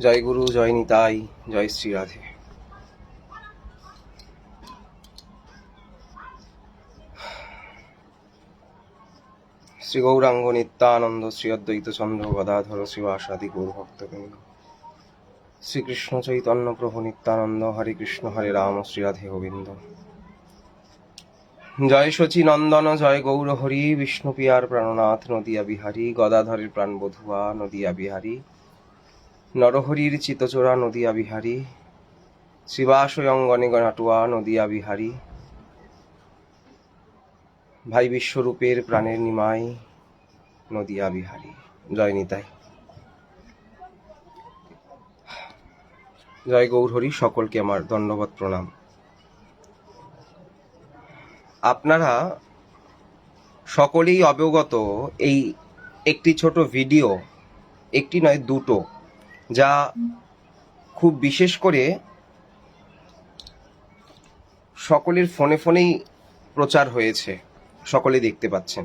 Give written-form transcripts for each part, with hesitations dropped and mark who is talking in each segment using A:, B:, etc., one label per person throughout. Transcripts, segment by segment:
A: জয় গুরু, জয় নিতাই, জয় শ্রী রাধে। শ্রী গৌরাঙ্গ নিত্যানন্দ শ্রী অদ্বৈত চন্দ্র গদাধর শ্রীবাসাদি গৌর ভক্তবৃন্দ, শ্রীকৃষ্ণ চৈতন্য প্রভু নিত্যানন্দ, হরে কৃষ্ণ হরে রাম, শ্রী রাধে গোবিন্দ। জয় শচী নন্দন জয় গৌর হরি, বিষ্ণু পিয়ার প্রাণনাথ নদিয়া বিহারী, গদাধরের প্রাণ বধুয়া নদিয়া বিহারী, নরহরির চিতচোরা নদিয়া বিহারী, শ্রীবাসয়ঙ্গনে গণাটুয়া নদিয়া বিহারী, ভাই বিশ্বরূপের প্রাণের নিমাই নদিয়া বিহারী। জয় নিতাই, জয় গৌর হরি। সকলকে আমার দণ্ডবৎ প্রণাম। আপনারা সকলেই অবগত, এই একটি ছোট ভিডিও, একটি নয় দুটো, যা খুব বিশেষ করে সকলের ফোনে ফোনেই প্রচার হয়েছে, সকলে দেখতে পাচ্ছেন,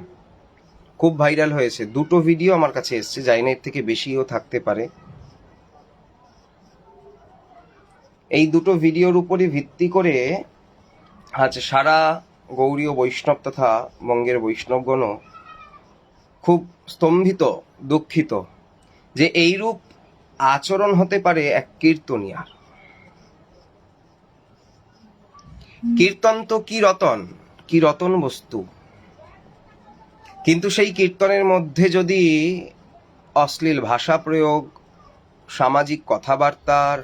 A: খুব ভাইরাল হয়েছে। দুটো ভিডিও আমার কাছে এসছে, জানি না এর থেকে বেশিও থাকতে পারে। এই দুটো ভিডিওর উপরে ভিত্তি করে আজ সারা গৌড়ীয় বৈষ্ণব তথা বঙ্গের বৈষ্ণবগণও খুব স্তম্ভিত, দুঃখিত যে এইরূপ আচরণ হতে পারে এক কীর্তনিয়ার। কীর্তন তো কি রতন বস্তু, কিন্তু সেই কীর্তনের মধ্যে যদি অশ্লীল ভাষা প্রয়োগ, সামাজিক কথাবার্তার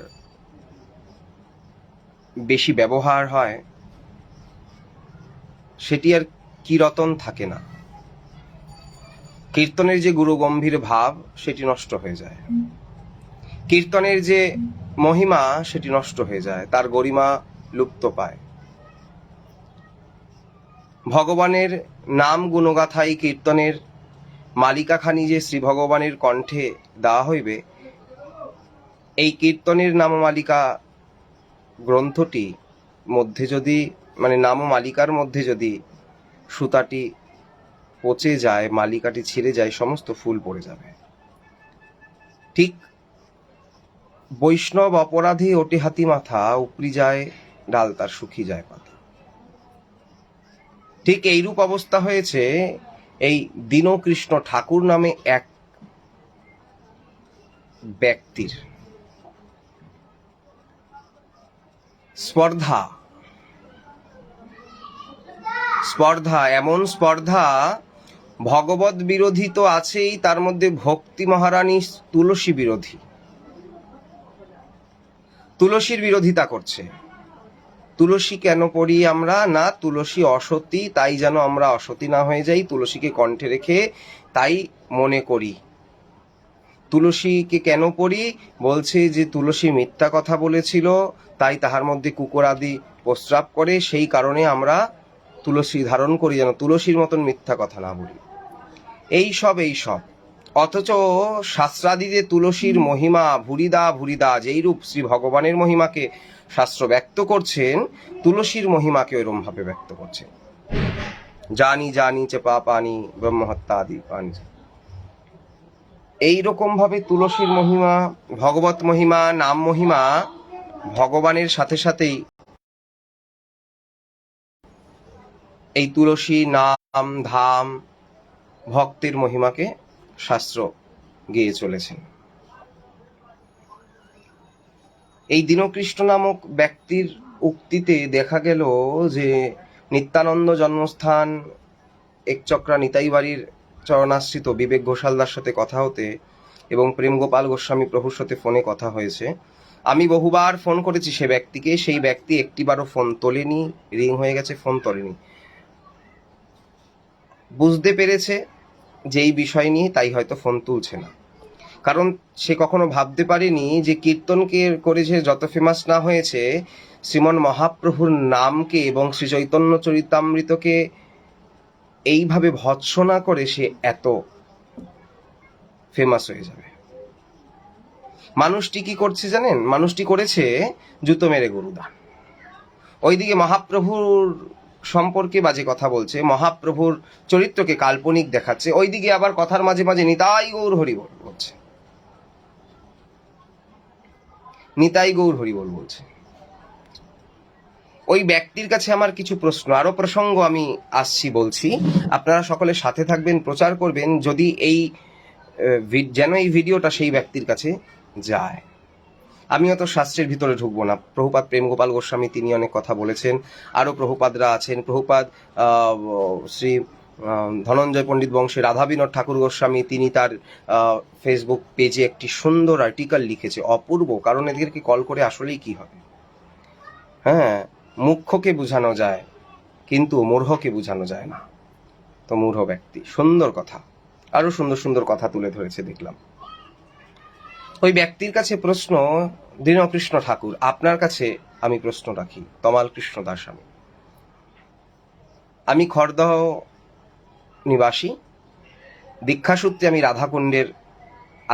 A: বেশি ব্যবহার হয়, সেটি আর কীর্তন থাকে না। কীর্তনের যে গুরুগম্ভীর ভাব সেটি নষ্ট হয়ে যায়, কীর্তনের যে মহিমা সেটি নষ্ট হয়ে যায়, তার গরিমা লুপ্ত পায়। ভগবানের নাম গুণগাথাই কীর্তনের মালিকাখানি যে শ্রী ভগবানের কণ্ঠে দেওয়া হইবে, এই কীর্তনের নামমালিকা গ্রন্থটি মধ্যে যদি, মানে নামমালিকার মধ্যে যদি সুতাটি পচে যায়, মালিকাটি ছিঁড়ে যায়, সমস্ত ফুল পড়ে যাবে। ঠিক বৈষ্ণব অপরাধী ওটে হাতি মাথা, উপরি যায় ডাল তার শুকি যায় পাতা। ঠিক এইরূপ অবস্থা হয়েছে এই দীনকৃষ্ণ ঠাকুর নামে এক ব্যক্তির। স্পর্ধা, এমন স্পর্ধা, ভগবত বিরোধী তো আছেই, তার মধ্যে ভক্তি মহারানী তুলসী বিরোধী, তুলসীর বিরোধিতা করছে। তুলসী কেন পড়ি আমরা? না, তুলসী অসতী, তাই যেন আমরা অসতী না হয়ে যাই, তুলসীকে কণ্ঠে রেখে তাই মনে করি। তুলসীকে কেন পড়ি? বলছে যে তুলসী মিথ্যা কথা বলেছিল, তাই তাহার মধ্যে কুকুর আদি প্রস্রাব করে, সেই কারণে আমরা তুলসী ধারণ করি, যেন তুলসীর মতন মিথ্যা কথা না বলি। এই সব অথচ শাস্ত্রাদিতে তুলসীর মহিমা ভুরিদা, যেইরূপ শ্রী ভগবানের মহিমাকে শাস্ত্র ব্যক্ত করছেন, তুলসীর মহিমাকে ওইরকম ভাবে ব্যক্ত করছেন। জানি চে পাপানি ব্রহ্মহত্যা আদি পানি। এইরকম ভাবে তুলসীর মহিমা, ভগবত মহিমা, নাম মহিমা, ভগবানের সাথে সাথেই এই তুলসী নাম ধাম ভক্তের মহিমাকে শাস্ত্র গেয়ে চলেছেন। এই দীনকৃষ্ণ নামক ব্যক্তির উক্তিতে দেখা গেল যে নিত্যানন্দ জন্মস্থান একচক্রা নিতাই বাড়ির চরণাশ্রিত বিবেক ঘোষালদার সাথে কথা হতে এবং প্রেম গোপাল গোস্বামী প্রভুর সাথে ফোনে কথা হয়েছে। আমি বহুবার ফোন করেছি সে ব্যক্তিকে, সেই ব্যক্তি একটিবারও ফোন তোলেনি, রিং হয়ে গেছে, ফোন তোলেনি। বুঝতে পেরেছে যে এই বিষয় নিয়ে, তাই হয়তো ফোন তুলছে না। কারণ সে কখনো ভাবতে পারেনি যে কীর্তনকে করেছে যত ফেমাস না হয়েছে, শ্রীমন মহাপ্রভুর নামকে এবং শ্রী চৈতন্য চরিতামৃতকে এইভাবে ভৎসনা করে সে এত ফেমাস হয়ে যাবে। মানুষটি কি করছে জানেন? মানুষটি করেছে জুতো মেরে গরুদান। ওইদিকে মহাপ্রভুর সম্পর্কে বাজে কথা বলছে, মহাপ্রভুর চরিত্রকে কাল্পনিক দেখাচ্ছে, ওইদিকে আবার কথার মাঝে মাঝে নিতাই গৌর হরি বলছে। নিতাই গৌর হরিবোল বলছে। ওই ব্যক্তির কাছে আমার কিছু প্রশ্ন, আরো প্রসঙ্গ আমি আসছি বলছি, আপনারা সকলে সাথে থাকবেন, প্রচার করবেন, যদি এই যেন এই ভিডিওটা সেই ব্যক্তির কাছে যায়। আমি অত শাস্ত্রের ভিতরে ঢুকবো না। প্রভুপাদ প্রেম গোপাল গোস্বামী তিনি অনেক কথা বলেছেন, আরো প্রভুপাদরা আছেন। প্রভুপাদ শ্রী ধনঞ্জয় পণ্ডিত বংশে রাধা বিনোদ ঠাকুর গোস্বামী তিনি তার ফেসবুক পেজে একটি সুন্দর আর্টিকেল লিখেছে, অপূর্ব। কারণ এদেরকে কল করে আসলেই কি হবে? হ্যাঁ, মুখ্যকে বোঝানো যায় কিন্তু মূর্খকে বোঝানো যায় না। তো মূর্খ ব্যক্তি, সুন্দর কথা, আরো সুন্দর সুন্দর কথা তুলে ধরেছে দেখলাম। ওই ব্যক্তির কাছে প্রশ্ন, দীনকৃষ্ণ ঠাকুর, আপনার কাছে আমি প্রশ্ন রাখি, তমাল কৃষ্ণ দাস আমি খড়দহ নিবাসী, দীক্ষাসূত্রে আমি রাধাকুণ্ডের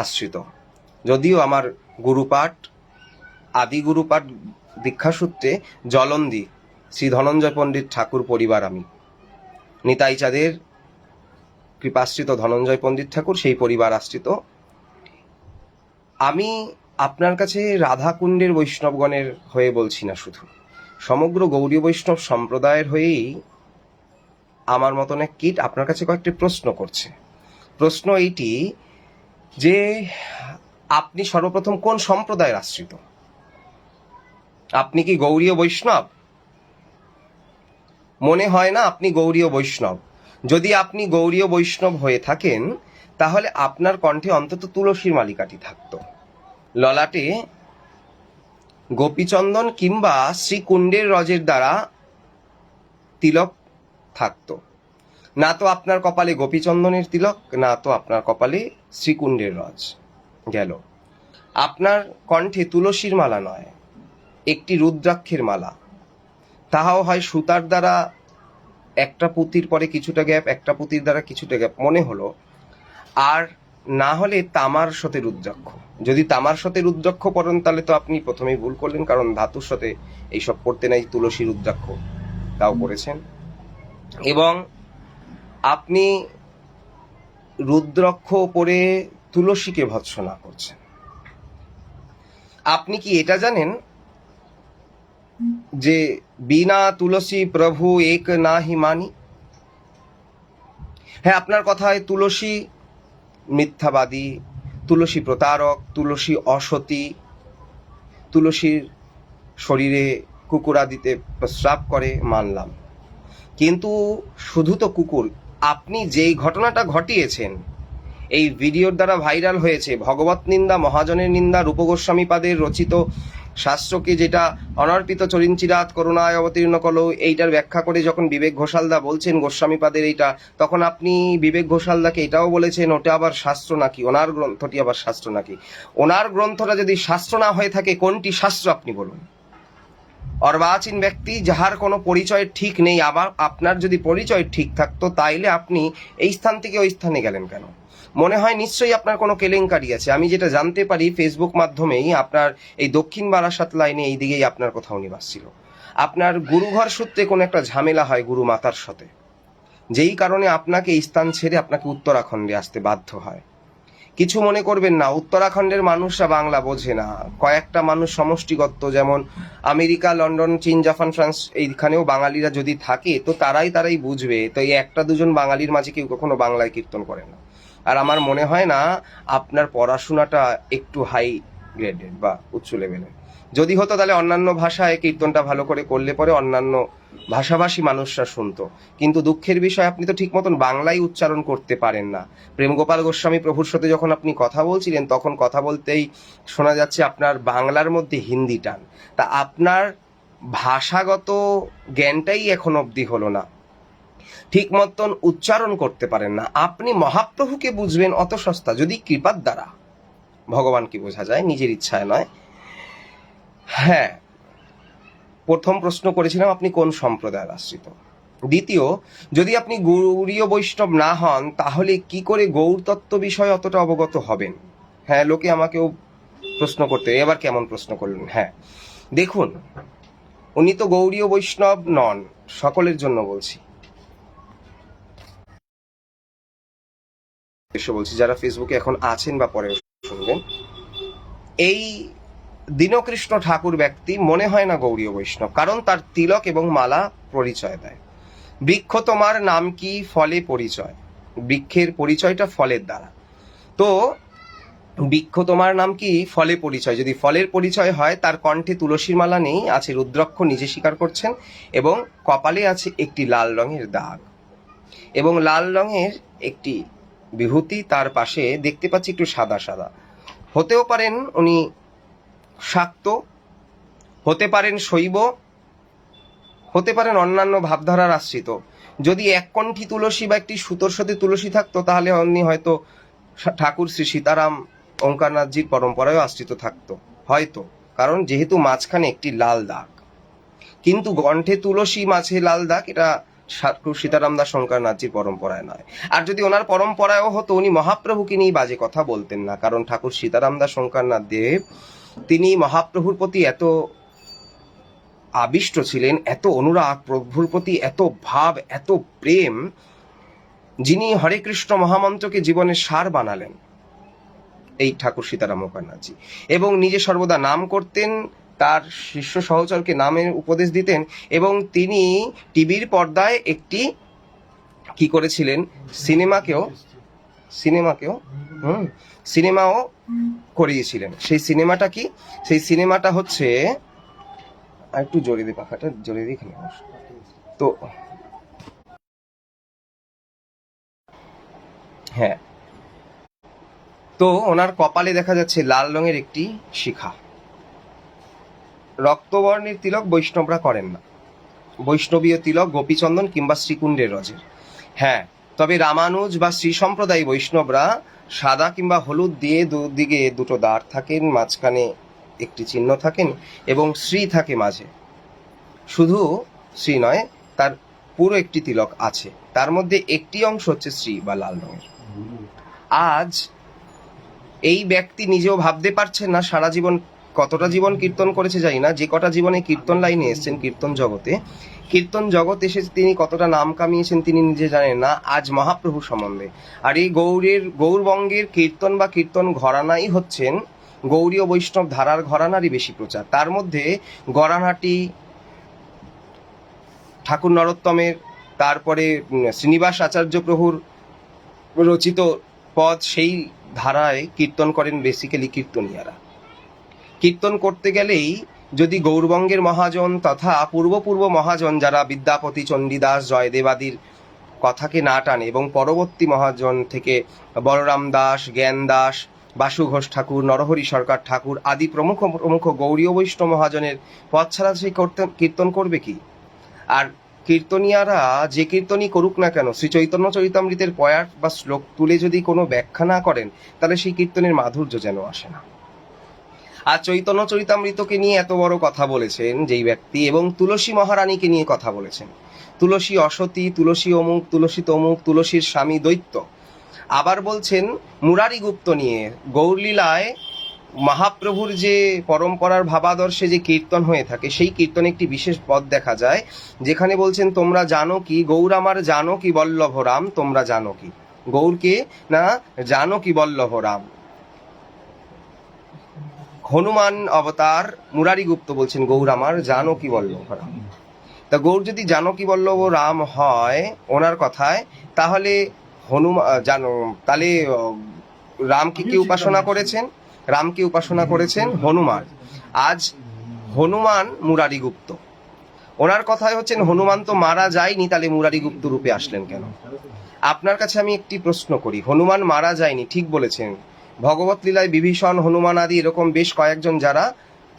A: আশ্রিত। যদিও আমার গুরুপাঠ, আদি গুরুপাঠ দীক্ষাসূত্রে জলন্দি শ্রী ধনঞ্জয় পণ্ডিত ঠাকুর পরিবার, আমি নিতাই চাঁদের কৃপাশ্রিত ধনঞ্জয় পণ্ডিত ঠাকুর সেই পরিবার আশ্রিত। আমি আপনার কাছে রাধাকুণ্ডের বৈষ্ণবগণের হয়ে বলছি না, শুধু সমগ্র গৌড়ীয় বৈষ্ণব সম্প্রদায়ের হয়েই আমার মতন এক কীট আপনার কাছে কয়েকটি প্রশ্ন করছে। প্রশ্ন এইটি যে আপনি সর্বপ্রথম কোন সম্প্রদায়ের আশ্রিত? আপনি কি গৌড়ীয় বৈষ্ণব? মনে হয় না আপনি গৌড়ীয় বৈষ্ণব। যদি আপনি গৌড়ীয় বৈষ্ণব হয়ে থাকেন তাহলে আপনার কণ্ঠে অন্তত তুলসীর মালিকাটি থাকতো, ললাটে গোপীচন্দন কিংবা শ্রীকুণ্ডের রজের দ্বারা তিলক থাকতো। না তো আপনার কপালে গোপীচন্দনের তিলক, না তো আপনার কপালে শ্রীকুণ্ডের রজ গেল। আপনার কণ্ঠে তুলসীর মালা নয়, একটি রুদ্রাক্ষের মালা, তাহাও হয় সুতার দ্বারা একটা পুঁতির পরে কিছুটা গ্যাপ, একটা পুঁতির দ্বারা কিছুটা গ্যাপ মনে হলো, আর না হলে তামার সাথে রুদ্রাক্ষ। যদি তামার সাথে রুদ্রাক্ষ পড়েন তাহলে তো আপনি প্রথমেই ভুল করলেন, কারণ ধাতুর সাথে এইসব পড়তে নাই, তুলসী রুদ্রাক্ষ তাও করেছেন। এবং আপনি রুদ্রাক্ষ পরে তুলসীকে ভৎসনা করছেন। আপনি কি এটা জানেন যে বিনা তুলসী প্রভু এক নাহি মানি? হ্যাঁ, আপনার কথায় তুলসী মিথ্যাবাদী, তুলসী প্রতারক, তুলসী অসতী, তুলসীর শরীরে কুকুরাদিতে প্রস্রাব করে, মানলাম। কিন্তু শুধু তো কুকুর, আপনি যেই ঘটনাটা ঘটিয়েছেন এই ভিডিওর দ্বারা ভাইরাল হয়েছে, ভগবত নিন্দা, মহাজনের নিন্দা, রূপ গোস্বামীপাদের রচিত শাস্ত্রকে যেটা অনর্পিত চরিঞ্চিরাত করুণায় অবতীর্ণ করলো, এইটার ব্যাখ্যা করে যখন বিবেক ঘোষালদা বলছেন গোস্বামীপাদের এইটা, তখন আপনি বিবেক ঘোষালদাকে এটাও বলেছেন ওটা আবার শাস্ত্র নাকি, ওনার গ্রন্থটি আবার শাস্ত্র নাকি। ওনার গ্রন্থটা যদি শাস্ত্র না হয়ে থাকে কোনটি শাস্ত্র আপনি বলুন? অর্বাচীন ব্যক্তি যাহার কোনো পরিচয় ঠিক নেই। আবার আপনার যদি পরিচয় ঠিক থাকতো তাইলে আপনি এই স্থান থেকে ওই স্থানে গেলেন কেন? মনে হয় নিশ্চয়ই আপনার কোনো কেলেঙ্কারি আছে। আমি যেটা জানতে পারি ফেসবুক মাধ্যমেই, আপনার এই দক্ষিণ বারাসাত লাইনে এই দিকেই আপনার কোথাও নিবাস ছিল। আপনার গুরুঘর সূত্রে কোনো একটা ঝামেলা হয় গুরু মাতার সাথে, যেই কারণে আপনাকে এই স্থান ছেড়ে আপনাকে উত্তরাখণ্ডে আসতে বাধ্য হয়। কিছু মনে করবেন না, উত্তরাখণ্ডের মানুষরা বাংলা বোঝে না। কয়েকটা মানুষ সমষ্টিগত, যেমন আমেরিকা, লন্ডন, চীন, জাপান, ফ্রান্স, এইখানেও বাঙালিরা যদি থাকে তো তারাই বুঝবে। তো এই একটা দুজন বাঙালির মাঝে কেউ কখনো বাংলায় কীর্তন করে না। আর আমার মনে হয় না আপনার পড়াশোনাটা একটু হাই গ্রেডেড বা উচ্চ লেভেলের। যদি হতো তাহলে অন্যান্য ভাষায় কীর্তনটা ভালো করে করলে পরে অন্যান্য ভাষাভাষী মানুষরা শুনতো। কিন্তু দুঃখের বিষয় আপনি তো ঠিক মতন বাংলাই উচ্চারণ করতে পারেন না। প্রেমগোপাল গোস্বামী প্রভুর সাথে যখন আপনি কথা বলছিলেন তখন কথা বলতেই শোনা যাচ্ছে আপনার বাংলার মধ্যে হিন্দি টান। তা আপনার ভাষাগত জ্ঞানটাই এখন অবধি হলো না, ঠিক মতন উচ্চারণ করতে পারেন না। আপনি মহাপ্রভুকে বুঝবেন অত সস্তা যদি কৃপার দ্বারা ভগবানকে বোঝা যায়, নিজের ইচ্ছায় নয়। হ্যাঁ, প্রথম প্রশ্ন করেছিলাম আপনি কোন সম্প্রদায়ের আশ্রিত। দ্বিতীয়, যদি আপনি গৌড়ীয় বৈষ্ণব না হন তাহলে কি করে গৌর তত্ত্ব বিষয়ে অতটা অবগত হবেন? হ্যাঁ, লোকে আমাকেও প্রশ্ন করতে, এবার কেমন প্রশ্ন করলেন। হ্যাঁ দেখুন, উনি তো গৌড়ীয় বৈষ্ণব নন, সকলের জন্য বলছি, বলছি যারা ফেসবুকে এখন আছেন বা পরে শুনবেন। এই দীনকৃষ্ণ ঠাকুর ব্যক্তি মনে হয় না গৌড়ীয় বৈষ্ণব, কারণ তার তিলক এবং মালা পরিচয় দেয়। বৃক্ষ তোমার নাম কি ফলে পরিচয়, বৃক্ষের পরিচয়টা ফলের দ্বারা। তো বৃক্ষ তোমার নাম কি ফলে পরিচয়, যদি ফলের পরিচয় হয়, তার কণ্ঠে তুলসীর মালা নেই, আছে রুদ্রাক্ষ, নিজে স্বীকার করছেন, এবং কপালে আছে একটি লাল রঙের দাগ এবং লাল রঙের একটি বিভূতি, তার পাশে দেখতে পাচ্ছি একটু সাদা সাদা। হতেও পারেন উনি শাক্ত, হতে পারেন শৈব, হতে পারেন অন্যান্য ভাবধারার আশ্রিত। যদি এককণ্ঠী তুলসী বা একটি সুতোর সাথে তুলসী থাকতো, তাহলে উনি হয়তো ঠাকুর শ্রী সীতারাম ওঙ্কারনাথজির পরম্পরায় আশ্রিত থাকতো হয়তো, কারণ যেহেতু মাঝখানে একটি লাল দাগ। কিন্তু কণ্ঠে তুলসী, মাঝে লাল দাগ, এটা ঠাকুর সীতারাম দাস ওঙ্কারনাথজির পরম্পরায় নয়। আর যদি ওনার পরম্পরায়ও হতো, উনি মহাপ্রভুকে নিয়ে বাজে কথা বলতেন না, কারণ ঠাকুর সীতারাম দাস ওঙ্কারনাথ দেব তিনি মহাপ্রভুর প্রতি এত আবিষ্ট ছিলেন, এত অনুরাগ, প্রভুর প্রতি এত ভাব, এত প্রেম, যিনি হরে কৃষ্ণ মহামন্ত্রকে জীবনের সার বানালেন, এই ঠাকুর সীতারাম মুখার্জি। এবং নিজে সর্বদা নাম করতেন, তার শিষ্য সহচরকে নামের উপদেশ দিতেন, এবং তিনি টিভির পর্দায় একটি কি করেছিলেন, সিনেমাও করিয়েছিলেন। সেই সিনেমাটা কি, সেই সিনেমাটা হচ্ছে, আর একটু জোরে দিয়ে পাখাটা জোরে দিয়ে এখানে তো, হ্যাঁ, তো ওনার কপালে দেখা যাচ্ছে লাল রঙের একটি শিখা। রক্তবর্ণের তিলক বৈষ্ণবরা করেন না, বৈষ্ণবীয় তিলক গোপীচন্দন কিংবা শ্রীকুণ্ডের রজের। হ্যাঁ, তবে রামানুজ বা শ্রী সম্প্রদায় বৈষ্ণবরা সাদা কিংবা হলুদ দিয়ে দুদিকে দুটো দ্বার থাকেন, মাঝখানে একটি চিহ্ন থাকেন এবং শ্রী থাকে মাঝে। শুধু শ্রী নয়, তার পুরো একটি তিলক আছে, তার মধ্যে একটি অংশ হচ্ছে শ্রী বা লাল রঙের। আজ এই ব্যক্তি নিজেও ভাবতে পারছেন না সারা জীবন কতটা জীবন কীর্তন করেছে জানি না, যে কটা জীবনে কীর্তন লাইনে এসেছেন, কীর্তন জগৎ এসে তিনি কতটা নাম কামিয়েছেন তিনি নিজে জানেন না আজ মহাপ্রভু সম্বন্ধে। আর এই গৌরবঙ্গের কীর্তন বা কীর্তন ঘরানাই হচ্ছেন গৌরীয় বৈষ্ণব ধারার ঘরানারই বেশি প্রচার। তার মধ্যে গরানাটি ঠাকুর নরোত্তমের, তারপরে শ্রীনিবাস আচার্য প্রভুর রচিত পদ, সেই ধারায় কীর্তন করেন বেসিক্যালি কীর্তনীয়ারা। কীর্তন করতে গেলেই যদি গৌরবঙ্গের মহাজন তথা পূর্ব মহাজন যারা বিদ্যাপতি, চণ্ডীদাস, জয়দেবাদির কথাকে না টানে, এবং পরবর্তী মহাজন থেকে বলরাম দাস, জ্ঞান দাস, বাসু ঘোষ ঠাকুর, নরহরি সরকার ঠাকুর আদি প্রমুখ গৌরীয় বৈষ্ণব মহাজনের পথ ছাড়া সেই কীর্তন করবে কি? আর কীর্তনীয়ারা যে কীর্তনই করুক না কেন, শ্রী চৈতন্য চরিতামৃতের পয়ার বা শ্লোক তুলে যদি কোনো ব্যাখ্যা না করেন, তাহলে সেই কীর্তনের মাধুর্য যেন আসে না। আর চৈতন্য চরিতামৃতকে নিয়ে এত বড় কথা বলেছেন যেই ব্যক্তি, এবং তুলসী মহারানীকে নিয়ে কথা বলেছেন, তুলসী অসতী, তুলসী অমুক, তুলসী তমুক, তুলসীর স্বামী দৈত্য। আবার বলছেন মুরারি গুপ্ত নিয়ে, গৌরলীলায় মহাপ্রভুর যে পরম্পরার ভাবাদর্শে যে কীর্তন হয়ে থাকে, সেই কীর্তনে একটি বিশেষ পদ দেখা যায় যেখানে বলছেন, তোমরা জানো কি গৌর আমার জানো কি বল্লভ রাম, তোমরা জানো কি, গৌরকে না জানো কি বল্লভ রাম। হনুমান অবতার মুরারি গুপ্ত বলছেন, গৌর আমার জানো কি বল্লভ রাম। তা গৌর যদি জানো কি বল্লভ রাম হয় ওনার কথায়, তাহলে তাহলে রামকে কি উপাসনা করেছেন? রামকে উপাসনা করেছেন হনুমান। আজ হনুমান মুরারি গুপ্ত, ওনার কথায় হচ্ছেন হনুমান তো মারা যায়নি, তাহলে মুরারি গুপ্ত রূপে আসলেন কেন? আপনার কাছে আমি একটি প্রশ্ন করি, হনুমান মারা যায়নি ঠিক বলেছেন, ভগবত লীলায় বিভীষণ, হনুমান আদি এরকম বেশ কয়েকজন যারা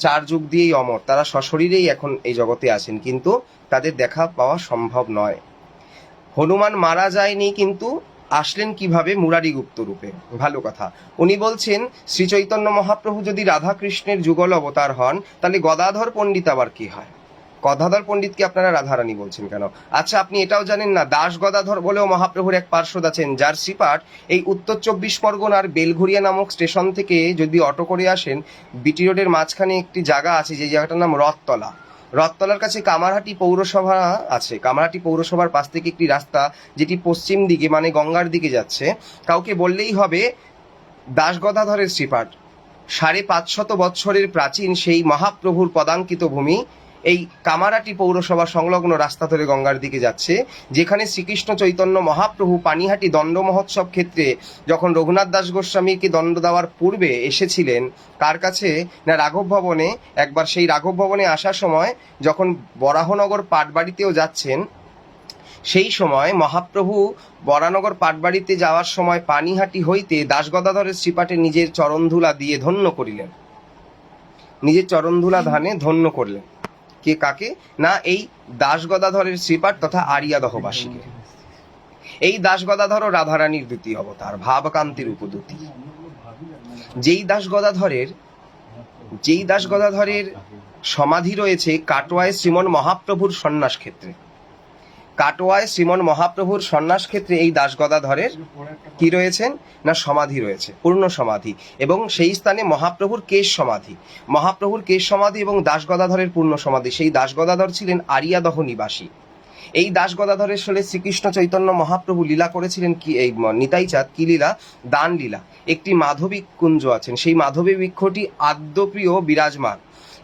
A: 4 যুগ দিয়েই অমর, তারা সশরীরেই এখন এই জগতে আছেন, কিন্তু তাদের দেখা পাওয়া সম্ভব নয়। হনুমান মারা যায়নি, কিন্তু আসলেন কিভাবে? মুরারি গুপ্ত রূপে। ভালো কথা। উনি বলছেন শ্রী চৈতন্য মহাপ্রভু যদি রাধা কৃষ্ণের যুগল অবতার হন, তাহলে গদাধর পণ্ডিত আবার কি হয়? গদাধর পণ্ডিতকে আপনারা রাধারানী বলছেন কেন? আচ্ছা, আপনি এটাও জানেন না দাস গদাধর বলেও মহাপ্রভুর এক পার্শ্বদ আছেন, যার শ্রীপাঠ এই উত্তর 24 পরগনার বেলঘরিয়া নামক স্টেশন থেকে যদি অটো করে আসেন, বিটি রোডের মাঝখানে একটি জায়গা আছে, যে জায়গাটার নাম রথতলা। রথতলার কাছে কামারহাটি পৌরসভা আছে, কামারহাটি পৌরসভার পাশ থেকে একটি রাস্তা যেটি পশ্চিম দিকে মানে গঙ্গার দিকে যাচ্ছে, কাউকে বললেই হবে দাস গদাধরের শ্রীপাঠ, 550 বৎসরের প্রাচীন সেই মহাপ্রভুর পদাঙ্কিত ভূমি এই কামারাটি পৌরসভা সংলগ্ন রাস্তা ধরে গঙ্গার দিকে যাচ্ছে, যেখানে শ্রীকৃষ্ণ চৈতন্য মহাপ্রভু পানিহাটি দণ্ড মহোৎসব ক্ষেত্রে যখন রঘুনাথ দাস গোস্বামীকে দণ্ড দেওয়ার পূর্বে এসেছিলেন, কার কাছে না রাঘব ভবনে। একবার সেই রাঘব ভবনে আসার সময় যখন বরাহনগর পাটবাড়িতেও যাচ্ছেন, সেই সময় মহাপ্রভু বরানগর পাটবাড়িতে যাওয়ার সময় পানিহাটি হইতে দাসগদাধরের শ্রীপাঠে নিজের চরণধুলা দিয়ে ধন্য করিলেন, নিজের চরণধুলা ধানে ধন্য করলেন। কে কাকে না এই দাসগদাধরের শ্রীপাঠ তথা আরিয়াদহবাসীকে। এই দাসগদাধর ও রাধারানীর দ্বিতীয় অবতার, ভাবকান্তির উপদ্যুতি। যেই দাসগদাধরের সমাধি রয়েছে কাটোয়ায় শ্রীমন মহাপ্রভুর সন্ন্যাস ক্ষেত্রে। কাটোয়ায় শ্রীমন মহাপ্রভুর সন্ন্যাস ক্ষেত্রে এই দাসগদাধরের কি রয়েছেন না সমাধি রয়েছে, পূর্ণ সমাধি। এবং সেই স্থানে মহাপ্রভুর কেশ সমাধি, মহাপ্রভুর কেশ সমাধি এবং দাসগদাধরের পূর্ণ সমাধি। সেই দাসগদাধর ছিলেন আরিয়াদহ নিবাসী। এই দাসগদাধরের সালে শ্রীকৃষ্ণ চৈতন্য মহাপ্রভু লীলা করেছিলেন কি এই নিতাই চাঁদ কি লীলা, দান লীলা। একটি মাধবী কুঞ্জ আছেন, সেই মাধবী বৃক্ষটি আদ্যপ্রিয় বিরাজমান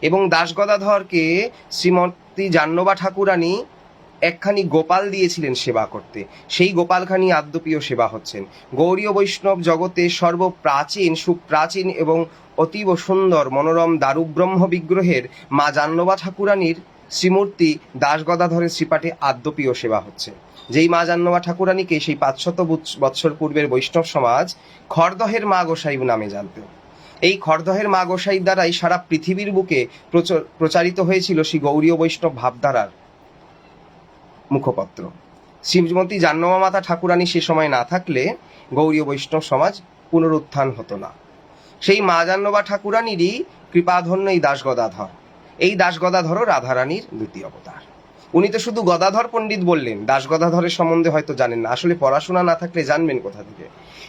A: এবং দাসগদাধরকে শ্রীমতী জাহ্নবা ঠাকুরানী একখানি গোপাল দিয়েছিলেন সেবা করতে। সেই গোপালখানি আদ্যপ্রিয় সেবা হচ্ছেন। গৌড়ীয় বৈষ্ণব জগতে সর্বপ্রাচীন সুপ্রাচীন এবং অতীব সুন্দর মনোরম দারুব্রহ্ম বিগ্রহের মা জাহ্নবা ঠাকুরানীর শ্রীমূর্তি দাসগদাধরের শ্রীপাঠে আদ্যপ্রিয় সেবা হচ্ছে। যেই মা জাহ্নবা ঠাকুরানীকে সেই 500 বৎসর পূর্বের বৈষ্ণব সমাজ খড়দহের মা গোসাই নামে জানত। এই খড়দহের মা গোসাই দ্বারাই সারা পৃথিবীর বুকে প্রচারিত হয়েছিল শ্রী গৌড়ীয় বৈষ্ণব ভাবধারার মুখপত্র। শ্রীমতী জাহ্নবা মাতা ঠাকুরানী সে সময় না থাকলে গৌড়ীয় বৈষ্ণব সমাজ পুনরুত্থান হতো না। সেই মা জাহ্নবা ঠাকুরানীরই কৃপাধন্য এই দাসগদাধর। এই দাসগদাধরও রাধারানীর দ্বিতীয় অবতার। উনি তো শুধু গদাধর পণ্ডিত বললেন, দাসগদাধরের সম্বন্ধে হয়তো জানেন না। আসলে পড়াশোনা না থাকলে জানবেন কোথা থেকে?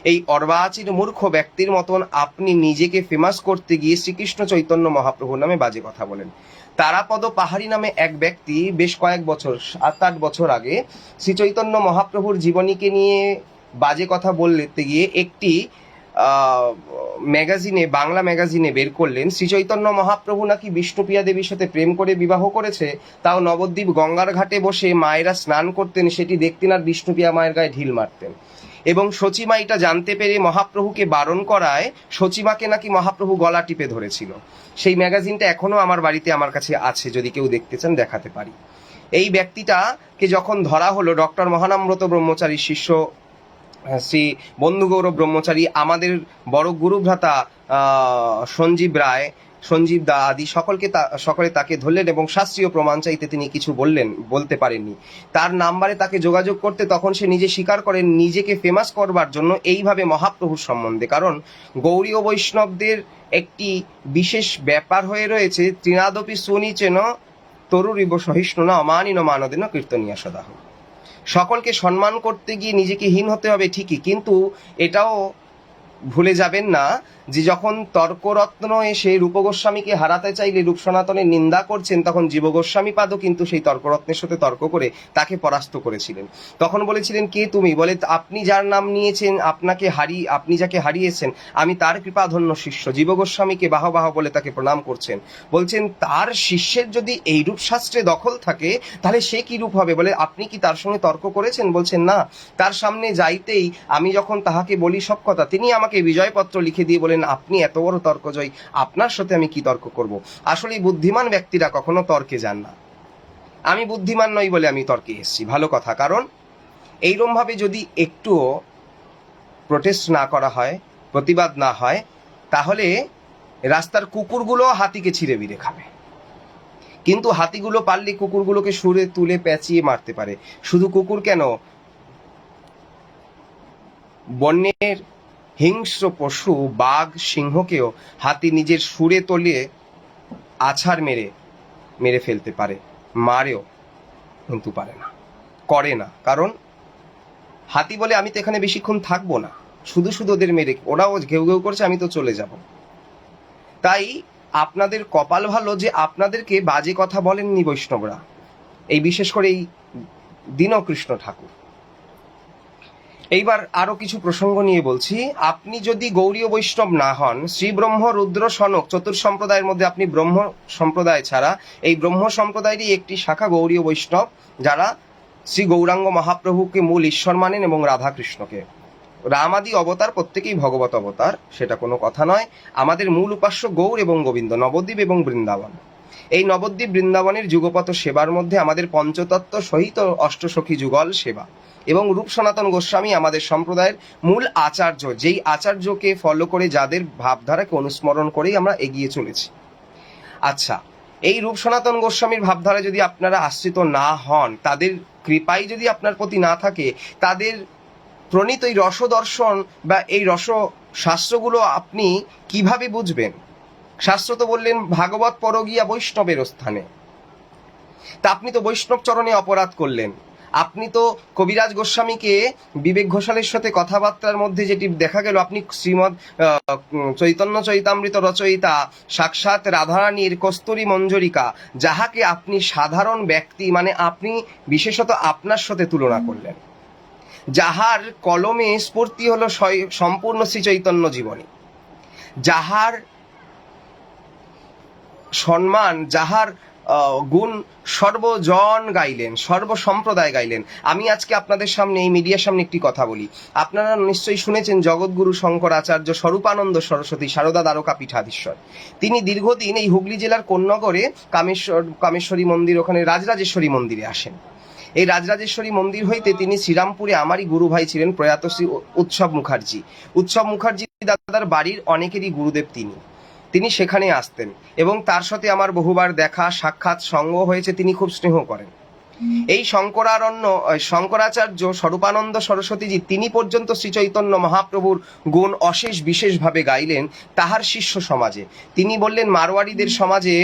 A: এই অর্বাচীন মূর্খ ব্যক্তির মতন আপনি নিজেকে ফেমাস করতে গিয়ে শ্রীকৃষ্ণ চৈতন্য মহাপ্রভুর নামে বাজে কথা বলেন। তারাপদ পাহাড়ি নামে এক ব্যক্তি বেশ কয়েক বছর 7-8 বছর আগে শ্রী চৈতন্য মহাপ্রভুর জীবনীকে নিয়ে বাজে কথা বলতে গিয়ে একটি ম্যাগাজিনে, বাংলা ম্যাগাজিনে বের করলেন শ্রী চৈতন্য মহাপ্রভু নাকি বিষ্ণুপ্রিয়া দেবীর সাথে প্রেম করে বিবাহ করেছে, তাও নবদ্বীপ গঙ্গার ঘাটে বসে মায়েরা স্নান করতেন, সেটি দেখতেন আর বিষ্ণুপ্রিয়া মায়ের গায়ে ঢিল মারতেন। এবং সচিমা এটা জানতে পেরে মহাপ্রভুকে বারণ করায় সচিমাকে নাকি মহাপ্রভু গলা টিপে ধরেছিল। সেই ম্যাগাজিনটা এখনো আমার বাড়িতে আমার কাছে আছে, যদি কেউ দেখতে চান দেখাতে পারি। এই ব্যক্তিটাকে যখন ধরা হলো, ডক্টর মহানামব্রত ব্রহ্মচারীর শিষ্য শ্রী বন্ধুগৌরব ব্রহ্মচারী, আমাদের বড় গুরুভ্রাতা সঞ্জীব রায়, সঞ্জীব দা আদি সকলে তাকে ধরলেন এবং শাস্ত্রীয় প্রমাণ চাইতে তিনি কিছু বলতে পারেননি। তার নাম্বারে তাকে যোগাযোগ করতে তখন সে নিজে স্বীকার করেন নিজেকে ফেমাস করবার জন্য এইভাবে মহাপ্রভুর সম্বন্ধে। কারণ গৌড়ীয় বৈষ্ণবদের একটি বিশেষ ব্যাপার হয়ে রয়েছে, তৃণাদপি সুনিচেন তরুরিব সহিষ্ণু না অমানিন মানদেন কীর্তনিয়া সদাহ। সকলকে সম্মান করতে গিয়ে নিজেকে হীন হতে হবে ঠিকই, কিন্তু এটাও ভুলে যাবেন না যে যখন তর্করত্ন এসে রূপ গোস্বামীকে হারাতে চাইলে রূপ সনাতনের নিন্দা করছেন, তখন জীব গোস্বামী পাদও কিন্তু সেই তর্করত্নের সাথে তর্ক করে তাকে পরাস্ত করেছিলেন। তখন বলেছিলেন, কে তুমি? বলে, আপনি যার নাম নিয়েছেন, আপনি যাকে হারিয়েছেন, আমি তার কৃপাধন্য শিষ্য। জীব গোস্বামীকে বাহ বাহ বলে তাকে প্রণাম করছেন। বলছেন, তার শিষ্যের যদি এই রূপ শাস্ত্রে দখল থাকে তাহলে সে কি রূপ হবে? বলে, আপনি কি তার সঙ্গে তর্ক করেছেন? বলছেন, না। তার সামনে যাইতেই আমি যখন তাহাকে বলি সব কথা, তিনি আমাকে বিজয়পত্র লিখে দিয়ে বলেন, আপনি এত বড় তর্কজয়ী, আপনার সাথে আমি কি তর্ক করব? আসলে বুদ্ধিমান ব্যক্তিরা কখনো তর্কে যান না। আমি বুদ্ধিমান নই বলে আমি তর্কে এসেছি, ভালো কথা। কারণ এইরকম ভাবে যদি একটুও প্রোটেস্ট না করা হয়, প্রতিবাদ না হয়, তাহলে রাস্তার কুকুরগুলো হাতিকে ছিঁড়ে বিড়ে খাবে। কিন্তু হাতিগুলো পারলে কুকুরগুলোকে সুরে তুলে পেঁচিয়ে মারতে পারে। শুধু কুকুর কেন, বন্যের হিংস্র পশু বাঘ সিংহকেও হাতি নিজের সুরে তলিয়ে আছাড় মেরে ফেলতে পারে, মারেও, কিন্তু পারে না, করে না। কারণ হাতি বলে, আমি তো এখানে বেশিক্ষণ থাকবো না, শুধু ওদের মেরে, ওরাও ঘেউ ঘেউ করছে, আমি তো চলে যাব। তাই আপনাদের কপাল ভালো যে আপনাদেরকে বাজে কথা বলেননি বৈষ্ণবরা, এই বিশেষ করে এই দীনকৃষ্ণ ঠাকুর। এইবার আরো কিছু প্রসঙ্গ নিয়ে বলছি। আপনি যদি গৌড়ীয় বৈষ্ণব না হন, শ্রী ব্রহ্ম রুদ্র সনক চতুর্সম্প্রদায়ের মধ্যে আপনি ব্রহ্ম সম্প্রদায় ছাড়া, এই ব্রহ্ম সম্প্রদায়েরই একটি শাখা গৌড়ীয় বৈষ্ণব, যারা শ্রী গৌরাঙ্গ মহাপ্রভুকে মূল ঈশ্বর মানেন এবং রাধাকৃষ্ণকে। রামাদি অবতার প্রত্যেকেই ভগবত অবতার, সেটা কোনো কথা নয়। আমাদের মূল উপাস্য গৌর এবং গোবিন্দ, নবদ্বীপ এবং বৃন্দাবন। এই নবদ্বীপ বৃন্দাবনের যুগপত সেবার মধ্যে আমাদের পঞ্চতত্ত্ব সহিত অষ্টসখী যুগল সেবা এবং রূপ সনাতন গোস্বামী আমাদের সম্প্রদায়ের মূল আচার্য, যেই আচার্যকে ফলো করে, যাদের ভাবধারাকে অনুস্মরণ করেই আমরা এগিয়ে চলেছি। আচ্ছা, এই রূপ সনাতন গোস্বামীর ভাবধারা যদি আপনারা আশ্রিত না হন, তাদের কৃপাই যদি আপনার প্রতি না থাকে, তাদের প্রণীত এই রসদর্শন বা এই রস শাস্ত্রগুলো আপনি কিভাবে বুঝবেন? শাস্ত্র তো বললেন ভাগবত পরগিয়া বৈষ্ণবের স্থানে। তা আপনি তো বৈষ্ণব চরণে অপরাধ করলেন। আপনি তো কবিরাজ গোস্বামীকে বিবেক ঘোষালের সাথে কথাবার্তার মধ্যে যেটি দেখা গেল, আপনি শ্রীমদ চৈতন্য চৈতামৃত রচয়িতা সাক্ষাৎ রাধারানীর কস্তুরী মঞ্জরিকা, যাহাকে আপনি সাধারণ ব্যক্তি মানে আপনি বিশেষত আপনার সাথে তুলনা করলেন, যাহার কলমে স্ফূর্তি হলো সম্পূর্ণ শ্রী চৈতন্য জীবনী, যাহার সম্মান, যাহার গুণ সর্বজন গাইলেন, সর্বসম্প্রদায় গাইলেন। আমি আজকে আপনাদের সামনে এই মিডিয়ার সামনে একটি কথা বলি। আপনারা নিশ্চয়ই শুনেছেন জগৎগুরু শঙ্করাচার্য স্বরূপানন্দ সরস্বতী সারদা দ্বারকা পীঠাধীশ্বর। তিনি দীর্ঘদিন এই হুগলি জেলার কোন্নগরে কামেশ্বরী মন্দির, ওখানে রাজরাজেশ্বরী মন্দিরে আসেন। এই রাজরাজেশ্বরী মন্দির হইতে তিনি শ্রীরামপুরে আমারই গুরু ভাই ছিলেন প্রয়াত শ্রী উৎসব মুখার্জি। উৎসব মুখার্জি দাদার বাড়ির অনেকেরই গুরুদেব তিনি সেখানে আসতেন এবং তার সাথে আমার বহুবার দেখা সাক্ষাৎ সঙ্গ হয়েছে। তিনি খুব স্নেহ করেন। এই শঙ্করাচার্য স্বরূপানন্দ সরস্বতীজি তিনি পর্যন্ত শ্রী চৈতন্য মহাপ্রভুর গুণ অশেষ বিশেষভাবে গাইলেন তাহার শিষ্য সমাজে। তিনি বললেন মারওয়াড়িদের সমাজে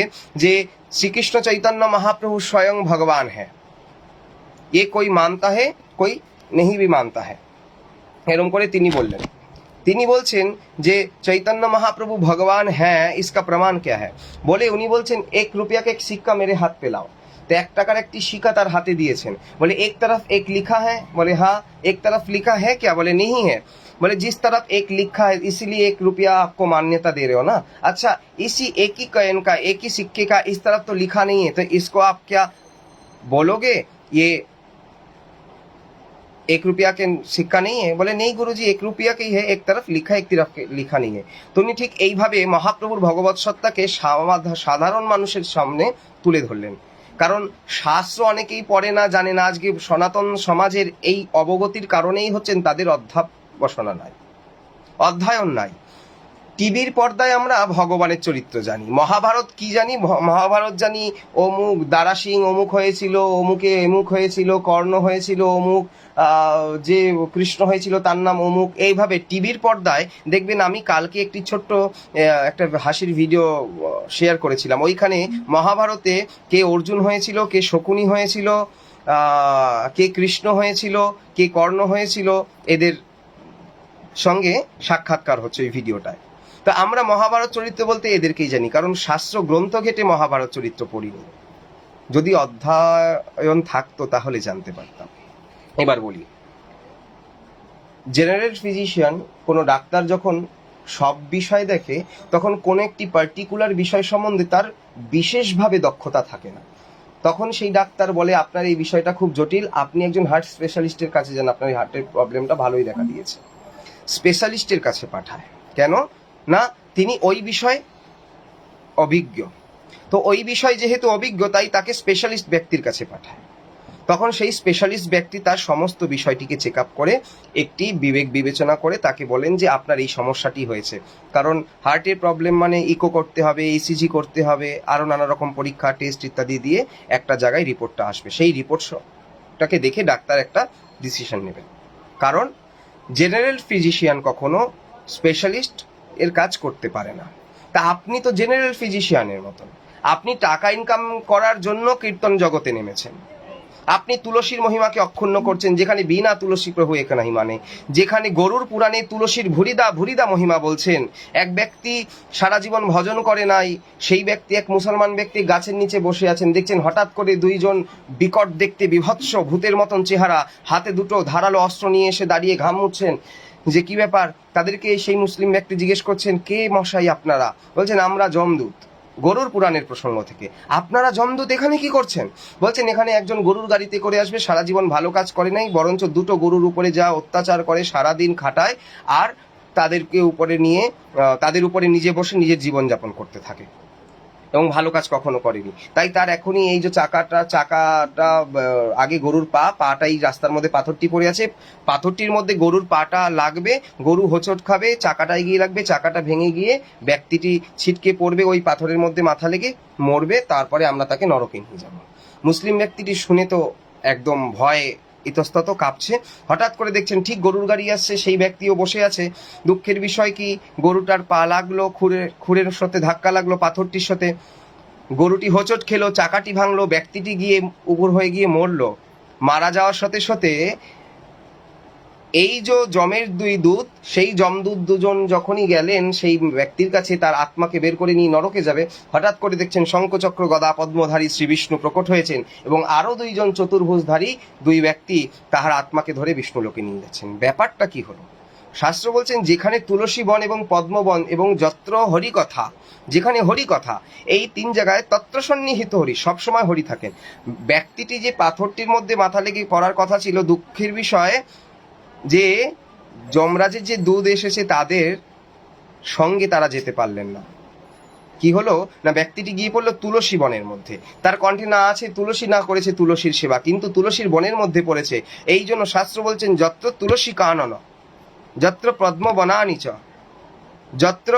A: যে শ্রীকৃষ্ণ চৈতন্য মহাপ্রভু স্বয়ং ভগবান হ্যাঁ, এ কই মানতা হে কই নেহি ভি মানতা হে, এরকম করে তিনি বললেন। তিনি বলছেন যে চৈতন্য মহাপ্রভু ভগবান হ্যাঁ, ইসকা প্রমাণ ক্যা হ্যাঁ? বলে উনি বলছেন 1 रुपया का एक सिक्का मेरे हाथ पे लाओ। तो 1 টাকার একটি সিক্কা তার হাতে দিয়েছেন। বলে एक तरफ एक लिखा है? बोले हाँ। एक तरफ लिखा है क्या? बोले नहीं है। बोले जिस तरफ एक लिखा है इसीलिए 1 रुपया आपको मान्यता दे रहे हो ना। अच्छा, इसी एक ही कॉइन का, एक ही सिक्के का इस तरफ तो लिखा नहीं है, तो इसको आप क्या बोलोगे ये 1 रुपया के सिक्का नहीं है? बोले नहीं गुरुजी, 1 रुपया के ही है, एक तरफ लिखा है एक तरफ लिखा नहीं है। तो উনি ঠিক এইভাবে মহাপ্রভুর ভগবত সত্তাকে সাধারণ মানুষের সামনে তুলে ধরলেন। কারণ শাস্ত্র অনেকেই পড়ে না, জানে না। আজকে সনাতন সমাজের এই অবগতির কারণেই হচ্ছেন তাদের অধ্যাপনা নাই, অধ্যয়ন নাই। টিভির পর্দায় আমরা ভগবানের চরিত্র জানি, মহাভারত কি জানি? মহাভারত জানি অমুক দারা সিং অমুক হয়েছিল, অমুকে এমুক হয়েছিল, কর্ণ হয়েছিল অমুক, যে কৃষ্ণ হয়েছিল তার নাম অমুক। এইভাবে টিভির পর্দায় দেখবেন। আমি কালকে একটি ছোট্ট একটা হাসির ভিডিও শেয়ার করেছিলাম। ওইখানে মহাভারতে কে অর্জুন হয়েছিল, কে শকুনি হয়েছিল, কে কৃষ্ণ হয়েছিল, কে কর্ণ হয়েছিল, এদের সঙ্গে সাক্ষাৎকার হচ্ছে ওই ভিডিওটায়। তো আমরা মহাভারত চরিত্র বলতে এদেরকেই জানি, কারণ শাস্ত্র গ্রন্থ ঘেটে মহাভারত চরিত্র পড়িনি। যদি অধ্যয়ন থাকতো তাহলে জানতে পারতাম। এবার বলি, জেনারেল ফিজিশিয়ান কোনো ডাক্তার যখন সব বিষয় দেখে, তখন কোনো একটি পার্টিকুলার বিষয় সম্বন্ধে তার বিশেষভাবে দক্ষতা থাকে না। তখন সেই ডাক্তার বলে আপনার এই বিষয়টা খুব জটিল, আপনি একজন হার্ট স্পেশালিস্টের কাছে যান, আপনার এই হার্টের প্রবলেমটা ভালোই দেখা দিয়েছে। স্পেশালিস্টের কাছে পাঠায় কেন না? তিনি ওই বিষয়ে অভিজ্ঞ। তো ওই বিষয় যেহেতু অভিজ্ঞ, তাই তাকে স্পেশালিস্ট ব্যক্তির কাছে পাঠায়। তখন সেই স্পেশালিস্ট ব্যক্তি তার সমস্ত বিষয়টিকে চেক আপ করে, একটি বিবেক বিবেচনা করে তাকে বলেন যে আপনার এই সমস্যাটি হয়েছে। কারণ হার্টের প্রবলেম মানে ইকো করতে হবে, ইসিজি করতে হবে, আরও নানা রকম পরীক্ষা টেস্ট ইত্যাদি দিয়ে একটা জায়গায় রিপোর্টটা আসবে। সেই রিপোর্টটাকে দেখে ডাক্তার একটা ডিসিশন নেবেন। কারণ জেনারেল ফিজিশিয়ান কখনো স্পেশালিস্ট এর কাজ করতে পারে না। তা আপনি তো জেনারেল ফিজিশিয়ানের মতন, আপনি টাকা ইনকাম করার জন্য কীর্তন জগতে নেমেছেন। আপনি তুলসীর মহিমাকে অক্ষুণ্ণ করছেন, যেখানে বিনা তুলসী প্রভু এক নাহি মানে। যেখানে গরুর পুরাণে তুলসীর ভুরিদা ভুরিদা মহিমা বলছেন, এক ব্যক্তি সারা জীবন ভজন করে নাই, সেই ব্যক্তি, এক মুসলমান ব্যক্তি গাছের নিচে বসে আছেন, দেখছেন হঠাৎ করে দুইজন বিকট দেখতে বিভৎস ভূতের মতন চেহারা, হাতে দুটো ধারালো অস্ত্র নিয়ে এসে দাঁড়িয়ে ঘাম মুছছেন, যে কি ব্যাপার। তাদেরকে সেই মুসলিম ব্যক্তি জিজ্ঞেস করছেন, কে মশাই আপনারা? বলছেন, আমরা যমদূত। গরুর পুরাণের প্রসঙ্গ থেকে, আপনারা যমদূত এখানে কি করছেন? বলছেন, এখানে একজন গরুর গাড়িতে করে আসবে, সারা জীবন ভালো কাজ করে নাই, বরঞ্চ দুটো গরুর উপরে যা অত্যাচার করে, সারাদিন খাটায়, আর তাদেরকে উপরে নিয়ে তাদের উপরে নিজে বসে নিজের জীবনযাপন করতে থাকে, এবং ভালো কাজ কখনো করেনি। তাই তার এখনই এই যে চাকাটা আগে গরুর পাটাই রাস্তার মধ্যে পাথরটি পড়ে আছে, পাথরটির মধ্যে গরুর পাটা লাগবে, গরু হোঁচট খাবে, চাকাটা এগিয়ে লাগবে, চাকাটা ভেঙে গিয়ে ব্যক্তিটি ছিটকে পড়বে, ওই পাথরের মধ্যে মাথা লেগে মরবে, তারপরে আমরা তাকে নরকে নিয়ে যাব। মুসলিম ব্যক্তিটি শুনে তো একদম ভয়ে ইতস্তত কাঁপছে। হঠাৎ করে দেখছেন ঠিক গরুর গাড়ি আসছে, সেই ব্যক্তিও বসে আছে। দুঃখের বিষয় কি, গরুটার পা লাগলো, খুরের সাথে ধাক্কা লাগলো পাথরটির সাথে, গরুটি হোঁচট খেলো, চাকাটি ভাঙলো, ব্যক্তিটি গিয়ে উপর হয়ে গিয়ে মরলো। মারা যাওয়ার সাথে সাথে এই যে যমের দুই দূত, সেই যমদূত দুজন যখনই গেলেন সেই ব্যক্তির কাছে তার আত্মাকে বের করে নিয়ে নরকে যাবে, হঠাৎ করে দেখছেন শঙ্খচক্র গদা পদ্মধারী শ্রী বিষ্ণু প্রকট হয়েছেন, এবং আরো দুইজন চতুর্ভুজধারী দুই ব্যক্তি তাহার আত্মাকে ধরে বিষ্ণুলোকে নিয়ে যাচ্ছেন। ব্যাপারটা কি হলো? শাস্ত্র বলছেন, যেখানে তুলসী বন এবং পদ্মবন এবং যত্র হরিকথা, যেখানে হরিকথা, এই তিন জায়গায় তত্র সন্নিহিত হরি, সবসময় হরি থাকেন। ব্যক্তিটি যে পাথরটির মধ্যে মাথা লেগে পড়ার কথা ছিল, দুঃখের বিষয়ে যে যমরাজের যে দুধ এসেছে তাদের সঙ্গে তারা যেতে পারলেন না। কি হলো না, ব্যক্তিটি গিয়ে পড়লো তুলসী বনের মধ্যে, তার কণ্ঠে না আছে তুলসী, না করেছে তুলসীর সেবা, কিন্তু তুলসীর বনের মধ্যে পড়েছে। এই জন্য শাস্ত্র বলছেন, যত্র তুলসী কানন যত্র পদ্ম বনানি চ যত্র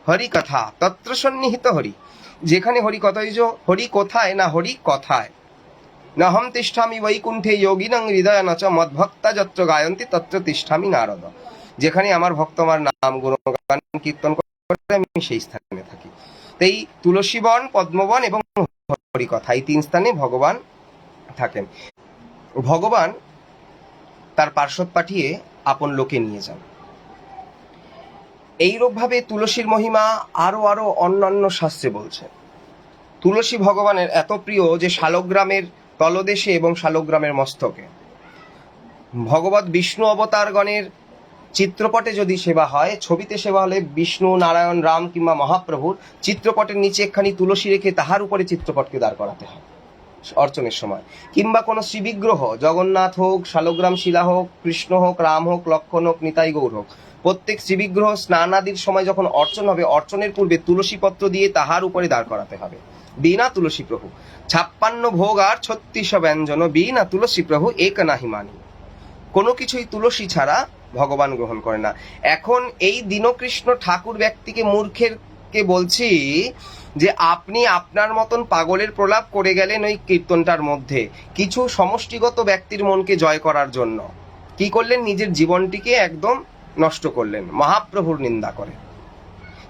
A: হরি কথা তত্র সন্নিহিত হরি। যেখানে হরি কথাই, হরি কোথায় না হরি কথায়, না হম তিষ্ঠামি বৈকুণ্ঠে যোগিনং হৃদয় নচ মদ্ভক্তা যত্র গায়ন্তি তত্র তিষ্ঠামি নারদ। যেখানে আমার ভক্ত আমার নাম গুণগান কীর্তন করে আমি সেই স্থানে থাকি। এই তুলসী বন, পদ্মবন এবং হরিকথা, এই তিন স্থানে ভগবান থাকেন। ভগবান তার পার্শ্বদ পাঠিয়ে আপন লোকে নিয়ে যান। এইরূপভাবে তুলসীর মহিমা আরো আরো অন্যান্য শাস্ত্রে বলছে। তুলসী ভগবানের এত প্রিয় যে শালগ্রামের তলদেশে এবং শালগ্রামের মস্তকে ভগবত বিষ্ণু অবতারগণের চিত্রপটে যদি সেবা হয়, ছবিতে সেবা হলে বিষ্ণু, নারায়ণ, রাম কিংবা মহাপ্রভুর চিত্রপটের নিচে একখানি তুলসী রেখে তাহার উপরে চিত্রপটকে দাঁড় করাতে হয় অর্চনের সময়। কিংবা কোনো শ্রীবিগ্রহ, জগন্নাথ হোক, শালগ্রাম শিলা হোক, কৃষ্ণ হোক, রাম হোক, লক্ষ্মণ হোক, নিতাই গৌর হোক, প্রত্যেক শ্রীবিগ্রহ স্নানাদির সময় যখন অর্চন হবে, অর্চনের পূর্বে তুলসী পত্র দিয়ে তাহার উপরে দাঁড় করাতে হবে। বিনা তুলসী প্রভু 56 ভোগ আর 36 ব্যঞ্জন, বিনা তুলসী প্রভু এক নাহি মানি। কোনো কিছুই তুলসী ছাড়া ভগবান গ্রহণ করে না। এখন এই দীনকৃষ্ণ ঠাকুর ব্যক্তিকে, মূর্খেরকে বলছি যে আপনি আপনার মতন পাগলের প্রলাপ করে গেলেন ওই কীর্তনটার মধ্যে, কিছু সমষ্টিগত ব্যক্তির মনকে জয় করার জন্য। কি করলেন? নিজের জীবনটিকে একদম নষ্ট করলেন, মহাপ্রভুর নিন্দা করে।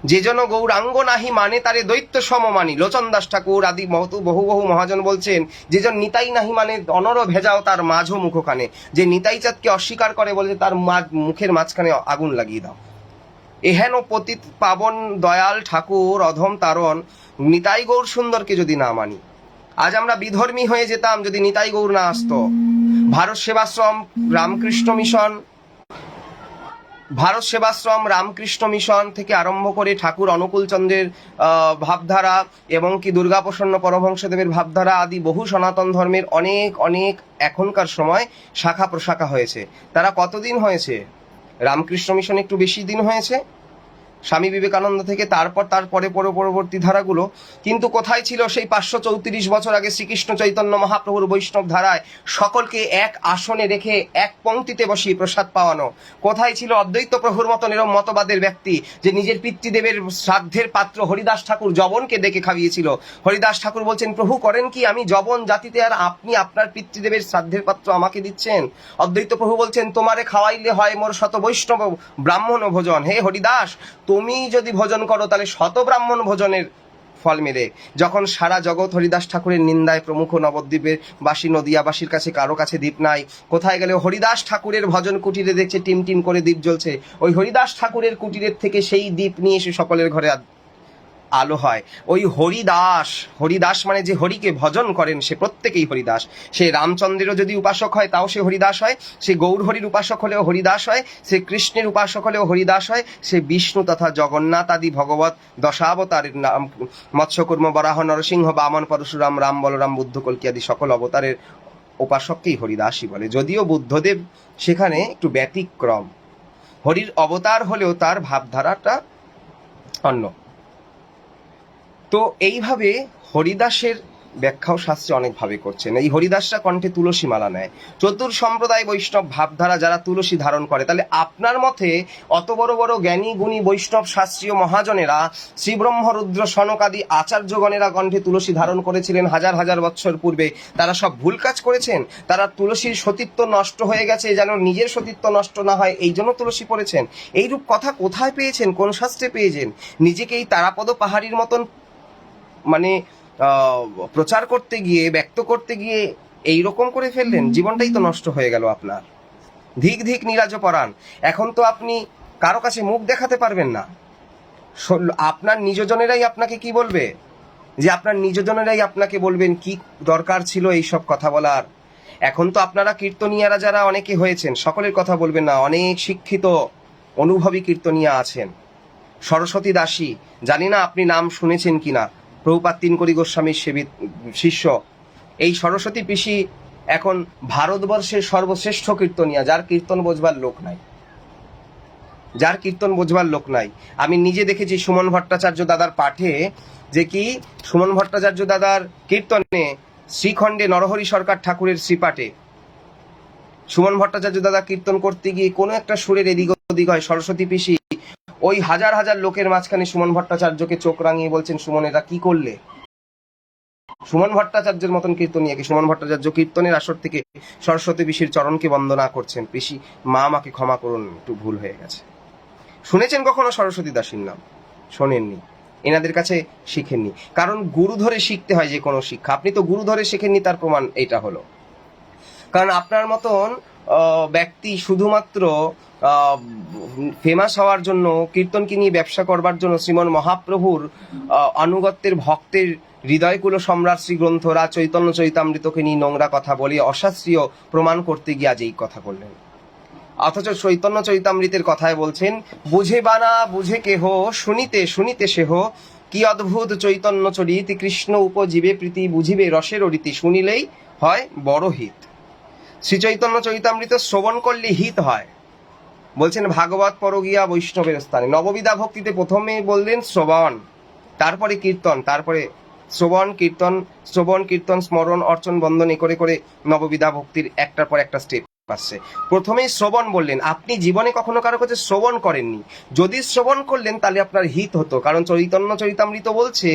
A: যে জন গৌরাঙ্গ নাহি মানে তারে দৈত্য সমমানি। লোচন দাস ঠাকুর আদি বহু বহু মহাজন বলছেন, যে জন নিতাই নাহি মানে অনর ভেজাও তার মাঝো মুখখানে। যে নিতাই চাঁদকে অস্বীকার করে, বলে তার মুখের মাঝখানে আগুন লাগিয়ে দাও। এহেন পতিত পাবন দয়াল ঠাকুর অধম তারণ, নিতাই গৌর সুন্দরকে যদি না মানি। আজ আমরা বিধর্মী হয়ে যেতাম যদি নিতাই গৌর না আসতো। ভারত সেবাশ্রম রামকৃষ্ণ মিশন থেকে আরম্ভ করে ঠাকুর অনুকূলচন্দ্রের ভাবধারা এবং কি দুর্গাপ্রসন্ন পরমহংসদেবের ভাবধারা আদি বহু সনাতন ধর্মের অনেক অনেক এখনকার সময় শাখা প্রশাখা হয়েছে। তারা কতদিন হয়েছে? রামকৃষ্ণ মিশন একটু বেশি দিন হয়েছে, স্বামী বিবেকানন্দ থেকে, তারপর পরবর্তী ধারাগুলো। কিন্তু কোথায় ছিল সেই 534 বছর আগে শ্রীকৃষ্ণ চৈতন্য মহাপ্রভুর বৈষ্ণব ধারায় সকলকে এক আসনে রেখে এক পংক্তিতে বসিয়ে প্রসাদ পাওয়ানো? কোথায় ছিল অদ্বৈত প্রভুর মতন এরম মতবাদের ব্যক্তি, যে নিজের পিতৃদেবের শ্রাদ্ধের পাত্র হরিদাস ঠাকুর যবনকে ডেকে খাইয়েছিল? হরিদাস ঠাকুর বলছেন, প্রভু করেন কি, আমি যবন জাতিতে, আর আপনি আপনার পিতৃদেবের শ্রাদ্ধের পাত্র আমাকে দিচ্ছেন? অদ্বৈত প্রভু বলছেন, তোমারে খাওয়াইলে হয় মোর শত বৈষ্ণব ব্রাহ্মণ ভোজন। হে হরিদাস, তুমি যদি ভোজন করো তাহলে শত ব্রাহ্মণ ভোজনের ফল মেলে। যখন সারা জগৎ হরিদাস ঠাকুরের নিন্দায় প্রমুখ, নবদ্বীপের বাসী নদিয়াবাসীর কাছে কারো কাছে দ্বীপ নাই, কোথায় গেলে হরিদাস ঠাকুরের ভজন কুটিরে দেখছে টিম টিম করে দ্বীপ জ্বলছে, ওই হরিদাস ঠাকুরের কুটিরের থেকে সেই দ্বীপ নিয়ে এসে সকলের ঘরে আলো হয়। ওই হরিদাস, হরিদাস মানে যে হরিকে ভজন করেন সে প্রত্যেকেই হরিদাস। সে রামচন্দ্রেরও যদি উপাসক হয় তাও সে হরিদাস হয়, সে গৌর হরির উপাসক হলেও হরিদাস হয়, সে কৃষ্ণের উপাসক হলেও হরিদাস হয়, সে বিষ্ণু তথা জগন্নাথ আদি ভগবত দশাবতারের নাম মৎস্যকুর্ম বরাহ নরসিংহ বামন পরশুরাম রাম বলরাম বুদ্ধ কল্কি আদি সকল অবতারের উপাসককেই হরিদাসই বলে। যদিও বুদ্ধদেব সেখানে একটু ব্যতিক্রম, হরির অবতার হলেও তার ভাবধারাটা অন্য। তো এইভাবে হরিদাসের ব্যাখ্যাও শাস্ত্রে অনেকভাবে করছেন। এই হরিদাসরা কণ্ঠে তুলসী মালা নেয়। চতুর সম্প্রদায় বৈষ্ণব ভাবধারা যারা তুলসী ধারণ করে, তাহলে আপনার মতে অত বড় বড় জ্ঞানী গুণী বৈষ্ণব শাস্ত্রীয় মহাজনেরা, শ্রীব্রহ্ম রুদ্র সনক আদি আচার্যগণেরা কণ্ঠে তুলসী ধারণ করেছিলেন হাজার হাজার বৎসর পূর্বে, তারা সব ভুল কাজ করেছেন? তারা তুলসীর সতীত্ব নষ্ট হয়ে গেছে, যেন নিজের সতীত্ব নষ্ট না হয় এই জন্য তুলসী পড়েছেন? এইরূপ কথা কোথায় পেয়েছেন, কোন শাস্ত্রে পেয়েছেন? নিজেকেই তারাপদ পাহাড়ির মতন মানে প্রচার করতে গিয়ে, ব্যক্ত করতে গিয়ে এই রকম করে ফেললেন, জীবনটাই তো নষ্ট হয়ে গেল আপনার। ধিক ধিক নীরাজ পরাণ। এখন তো আপনি কারো কাছে মুখ দেখাতে পারবেন না। আপনার নিজজনেরাই আপনাকে কি বলবে, যে আপনার নিজজনেরাই আপনাকে বলবেন কি দরকার ছিল এইসব কথা বলার। এখন তো আপনারা কীর্তনিয়ারা যারা অনেকে হয়েছেন, সকলের কথা বলবেন না, অনেক শিক্ষিত অনুভবী কীর্তনিয়া আছেন। সরস্বতী দাসী, জানি না আপনি নাম শুনেছেন কিনা, প্রভুপাদ তিনকড়ি গোস্বামীর শিষ্য। এই সরস্বতী পিসি এখন ভারতবর্ষের সর্বশ্রেষ্ঠ কীর্তনিয়া, যার কীর্তন বোঝবার লোক নাই, যার কীর্তন বোঝবার লোক নাই। আমি নিজে দেখেছি সুমন ভট্টাচার্য দাদার পাঠে, যে কি সুমন ভট্টাচার্য দাদার কীর্তনে শ্রীখণ্ডে নরহরি সরকার ঠাকুরের শ্রীপাঠে সুমন ভট্টাচার্য দাদা কীর্তন করতে গিয়ে কোনো একটা সুরের এদিক ওদিক হয়, সরস্বতী পিসি ওই হাজার হাজার লোকের মাঝখানে সুমন ভট্টাচার্যকে চোখ রাঙিয়ে বলছেন, সুমন এটা কি করলে? সুমন ভট্টাচার্যের মতন কীর্তনিয়াকে, সুমন ভট্টাচার্য কীর্তনের আসর থেকে সরস্বতী পিসির চরণকে বন্দনা করছেন, পিসি মা আমাকে ক্ষমা করুন, একটু ভুল হয়ে গেছে। শুনেছেন কখনো সরস্বতী দাসীর নাম? শোনেননি, এনাদের কাছে শিখেননি। কারণ গুরু ধরে শিখতে হয় যে কোনো শিক্ষা। আপনি তো গুরু ধরে শেখেননি, তার প্রমাণ এটা হলো। কারণ আপনার মতন ব্যক্তি শুধুমাত্র ফেমাস হওয়ার জন্য, কীর্তনকে নিয়ে ব্যবসা করবার জন্য শ্রীমন মহাপ্রভুর আনুগত্যের ভক্তের হৃদয়কুল সম্রাট শ্রী গ্রন্থরা চৈতন্য চৈতামৃতকে নিয়ে নোংরা কথা বলে অশাস্ত্রীয় প্রমাণ করতে গিয়ে আজ এই কথা করলেন। অথচ চৈতন্য চৈতামৃতের কথায় বলছেন, বুঝে বানা বুঝে কেহ, শুনিতে শুনিতে সেহ, কি অদ্ভুত চৈতন্য চরিত, কৃষ্ণ উপজীবে প্রীতি, বুঝিবে রসের রীতি, শুনিলেই হয় বড় হিত। শ্রী চৈতন্য চৈতামৃত শ্রবণ করলে হিত হয়। বলছেন ভাগবত পরগিয়া বৈষ্ণবের স্থানে। নববিধা ভক্তিতে প্রথমে বললেন শ্রবণ, তারপরে কীর্তন, তারপরে শ্রবণ কীর্তন, শ্রবণ কীর্তন স্মরণ অর্চন বন্দন করে করে নববিধা ভক্তির একটার পর একটা স্টেপ আসছে। প্রথমেই শ্রবণ বললেন। আপনি জীবনে কখনো কারো কাছে শ্রবণ করেননি, যদি শ্রবণ করলেন তাহলে আপনার হিত হতো। কারণ চৈতন্য চৈতামৃত বলছে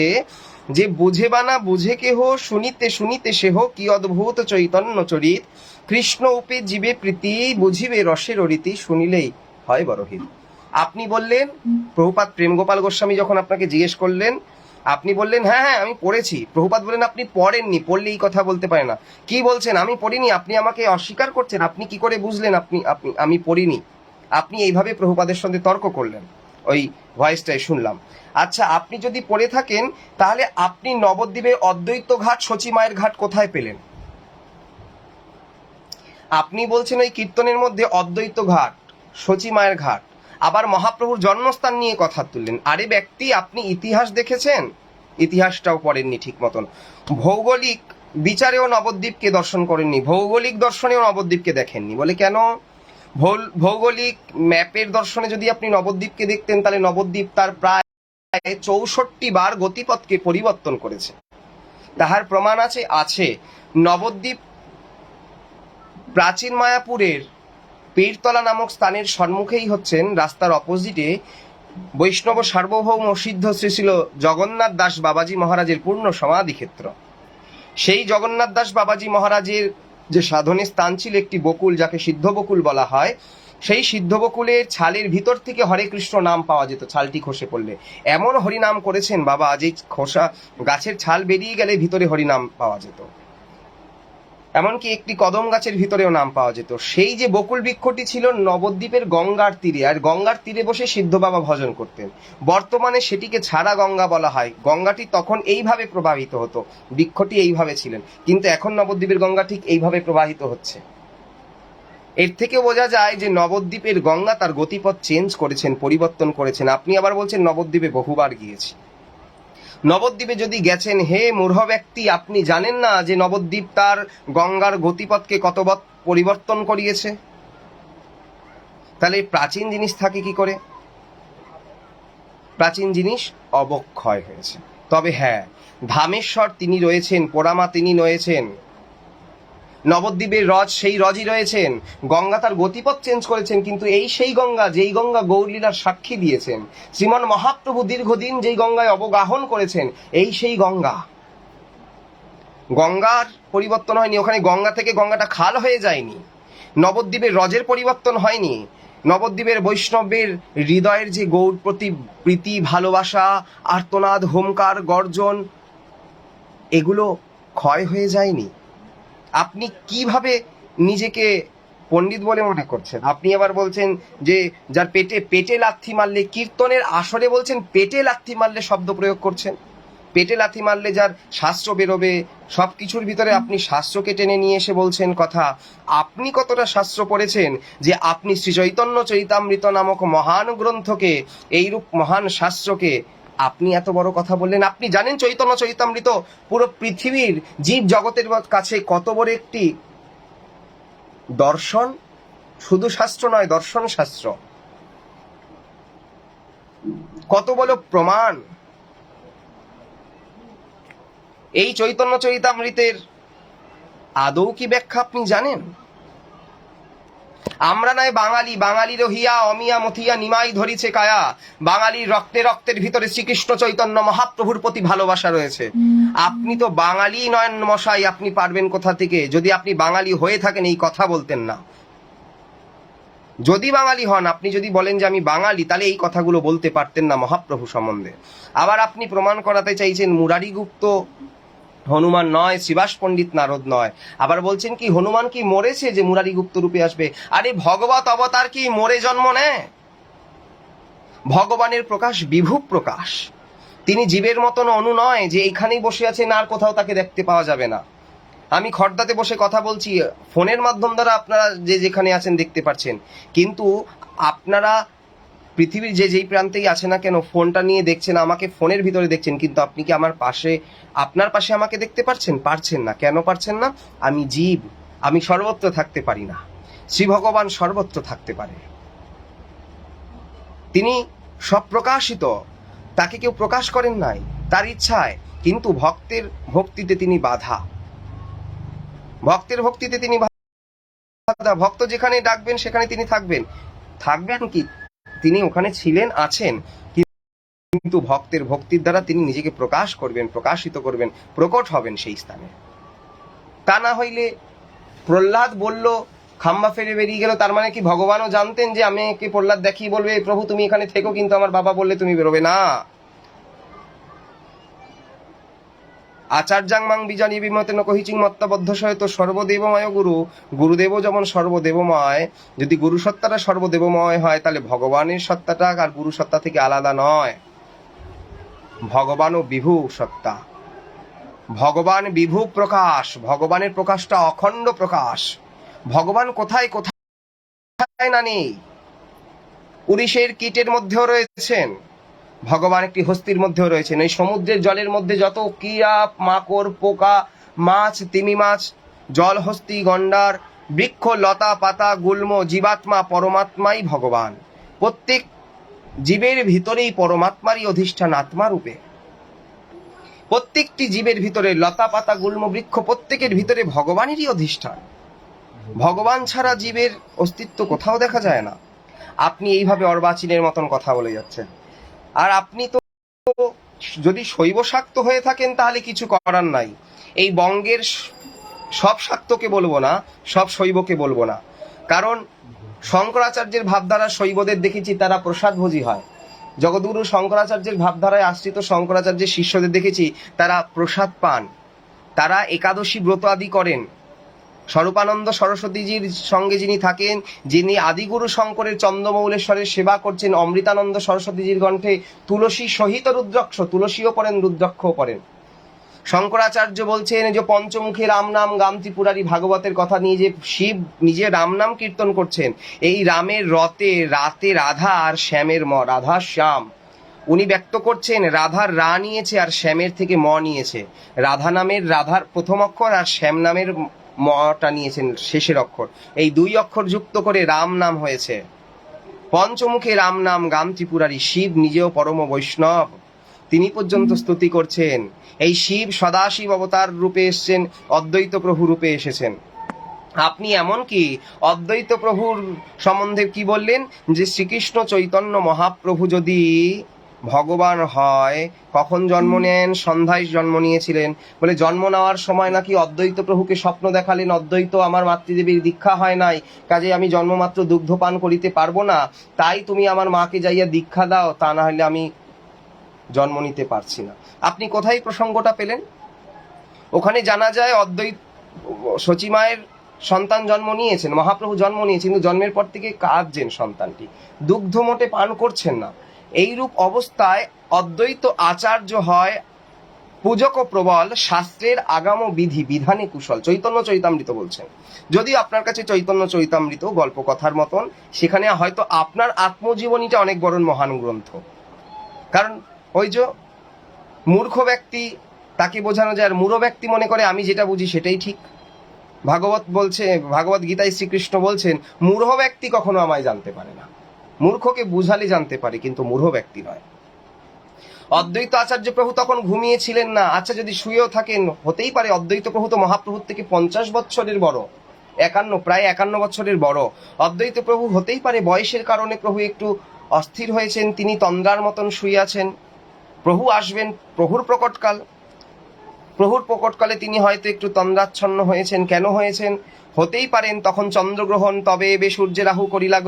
A: যে বুঝে বানা বুঝে কেহ, শুনিতে শুনিতে সেহ, কি অদ্ভুত চৈতন্য চরিত, কৃষ্ণ উপে জীবে প্রীতি, বুঝিবে রসের রীতি, শুনিলেই হয় বড় হিত। আপনি বললেন, প্রভুপাদ প্রেম গোপাল গোস্বামী যখন আপনাকে জিজ্ঞেস করলেন, আপনি বললেন হ্যাঁ হ্যাঁ আমি পড়েছি। প্রভুপাদ বললেন আপনি পড়েননি, পড়লে এই কথা বলতে পারে না। কি বলছেন আমি পড়িনি? আপনি আমাকে অস্বীকার করছেন। আপনি কি করে বুঝলেন আমি পড়িনি? আপনি এইভাবে প্রভুপাদের সঙ্গে তর্ক করলেন, ওই ভয়েসটাই শুনলাম। আচ্ছা, আপনি যদি পড়ে থাকেন তাহলে আপনি নবদ্বীপে অদ্বৈত ঘাট, সচী মায়ের ঘাট কোথায় পেলেন? আপনি বলছেন ওই কীর্তনের মধ্যে অদ্বৈত ঘাট, সচী মায়ের ঘাট, আবার মহাপ্রভুর জন্মস্থান নিয়ে কথা তুললেন। আরে ব্যক্তি, আপনি ইতিহাস দেখেছেন? ইতিহাসটাও পড়েননি ঠিক মতন। ভৌগোলিক বিচারেও নবদ্বীপকে দর্শন করেননি, ভৌগোলিক দর্শনেও নবদ্বীপকে দেখেননি। বলে কেন? ভৌগোলিক ম্যাপের দর্শনে যদি আপনি নবদ্বীপকে দেখতেন তাহলে নবদ্বীপ তার প্রায় 64 বার গতিপথকে পরিবর্তন করেছে। তাহার প্রমাণ আছে। নবদ্বীপ প্রাচীন মায়াপুরের পীরতলা নামক স্থানের সম্মুখেই হচ্ছেন, রাস্তার অপোজিটে বৈষ্ণব সার্বভৌম সিদ্ধ শ্রী ছিল জগন্নাথ দাস বাবাজি মহারাজের পূর্ণ সমাধি ক্ষেত্র। সেই জগন্নাথ দাস বাবাজি মহারাজের যে সাধনের স্থান ছিল একটি বকুল, যাকে সিদ্ধ বকুল বলা হয়, সেই সিদ্ধ বকুলের ছালের ভিতর থেকে হরে কৃষ্ণ নাম পাওয়া যেত ছালটি খসে পড়লে। এমন হরিনাম করেছেন বাবা, যে খোসা গাছের ছাল বেরিয়ে গেলে ভিতরে হরিনাম পাওয়া যেত। এমনকি একটি কদম গাছের ভিতরেও নাম পাওয়া যেত। সেই যে বকুল বৃক্ষটি ছিল নবদ্বীপের গঙ্গার তীরে, আর গঙ্গার তীরে বসে সিদ্ধ বাবা ভজন করতেন। বর্তমানে সেটিকে ছাড়া গঙ্গা বলা হয়। গঙ্গাটি তখন এইভাবে প্রবাহিত হতো, বৃক্ষটি এইভাবে ছিলেন, কিন্তু এখন নবদ্বীপের গঙ্গা ঠিক এইভাবে প্রবাহিত হচ্ছে। এর থেকে বোঝা যায় যে নবদ্বীপের গঙ্গা তার গতিপথ চেঞ্জ করেছেন, পরিবর্তন করেছেন। আপনি আবার বলছেন নবদ্বীপে বহুবার গিয়েছি। নবদ্বীপে যদি গেছেন, হে মূর্খ ব্যক্তি, আপনি জানেন না যে নবদ্বীপ তার গঙ্গার গতিপথকে কতবৎ পরিবর্তন করিয়েছে? তাহলে প্রাচীন জিনিস থাকে কি করে? প্রাচীন জিনিস অবক্ষয় হয়েছে। তবে হ্যাঁ, ধামেশ্বর তিনি রয়েছেন, পোড়ামা তিনি রয়েছেন, নবদ্বীপের রজ সেই রজই রয়েছেন। গঙ্গা তার গতিপথ চেঞ্জ করেছেন, কিন্তু এই সেই গঙ্গা যেই গঙ্গা গৌরলীলার সাক্ষী দিয়েছেন, শ্রীমন মহাপ্রভু দীর্ঘদিন যেই গঙ্গায় অবগাহন করেছেন, এই সেই গঙ্গা। গঙ্গার পরিবর্তন হয়নি, ওখানে গঙ্গা থেকে গঙ্গাটা খাল হয়ে যায়নি। নবদ্বীপের রজের পরিবর্তন হয়নি। নবদ্বীপের বৈষ্ণবের হৃদয়ের যে গৌর প্রতি প্রীতি, ভালোবাসা, আর্তনাদ, হোমকার, গর্জন, এগুলো ক্ষয় হয়ে যায়নি। আপনি কিভাবে নিজেকে পণ্ডিত বলে মনে করছেন? আপনি আবার বলছেন যে যার পেটে পেটে লাথি মারলে, কীর্তনের আসরে বলছেন পেটে লাথি মারলে শব্দ প্রয়োগ করছেন। পেটে লাথি মারলে যার শাস্ত্র বেরোবে, সব কিছুর ভিতরে আপনি শাস্ত্রকে টেনে নিয়ে এসে বলছেন কথা। আপনি কতটা শাস্ত্র পড়েছেন যে আপনি শ্রী চৈতন্য চরিতামৃত নামক মহান গ্রন্থকে, এইরূপ মহান শাস্ত্রকে আপনি এত বড় কথা বললেন? আপনি জানেন চৈতন্য চরিতামৃত পুরো পৃথিবীর জীব জগতের কাছে কত বড় একটি দর্শন? শুধু শাস্ত্র নয়, দর্শন শাস্ত্র। কত বড় প্রমাণ! এই চৈতন্য চরিতামৃতের আদৌ কি ব্যাখ্যা আপনি জানেন? আমরা নয় বাঙালি, বাঙালি রহিয়া অমিয়া মথিয়া নিমাই ধরিছে কায়া। বাঙালির রক্তে রক্তের ভিতরে শ্রীকৃষ্ণ চৈতন্য মহাপ্রভুর প্রতি ভালোবাসা রয়েছে। আপনি তো বাঙালি নয়ন মশাই, আপনি পারবেন কোথা থেকে? যদি আপনি বাঙালি হয়ে থাকেন এই কথা বলতেন না। যদি বাঙালি হন, আপনি যদি বলেন যে আমি বাঙালি, তাহলে এই কথাগুলো বলতে পারতেন না মহাপ্রভু সম্বন্ধে। আবার আপনি প্রমাণ করাতে চাইছেন মুরারি গুপ্ত হনুমান নয়, শ্রীবাস পণ্ডিত নারদ নয়। আবার বলছেন কি হনুমান কি মরেছে যে মুরারি গুপ্ত রূপে আসবে? আরে ভগবত অবতার কি মরে জন্ম নেয়? ভগবানের প্রকাশ বিভু প্রকাশ। তিনি জীবের মতন অনু নয় যে এইখানেই বসে আছেন আর কোথাও তাকে দেখতে পাওয়া যাবে না। আমি খর্দাতে বসে কথা বলছি, ফোনের মাধ্যম দ্বারা আপনারা যে যেখানে আছেন দেখতে পাচ্ছেন, কিন্তু আপনারা পৃথিবীর যে যেই প্রান্তেই আছে না কেন, ফোনটা নিয়ে দেখছেন, আমাকে ফোনের ভিতরে দেখছেন, কিন্তু আপনি কি আমার পাশে, আপনার পাশে আমাকে দেখতে পারছেন? পারছেন না। কেন পারছেন না? আমি জীব, আমি সর্বত্র থাকতে পারি না। শ্রী ভগবান সর্বত্র থাকতে পারে। তিনি সব প্রকাশিত, তাকে কেউ প্রকাশ করেন নাই, তার ইচ্ছায়। কিন্তু ভক্তের ভক্তিতে তিনি বাধা, ভক্তের ভক্তিতে তিনি বাধা। ভক্ত যেখানে ডাকবেন সেখানে তিনি থাকবেন। থাকবেন কি? তিনি ওখানে ছিলেন, আছেন, কিন্তু ভক্তের ভক্তির দ্বারা তিনি নিজেকে প্রকাশ করবেন, প্রকাশিত করবেন, প্রকট হবেন সেই স্থানে। তা না হইলে প্রহ্লাদ বলল, খাম্বা ফেরে বেরিয়ে গেল, তার মানে কি ভগবানও জানতেন যে আমাকে প্রহ্লাদ দেখিয়ে বলবে প্রভু তুমি এখানে থেকো, কিন্তু আমার বাবা বললে তুমি বেরোবে না? আচার্যাং মাং বিজানি বিমতেন কহিচিং মত্তাবদ্ধ সহিত সর্বদেবময় গুরু। গুরুদেবও যেমন সর্বদেবময়, যদি গুরু সত্তাটা সর্বদেবময় হয়, তাহলে ভগবানের সত্তাটা আর গুরু সত্তা থেকে আলাদা নয়। ভগবানও বিভু সত্তা, ভগবান বিভু প্রকাশ, ভগবানের প্রকাশটা অখণ্ড প্রকাশ। ভগবান কোথায় কোথায় না নেই। উড়িষ্যের কীটের মধ্যেও রয়েছেন ভগবান, একটি হস্তির মধ্যেও রয়েছেন। এই সমুদ্রের জলের মধ্যে যত কিরা, মাকড়, পোকা, মাছ, তিমি মাছ, জল হস্তি, গন্ডার, বৃক্ষ, লতা পাতা, গুল্ম, জীবাত্মা, পরমাত্মাই ভগবান। প্রত্যেক জীবের ভিতরেই পরমাত্মারই অধিষ্ঠান আত্মা রূপে। প্রত্যেকটি জীবের ভিতরে লতা পাতা, গুল্ম, বৃক্ষ, প্রত্যেকের ভিতরে ভগবানেরই অধিষ্ঠান। ভগবান ছাড়া জীবের অস্তিত্ব কোথাও দেখা যায় না। আপনি এইভাবে অর্বাচীনের মতন কথা বলে যাচ্ছেন। আর আপনি তো যদি শৈব শাক্ত হয়ে থাকেন তাহলে কিছু করার নাই। এই বঙ্গের সব শাক্তকে বলবো না, সব শৈবকে বলবো না, কারণ শঙ্করাচার্যের ভাবধারা শৈবদের দেখেছি তারা প্রসাদভোজী হয়। জগদ্গুরু শঙ্করাচার্যের ভাবধারায় আশ্রিত শঙ্করাচার্যের শিষ্যদের দেখেছি তারা প্রসাদ পান, তারা একাদশী ব্রত আদি করেন। স্বরূপানন্দ সরস্বতীজির সঙ্গে যিনি থাকেন, যিনি আদিগুরু শঙ্করের চন্দ্রমৌলেশ্বরের সেবা করছেন, অমৃতানন্দ সরস্বতীজির কণ্ঠে তুলসী সহিত রুদ্রাক্ষ, তুলসীও পড়েন রুদ্রাক্ষও পড়েন। শঙ্করাচার্য বলছেন যে পঞ্চমুখী রাম নাম গাম ত্রিপুরারি ভাগবতের কথা নিয়ে যে শিব নিজে রাম নাম কীর্তন করছেন, এই রামের রাতে রাধা আর শ্যামের রাধা শ্যাম উনি ব্যক্ত করছেন রাধার রা নিয়েছে আর শ্যামের থেকে ম নিয়েছে। রাধা নামের রাধার প্রথম অক্ষর আর শ্যাম নামের মটা নিয়েছেন শেষের অক্ষর, এই দুই অক্ষর যুক্ত করে রাম নাম হয়েছে। পঞ্চমুখী রাম নাম গাম ত্রিপুরারি, শিব নিজেও পরম বৈষ্ণব, তিনি পর্যন্ত স্তুতি করছেন। এই শিব সদাশিব অবতার রূপে এসেছেন, অদ্বৈত প্রভু রূপে এসেছেন। আপনি এমনকি অদ্বৈত প্রভুর সম্বন্ধে কি বললেন যে শ্রীকৃষ্ণ চৈতন্য মহাপ্রভু যদি ভগবান হয় কখন জন্ম নেন? সন্ধ্যায় জন্ম নিয়েছিলেন। বলে জন্ম নেওয়ার সময় নাকি অদ্বৈত প্রভুকে স্বপ্ন দেখালেন, অদ্বৈত আমার মাতৃদেবীর দীক্ষা হয় নাই, কাজে আমি জন্মমাত্র দুগ্ধপান করিতে পারবো না, তাই তুমি আমার মাকে যাইয়া দীক্ষা দাও, তা না হলে আমি জন্ম নিতে পারছি না। আপনি কোথায় প্রসঙ্গটা পেলেন? ওখানে জানা যায় অদ্বৈত সচিমায়ের সন্তান জন্ম নিয়েছেন, মহাপ্রভু জন্ম নিয়েছেন, কিন্তু জন্মের পর থেকে কাঁদছেন সন্তানটি, দুগ্ধ মোটে পান করছেন না। এইরূপ অবস্থায় অদ্বৈত আচার্য হয় পূজক প্রবল, শাস্ত্রের আগাম বিধি বিধানে কুশল, চৈতন্য চৈতামৃত বলছেন। যদি আপনার কাছে চৈতন্য চৈতামৃত গল্প কথার মতন, সেখানে হয়তো আপনার আত্মজীবনীটা অনেক বড় মহান গ্রন্থ। কারণ ওই যে মূর্খ ব্যক্তি তাকে বোঝানো যায়, আর মূঢ় ব্যক্তি মনে করে আমি যেটা বুঝি সেটাই ঠিক। ভাগবত বলছে, ভাগবত গীতায় শ্রীকৃষ্ণ বলছেন মূঢ় ব্যক্তি কখনো আমায় জানতে পারে না, মূর্খকে বুঝালে জানতে পারে, কিন্তু মূঢ় ব্যক্তি নয়। অদ্বৈত আচার্য প্রভু তখন ঘুমিয়েছিলেন না। আচ্ছা, যদি শুয়েও থাকেন হতেই পারে, অদ্বৈত প্রভু তো মহাপ্রভুর থেকে 50 বছরের বড়, প্রায় 51 বছরের বড়। অদ্বৈত প্রভু হতেই পারে বয়সের কারণে প্রভু একটু অস্থির হয়েছেন, তিনি তন্দ্রার মতন শুয়ে আছেন। প্রভু আসবেন, প্রভুর প্রকটকালে তিনি হয়তো একটু তন্দ্রাচ্ছন্ন হয়েছেন। কেন হয়েছেন? হতেই পারেন তখন চন্দ্রগ্রহণ, তবে এবে সূর্যে রাহু করিলা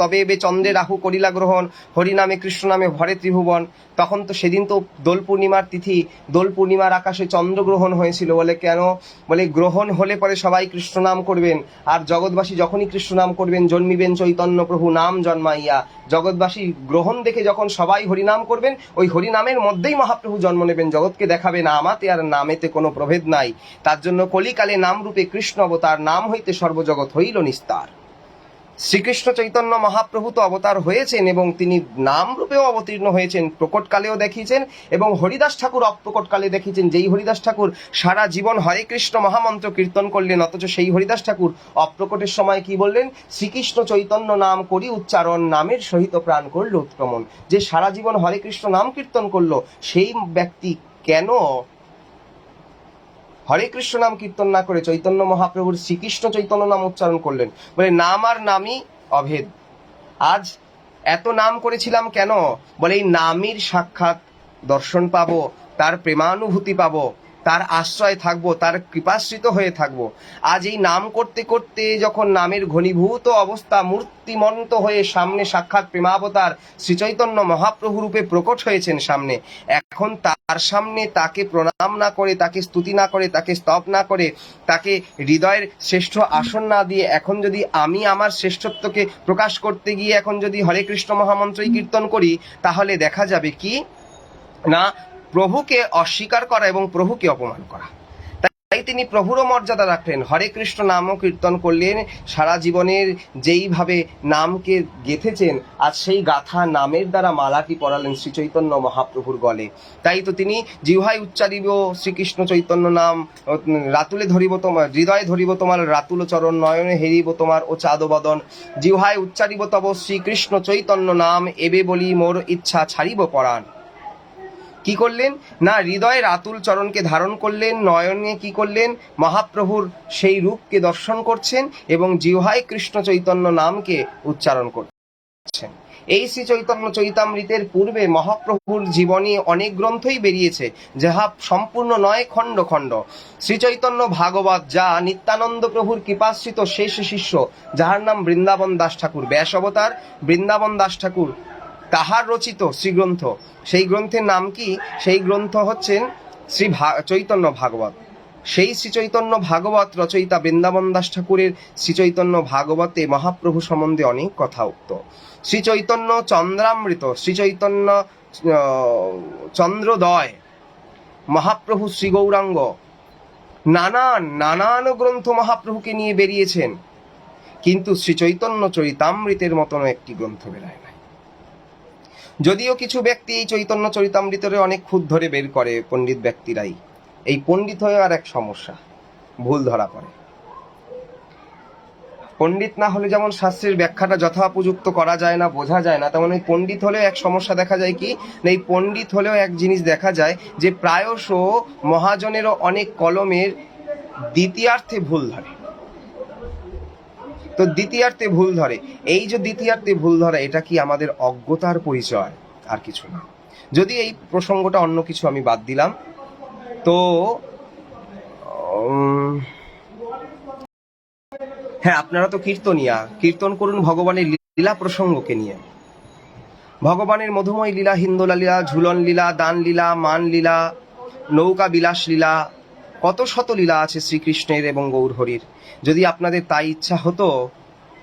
A: তবে এবে চন্দ্রে রাহু করিলা গ্রহণ, হরিনামে কৃষ্ণ নামে ভরে ত্রিভুবন। তখন তো সেদিন তো দোল পূর্ণিমার তিথি, দোল পূর্ণিমার আকাশে চন্দ্রগ্রহণ হয়েছিল। বলে কেন? বলে গ্রহণ হলে পরে সবাই কৃষ্ণ নাম করবেন, আর জগৎবাসী যখনই কৃষ্ণ নাম করবেন জন্মিবেন চৈতন্য প্রভু নাম জন্মাইয়া। জগৎবাসী গ্রহণ দেখে যখন সবাই হরিনাম করবেন, ওই হরিনামের মধ্যেই মহাপ্রভু জন্ম নেবেন, জগৎকে দেখাবেন আমাতে আর নামেতে কোনো প্রভেদ নাই। তার জন্য কলিকালে নামরূপে কৃষ্ণ অবতার, নাম হইতে সর্বজগৎ হইল নিস্তার। শ্রীকৃষ্ণ চৈতন্য মহাপ্রভু তো অবতার হয়েছেন এবং তিনি নাম রূপেও অবতীর্ণ হয়েছেন, প্রকটকালেও দেখিয়েছেন এবং হরিদাস ঠাকুর অপ্রকটকালে দেখিয়েছেন। যেই হরিদাস ঠাকুর সারা জীবন হরে কৃষ্ণ মহামন্ত্র কীর্তন করলেন, অথচ সেই হরিদাস ঠাকুর অপ্রকটের সময় কি বললেন? শ্রীকৃষ্ণ চৈতন্য নাম করি উচ্চারণ, নামের সহিত প্রাণ করল উৎক্রমণ। যে সারা জীবন হরে কৃষ্ণ নাম কীর্তন করলো, সেই ব্যক্তি কেন হরে কৃষ্ণ নাম কীর্তন না করে চৈতন্য মহাপ্রভুর শ্রীকৃষ্ণ চৈতন্য নাম উচ্চারণ করলেন? বলে নাম আর নামই অভেদ। আজ এত নাম করেছিলাম কেন? বলে এই নামের সাক্ষাৎ দর্শন পাবো, তার প্রেমানুভূতি পাবো, তার আশ্রয় থাকবো, তার কৃপাশ্রিত হয়ে থাকবো। আজ এই নাম করতে করতে যখন নামের ঘনীভূত অবস্থা মূর্তিমন্ত হয়ে সামনে সাক্ষাৎ প্রেমাবতার শ্রীচৈতন্য মহাপ্রভু রূপে প্রকট হয়েছেন সামনে, এখন তার সামনে তাকে প্রণাম না করে, তাকে স্তুতি না করে, তাকে স্তব না করে, তাকে হৃদয়ের শ্রেষ্ঠ আসন না দিয়ে, এখন যদি আমি আমার শ্রেষ্ঠত্বকে প্রকাশ করতে গিয়ে এখন যদি হরে কৃষ্ণ মহামন্ত্রই কীর্তন করি, তাহলে দেখা যাবে কি না প্রভুকে অস্বীকার করা এবং প্রভুকে অপমান করা। তাই তিনি প্রভুরও মর্যাদা রাখলেন, হরে কৃষ্ণ নামও কীর্তন করলেন। সারা জীবনের যেইভাবে নামকে গেঁথেছেন, আজ সেই গাথা নামের দ্বারা মালাটি পরালেন শ্রী চৈতন্য মহাপ্রভুর গলে। তাই তো তিনি জিহ্বায় উচ্চারিব শ্রীকৃষ্ণ চৈতন্য নাম, রাতুলে ধরিব তোমার হৃদয়ে ধরিব তোমার রাতুল চরণ, নয়নে হেরিব তোমার ও চাঁদ বদন, জিহ্বায় উচ্চারিব তব শ্রীকৃষ্ণ চৈতন্য নাম, এবে বলি মোর ইচ্ছা ছাড়িব পরাণ। কি করলেন না হৃদয়ের আতুল চরণকে ধারণ করলেন, নয়নে কি করলেন মহাপ্রভুর সেই রূপকে দর্শন করছেন এবং জিহ্বায় কৃষ্ণ চৈতন্য নামকে উচ্চারণ করছেন। এই শ্রী চৈতন্য চরিতামৃতের পূর্বে মহাপ্রভুর জীবনী অনেক গ্রন্থই বেরিয়েছে, যাহা সম্পূর্ণ নয়, খণ্ড খণ্ড। শ্রী চৈতন্য ভাগবত, যা নিত্যানন্দ প্রভুর কৃপাশ্রিত শেষ শিষ্য, যাহার নাম বৃন্দাবন দাস ঠাকুর, ব্যাস অবতার বৃন্দাবন দাস ঠাকুর, তাহার রচিত শ্রীগ্রন্থ। সেই গ্রন্থের নাম কি? সেই গ্রন্থ হচ্ছেন শ্রী চৈতন্য ভাগবত। সেই শ্রী চৈতন্য ভাগবত রচয়িতা বৃন্দাবন দাস ঠাকুরের শ্রী চৈতন্য ভাগবতে মহাপ্রভু সম্বন্ধে অনেক কথা উক্ত। শ্রী চৈতন্য চন্দ্রামৃত, শ্রী চৈতন্য চন্দ্রোদয়, মহাপ্রভু শ্রী গৌরাঙ্গ, নানান গ্রন্থ মহাপ্রভুকে নিয়ে বেরিয়েছেন, কিন্তু শ্রী চৈতন্য চরিতামৃতের মতন একটি গ্রন্থ বেরায় না। যদিও কিছু ব্যক্তি এই চৈতন্য চরিতামৃতের অনেক খুঁত ধরে বের করে, পণ্ডিত ব্যক্তিরাই। এই পণ্ডিত হয়ে আর এক সমস্যা, ভুল ধরা পড়ে। পণ্ডিত না হলে যেমন শাস্ত্রের ব্যাখ্যাটা যথোপযুক্ত করা যায় না, বোঝা যায় না, তেমন এই পণ্ডিত হলেও এক সমস্যা দেখা যায় কি না, এই পণ্ডিত হলেও এক জিনিস দেখা যায় যে প্রায়শ মহাজনেরও অনেক কলমের দ্বিতীয়ার্থে ভুল ধরে। তো দ্বিতীয়ার্থে ভুল ধরে, এই যে দ্বিতীয়ার্থে ভুল ধরে, এটা কি আমাদের অজ্ঞতার পরিচয়, আর কিছু না। যদি এই প্রসঙ্গটা অন্য কিছু আমি বাদ দিলাম, তো হ্যাঁ, আপনারা তো কীর্তনিয়া, কীর্তন করুন ভগবানের লীলা প্রসঙ্গকে নিয়ে। ভগবানের মধুময় লীলা, হিন্দোলা লীলা, ঝুলন লীলা, দান লীলা, মান লীলা, নৌকা বিলাস লীলা, কত শত লীলা আছে শ্রীকৃষ্ণের এবং গৌরহরির। যদি আপনাদের তাই ইচ্ছা হতো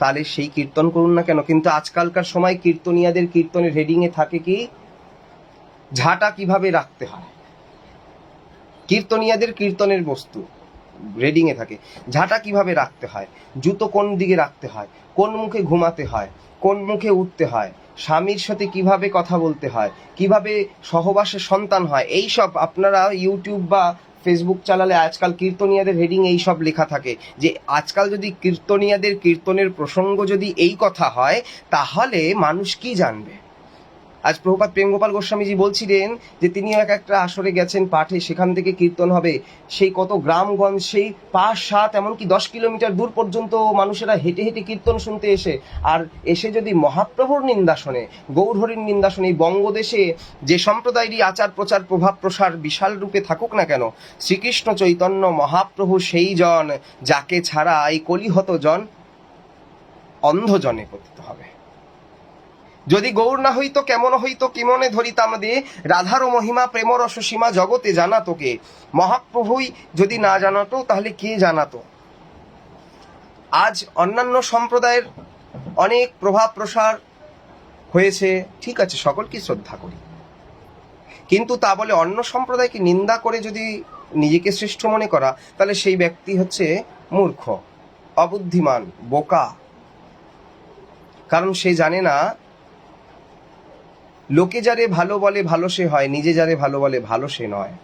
A: তাহলে সেই কীর্তন করুন না কেন? কিন্তু আজকালকার সময় কীর্তনিয়াদের কীর্তনের হেডিংয়ে থাকে কি, ঝাঁটা কিভাবে রাখতে হয়। কীর্তনিয়াদের কীর্তনের বস্তু রেডিংয়ে থাকে, ঝাঁটা কিভাবে রাখতে হয়, জুতো কোন দিকে রাখতে হয়, কোন মুখে ঘুমাতে হয়, কোন মুখে উঠতে হয়, স্বামীর সাথে কিভাবে কথা বলতে হয়, কিভাবে সহবাসে সন্তান হয়। এই সব আপনারা ইউটিউব বা ফেসবুক চালালে আজকাল কীর্তনিয়াদের হেডিং এই সব লেখা থাকে, যে আজকাল যদি কীর্তনিয়াদের কীর্তনের প্রসঙ্গ যদি এই কথা হয়, তাহলে মানুষ কি জানবে। আজ প্রভুপাদ প্রেমগোপাল গোস্বামীজি বলছিলেন যে তিনি একটা আসরে গেছেন পাঠে, সেখান থেকে কীর্তন হবে, সেই কত গ্রামগঞ্জ, সেই 5-7 এমনকি 10 কিলোমিটার দূর পর্যন্ত মানুষেরা হেঁটে হেঁটে কীর্তন শুনতে আর এসে যদি মহাপ্রভুর নিন্দা শোনে, গৌরহরির নিন্দা শোনে, এই বঙ্গদেশে যে সম্প্রদায়েরই আচার প্রচার প্রভাব প্রসার বিশাল রূপে থাকুক না কেন, শ্রীকৃষ্ণ চৈতন্য মহাপ্রভু সেই জন যাকে ছাড়া এই কলিহত জন অন্ধজনে পতিত হবে। যদি গৌর না হইতো কেমন হইতো, কিমনে ধরিতাম দে, রাধারও মহিমা প্রেম রস সীমা জগতে জানাতো কে। মহাপ্রভুই যদি না জানাতো তাহলে কে জানাতো। আজ অন্যান্য সম্প্রদায়ের অনেক প্রভাব প্রসার হয়েছে, ঠিক আছে, সকলকে শ্রদ্ধা করি, কিন্তু তা বলে অন্য সম্প্রদায়কে নিন্দা করে যদি নিজেকে শ্রেষ্ঠ মনে করা, তাহলে সেই ব্যক্তি হচ্ছে মূর্খ, অবুদ্ধিমান, বোকা। কারণ সে জানে না লোকে যারে ভালো বলে ভালো সে হয়, নিজে যারে ভালো বলে ভালো সে নয়।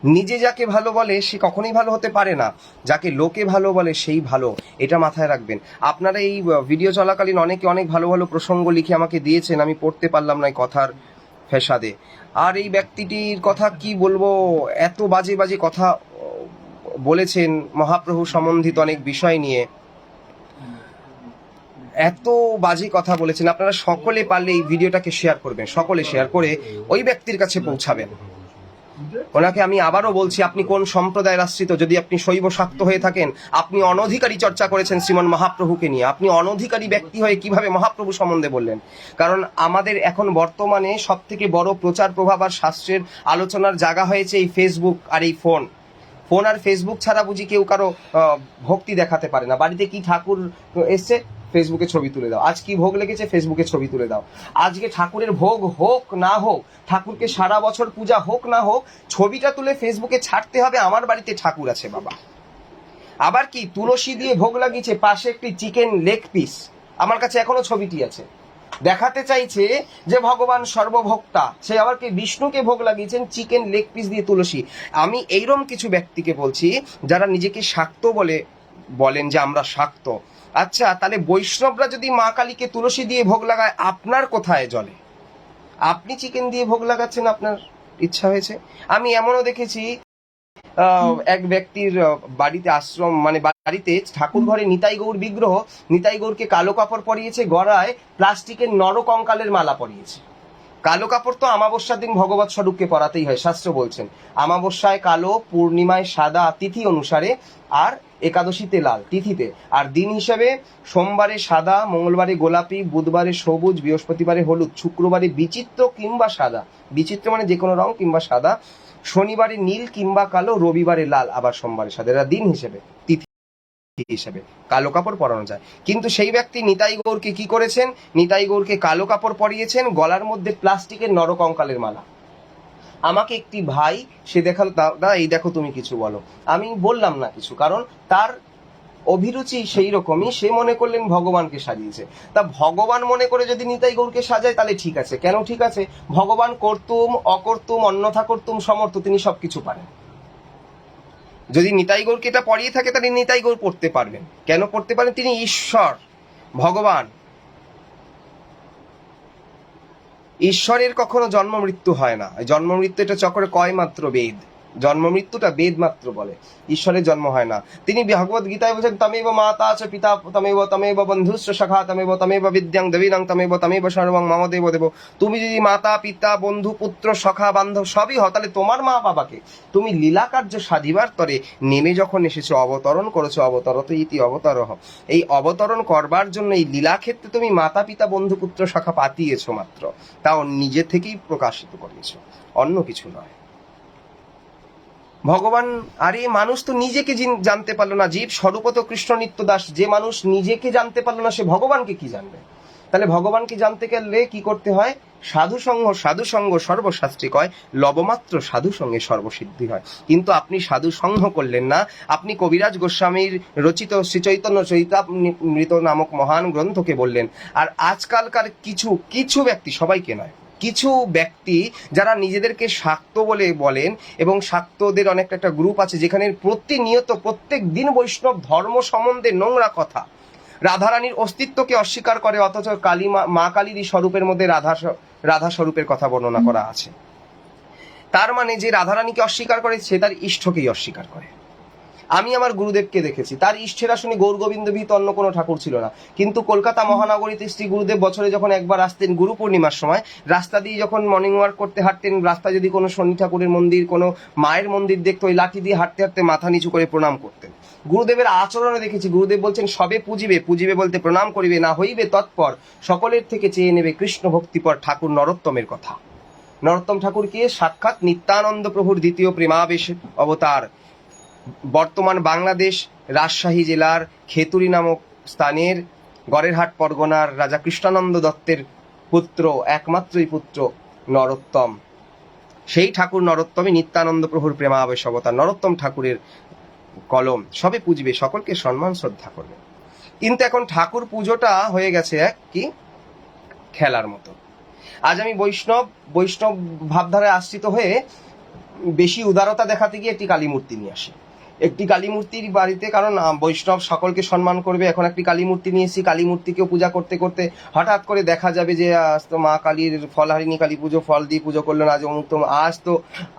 A: নিজে যাকে ভালো বলে সে কখনোই ভালো হতে পারে না, যাকে লোকে ভালো বলে সেই ভালো, এটা মাথায় রাখবেন। আপনারা এই ভিডিও চলাকালীন অনেকে অনেক ভালো ভালো প্রসঙ্গ লিখে আমাকে দিয়েছেন, আমি পড়তে পারলাম না এই কথার ফ্যাসাদে। আর এই ব্যক্তিটির কথা কি বলবো, এত বাজে বাজে কথা বলেছেন মহাপ্রভু সম্বন্ধিত অনেক বিষয় নিয়ে, এত বাজে কথা বলেছেন। আপনারা সকলে পারলে এই ভিডিওটাকে শেয়ার করবেন, সকলে শেয়ার করে ওই ব্যক্তির কাছে পৌঁছাবেন। ওনাকে আমি আবারও বলছি, আপনি কোন সম্প্রদায়ের আশ্রিত? যদি আপনি শৈব শাক্ত হয়ে থাকেন, আপনি অনধিকারী চর্চা করেছেন শ্রীমন মহাপ্রভুকে নিয়ে, আপনি অনধিকারী ব্যক্তি হয়ে কিভাবে মহাপ্রভু সম্বন্ধে বললেন? কারণ আমাদের এখন বর্তমানে সব থেকে বড় প্রচার প্রভাব আর শাস্ত্রের আলোচনার জায়গা হয়েছে এই ফেসবুক আর এই ফোন আর ফেসবুক ছাড়া বুঝি কেউ কারো ভক্তি দেখাতে পারে না। বাড়িতে কি ঠাকুর এসছে, ফেসবুকে ছবি তুলে দাও। আজ কি ভোগ লেগেছে, ফেসবুকে ছবি তুলে দাও। আজকে ঠাকুরের ভোগ হোক না হোক, ঠাকুরকে সারা বছর পূজা হোক না হোক, ছবিটা তুলে ফেসবুকে ছাড়তে হবে, আমার বাড়িতে ঠাকুর আছে বাবা। আবার কি তুলসী দিয়ে ভোগ লাগিয়েছে, পাশে একটি চিকেন লেগ পিস, আমার কাছে এখনো ছবিটি আছে, দেখাতে চাইছে যে ভগবান সর্বভোক্তা। সে আবার কি বিষ্ণুকে ভোগ লাগিয়েছেন চিকেন লেগ পিস দিয়ে তুলসী। আমি এইরকম কিছু ব্যক্তিকে বলছি যারা নিজেকে শাক্ত বলেন যে আমরা শাক্ত। আচ্ছা, তাহলে বৈষ্ণবরা যদি মা কালীকে তুলসী দিয়ে ভোগ লাগায়, আপনার কোথায় জ্বলে? আপনি চিকেন দিয়ে ভোগ লাগাচ্ছেন, আপনার ইচ্ছা হয়েছে। আমি এমনও দেখেছি এক ব্যক্তির বাড়িতে আশ্রম মানে বাড়িতে ঠাকুর ঘরে নিতাই গৌর বিগ্রহ, নিতাই গৌরকে কালো কাপড় পরিয়েছে, গলায় প্লাস্টিকের নরকঙ্কালের মালা পরিয়েছে। কালো কাপড় তো অমাবস্যার দিন ভগবত স্বরূপকে পরাতেই হয়, শাস্ত্র বলছেন। অমাবস্যায় কালো, পূর্ণিমায় সাদা তিথি অনুসারে, আর একাদশীতে লাল তিথিতে। আর দিন হিসেবে সোমবারে সাদা, মঙ্গলবারে গোলাপি, বুধবারে সবুজ, বৃহস্পতিবারে হলুদ, শুক্রবারে বিচিত্র কিংবা সাদা, বিচিত্র মানে যে কোনো রং কিংবা সাদা, শনিবারে নীল কিংবা কালো, রবিবারে লাল, আবার সোমবারে সাদা। এরা দিন হিসেবে, তিথি হিসেবে কালো কাপড় পরানো যায়। কিন্তু সেই ব্যক্তি নিতাই গৌরকে কি করেছেন? নিতাই গৌরকে কালো কাপড় পরিয়েছেন, গলার মধ্যে প্লাস্টিকের নরকঙ্কালের মালা। আমাকে একটি ভাই সে দেখালো, দাদা এই দেখো তুমি কিছু বলো। আমি বললাম না কিছু, কারণ তার অভিরুচি সেই রকমই, সে মনে করলেন ভগবানকে সাজিয়েছে। তা ভগবান মনে করে যদি নিতাই গৌরকে সাজায় তাহলে ঠিক আছে। কেন ঠিক আছে? ভগবান কর্তুম অকর্তুম অন্যথা কর্তুম সমর্থ, তিনি সবকিছু পারেন। যদি নিতাই গৌরকে এটা পড়িয়ে থাকে তাহলে নিতাই গৌর পড়তে পারবেন। কেন পড়তে পারেন? তিনি ঈশ্বর, ভগবান। ঈশ্বরের কখনো জন্ম মৃত্যু হয় না। জন্ম মৃত্যু এটা চক্রে কয় মাত্র বেদ, জন্ম মৃত্যুটা বেদ মাত্র বলে, ঈশ্বরের জন্ম হয় না। তিনি ভগবত গীতায় বলছেন, তমেব মাতা চ পিতা তমেব তমেব বন্ধুশ্চ সখা তমেব তমেব বিদ্যাং দেবীনাং তমেব তমেব সর্বং মম দেব দেব। তুমি যদি মাতা পিতা বন্ধু পুত্র সখা বান্ধব সবই হও, তাহলে তোমার মা বাবাকে তুমি লীলা কার্য সাধিবার তরে নেমে যখন এসেছো, অবতরণ করেছো, অবতরত ইতি অবতরহ, এই অবতরণ করবার জন্য এই লীলা ক্ষেত্রে তুমি মাতা পিতা বন্ধু পুত্র সখা পাতিয়েছো মাত্র, তাও নিজে থেকেই প্রকাশিত করিয়েছো, অন্য কিছু নয়। ভগবান, আরে মানুষ তো নিজেকে জানতে পারলো না, জীব স্বরূপত কৃষ্ণ নিত্য দাস। যে মানুষ নিজেকে জানতে পারলো না সে ভগবানকে কি জানবে? তাহলে ভগবানকে জানতে গেলে কি করতে হয়? সাধুসঙ্গ, সাধুসঙ্গ সর্বশাস্ত্রে কয়, লবমাত্র সাধুসঙ্গে সর্বসিদ্ধি হয়। কিন্তু আপনি সাধুসঙ্গ করলেন না, আপনি কবিরাজ গোস্বামীর রচিত শ্রীচৈতন্য চরিতামৃত নামক মহান গ্রন্থকে বললেন। আর আজকালকার কিছু কিছু ব্যক্তি, সবাইকে নয়, কিছু ব্যক্তি যারা নিজেদেরকে শাক্ত বলে বলেন, এবং শাক্তদের অনেকটা একটা গ্রুপ আছে যেখানে প্রতিনিয়ত প্রত্যেক দিন বৈষ্ণব ধর্ম সম্বন্ধে নোংরা কথা, রাধারানীর অস্তিত্বকে অস্বীকার করে, অথচ কালী মা কালীর স্বরূপের মধ্যে রাধা স্বরূপের কথা বর্ণনা করা আছে। তার মানে যে রাধারানীকে অস্বীকার করে সে তার ইষ্টকেই অস্বীকার করে। আমি আমার গুরুদেবকে দেখেছি, তার ইষ্টের আসনে গৌর গোবিন্দ বিহিত অন্য কোনো ঠাকুর ছিল না। কিন্তু কলকাতা মহানগরীতে শ্রী গুরুদেব বছরে যখন একবার আসতেন গুরু পূর্ণিমার সময়, রাস্তা দিয়ে যখন মর্নিং ওয়াক করতে হাঁটতেন, রাস্তায় যদি কোনো শনি ঠাকুরের মন্দির, কোনো মায়ের মন্দির দেখতো, ওই লাঠি দিয়ে হাঁটতে হাঁটতে মাথা নিচু করে প্রণাম করতেন। গুরুদেবের আচরণে দেখেছি, গুরুদেব বলছেন, সবে পুজিবে, পুজিবে বলতে প্রণাম করিবে, না হইবে তৎপর সকলের থেকে চেয়ে নেবে কৃষ্ণ ভক্তিপর ঠাকুর নরোত্তমের কথা। নরোত্তম ঠাকুরকে সাক্ষাৎ নিত্যানন্দ প্রভুর দ্বিতীয় প্রেমাবেশ অবতার। বর্তমান বাংলাদেশ রাজশাহী জেলার খেতুরি নামক স্থানের গড়েরহাট পরগনার রাজা কৃষ্ণানন্দ দত্তের পুত্র, একমাত্রই পুত্র নরোত্তম। সেই ঠাকুর নরোত্তমই নিত্যানন্দ প্রভুর প্রেমাবেশ অবতার। নরোত্তম ঠাকুরের কলম, সবে পুজবে, সকলকে সম্মান শ্রদ্ধা করবে। কিন্তু এখন ঠাকুর পুজোটা হয়ে গেছে এক কি খেলার মতো। আজ আমি বৈষ্ণব ভাবধারায় আশ্রিত হয়ে বেশি উদারতা দেখাতে গিয়ে একটি কালী মূর্তি নিয়ে আসি। একটি কালী মূর্তির বাড়িতে, কারণ বৈষ্ণব সকলকে সম্মান করবে, এখন একটি কালী মূর্তি নিয়ে এসেছি। কালী মূর্তিকেও পূজা করতে করতে হঠাৎ করে দেখা যাবে যে আজ তো মা কালীর ফলহারিণী কালী পুজো, ফল দিয়ে পুজো করলেন, আজ অমুক, আজ তো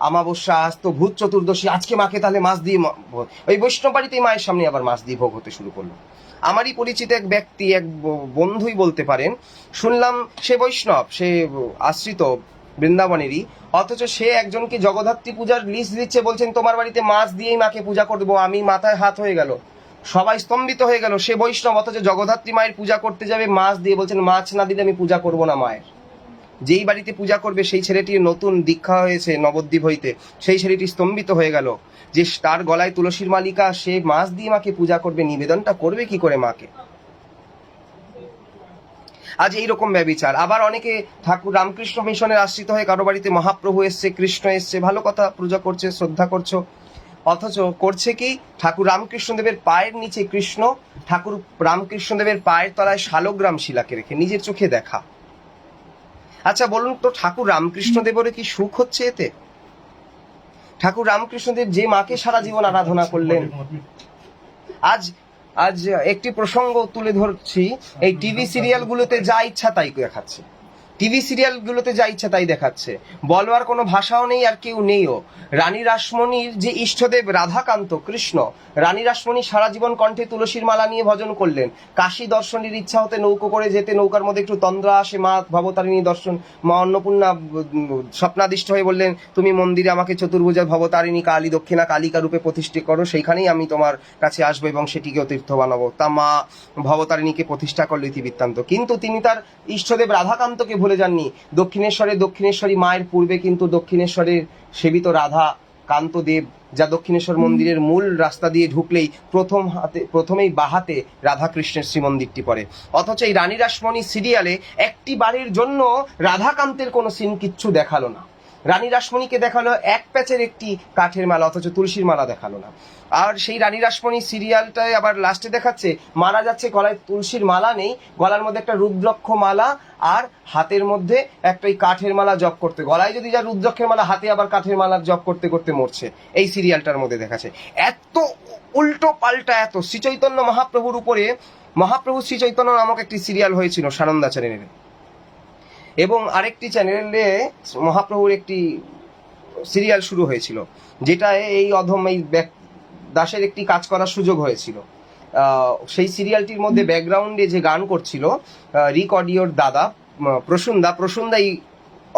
A: আমাবস্যা, আজ তো ভূত চতুর্দশী, আজকে মাকে তাহলে মাছ দিয়ে, ওই বৈষ্ণব বাড়িতেই মায়ের সামনে আবার মাছ দিয়ে ভোগ হতে শুরু করলো। আমারই পরিচিত এক ব্যক্তি, এক বন্ধুই বলতে পারেন, শুনলাম সে বৈষ্ণব, সে আশ্রিত বৃন্দাবনেরই, অথচ সে একজনকে জগদ্ধাত্রী পূজার লিস্ট দিচ্ছে, বলছেন তোমার বাড়িতে মাছ দিয়েই মাকে পূজা করে দেবো। আমি মাথায় হাত হয়ে গেল, সবাই স্তম্ভিত হয়ে গেল। সে বৈষ্ণব, অথচ জগদ্ধাত্রী মায়ের পূজা করতে যাবে মাছ দিয়ে, বলছেন মাছ না দিলে আমি পূজা করব না মায়ের। যেই বাড়িতে পূজা করবে সেই ছেলেটির নতুন দীক্ষা হয়েছে নবদ্বীপ হইতে, সেই ছেলেটি স্তম্ভিত হয়ে গেল যে তার গলায় তুলসীর মালিকা, সে মাছ দিয়ে মাকে পূজা করবে, নিবেদনটা করবে কি করে মাকে? আজ এইরকম ব্যবিচার। আবার অনেকে ঠাকুর রামকৃষ্ণ মিশনের আশ্রিত হয়ে কারো বাড়িতে মহাপ্রভু এসছে, কৃষ্ণ এসছে, ভালো কথা, পূজা করছে, শ্রদ্ধা করছো, অথচ করছে কি? ঠাকুর রামকৃষ্ণদেবের পায়ের নিচে কৃষ্ণ, ঠাকুর রামকৃষ্ণদেবের পায়ের তলায় শালগ্রাম শিলাকে রেখে নিজের চোখে দেখা। আচ্ছা বলুন তো, ঠাকুর রামকৃষ্ণদেবের কি সুখ হচ্ছে এতে? ঠাকুর রামকৃষ্ণদেব যে মাকে সারা জীবন আরাধনা করলেন, আজ একটি প্রসঙ্গ তুলে ধরছি, এই টিভি সিরিয়ালগুলোতে যা ইচ্ছা তাই দেখাচ্ছে। টিভি সিরিয়ালগুলোতে যা ইচ্ছা তাই দেখাচ্ছে, বলবার কোনো ভাষাও নেই আর কেউ নেইও। রানী রাসমণির যে ইষ্টদেব রাধাকান্ত কৃষ্ণ, রানী রাসমণি সারা জীবন কণ্ঠে তুলসীর মালা নিয়ে ভজন করলেন। কাশী দর্শনের ইচ্ছা হতে নৌকো করে যেতে, নৌকার মধ্যে একটু তন্দ্রা আসে, মা ভবতারিণী দর্শন, মা অন্নপূর্ণা স্বপ্নাদিষ্ট হয়ে বললেন, তুমি মন্দিরে আমাকে চতুর্ভুজা ভবতারিণী কালী দক্ষিণা কালিকা রূপে প্রতিষ্ঠা করো, সেইখানেই আমি তোমার কাছে আসবো এবং সেটিকেও তীর্থ বানাবো। তা মা ভবতারিণীকে প্রতিষ্ঠা করলো ইতিবৃত্তান্ত। কিন্তু তিনি তার ইষ্টদেব রাধাকান্তকে ভুলে যাননি। দক্ষিণেশ্বরী মায়ের পূর্বে কিন্তু দক্ষিণেশ্বরের সেবিত রাধা কান্তদেব, যা দক্ষিণেশ্বর মন্দিরের মূল রাস্তা দিয়ে ঢুকলেই প্রথমেই বাহাতে রাধাকৃষ্ণের শ্রীমন্দিরটি পড়ে। অথচ এই রানী রাসমণি সিরিয়ালে একটি বারের জন্য রাধাকান্তের কোনো সিন কিচ্ছু দেখালো না। রানী রাসমণিকে দেখালো এক প্যাচের একটি কাঠের মালা, অথচ তুলসীর মালা দেখালো না। আর সেই রানী রাসমণি সিরিয়ালটায় আবার লাস্টে দেখাচ্ছে মারা যাচ্ছে, গলায় তুলসীর মালা নেই, গলার মধ্যে একটা রুদ্রাক্ষ মালা আর হাতের মধ্যে একটা কাঠের মালা জপ করতে, গলায় যদি যা রুদ্রাক্ষের মালা, হাতে আবার কাঠের মালা জপ করতে করতে মরছে। এই সিরিয়ালটার মধ্যে দেখাচ্ছে এত উল্টো পাল্টা, এত। শ্রীচৈতন্য মহাপ্রভুর উপরে মহাপ্রভু শ্রীচৈতন্য নামক একটি সিরিয়াল হয়েছিল সানন্দা চ্যানেলে, এবং আরেকটি চ্যানেলে মহাপ্রভুর একটি সিরিয়াল শুরু হয়েছিল, যেটায় এই অধম এই দাসের একটি কাজ করার সুযোগ হয়েছিল। সেই সিরিয়ালটির মধ্যে ব্যাকগ্রাউন্ডে যে গান করছিল রিক অডিওর দাদা প্রসুন্দা এই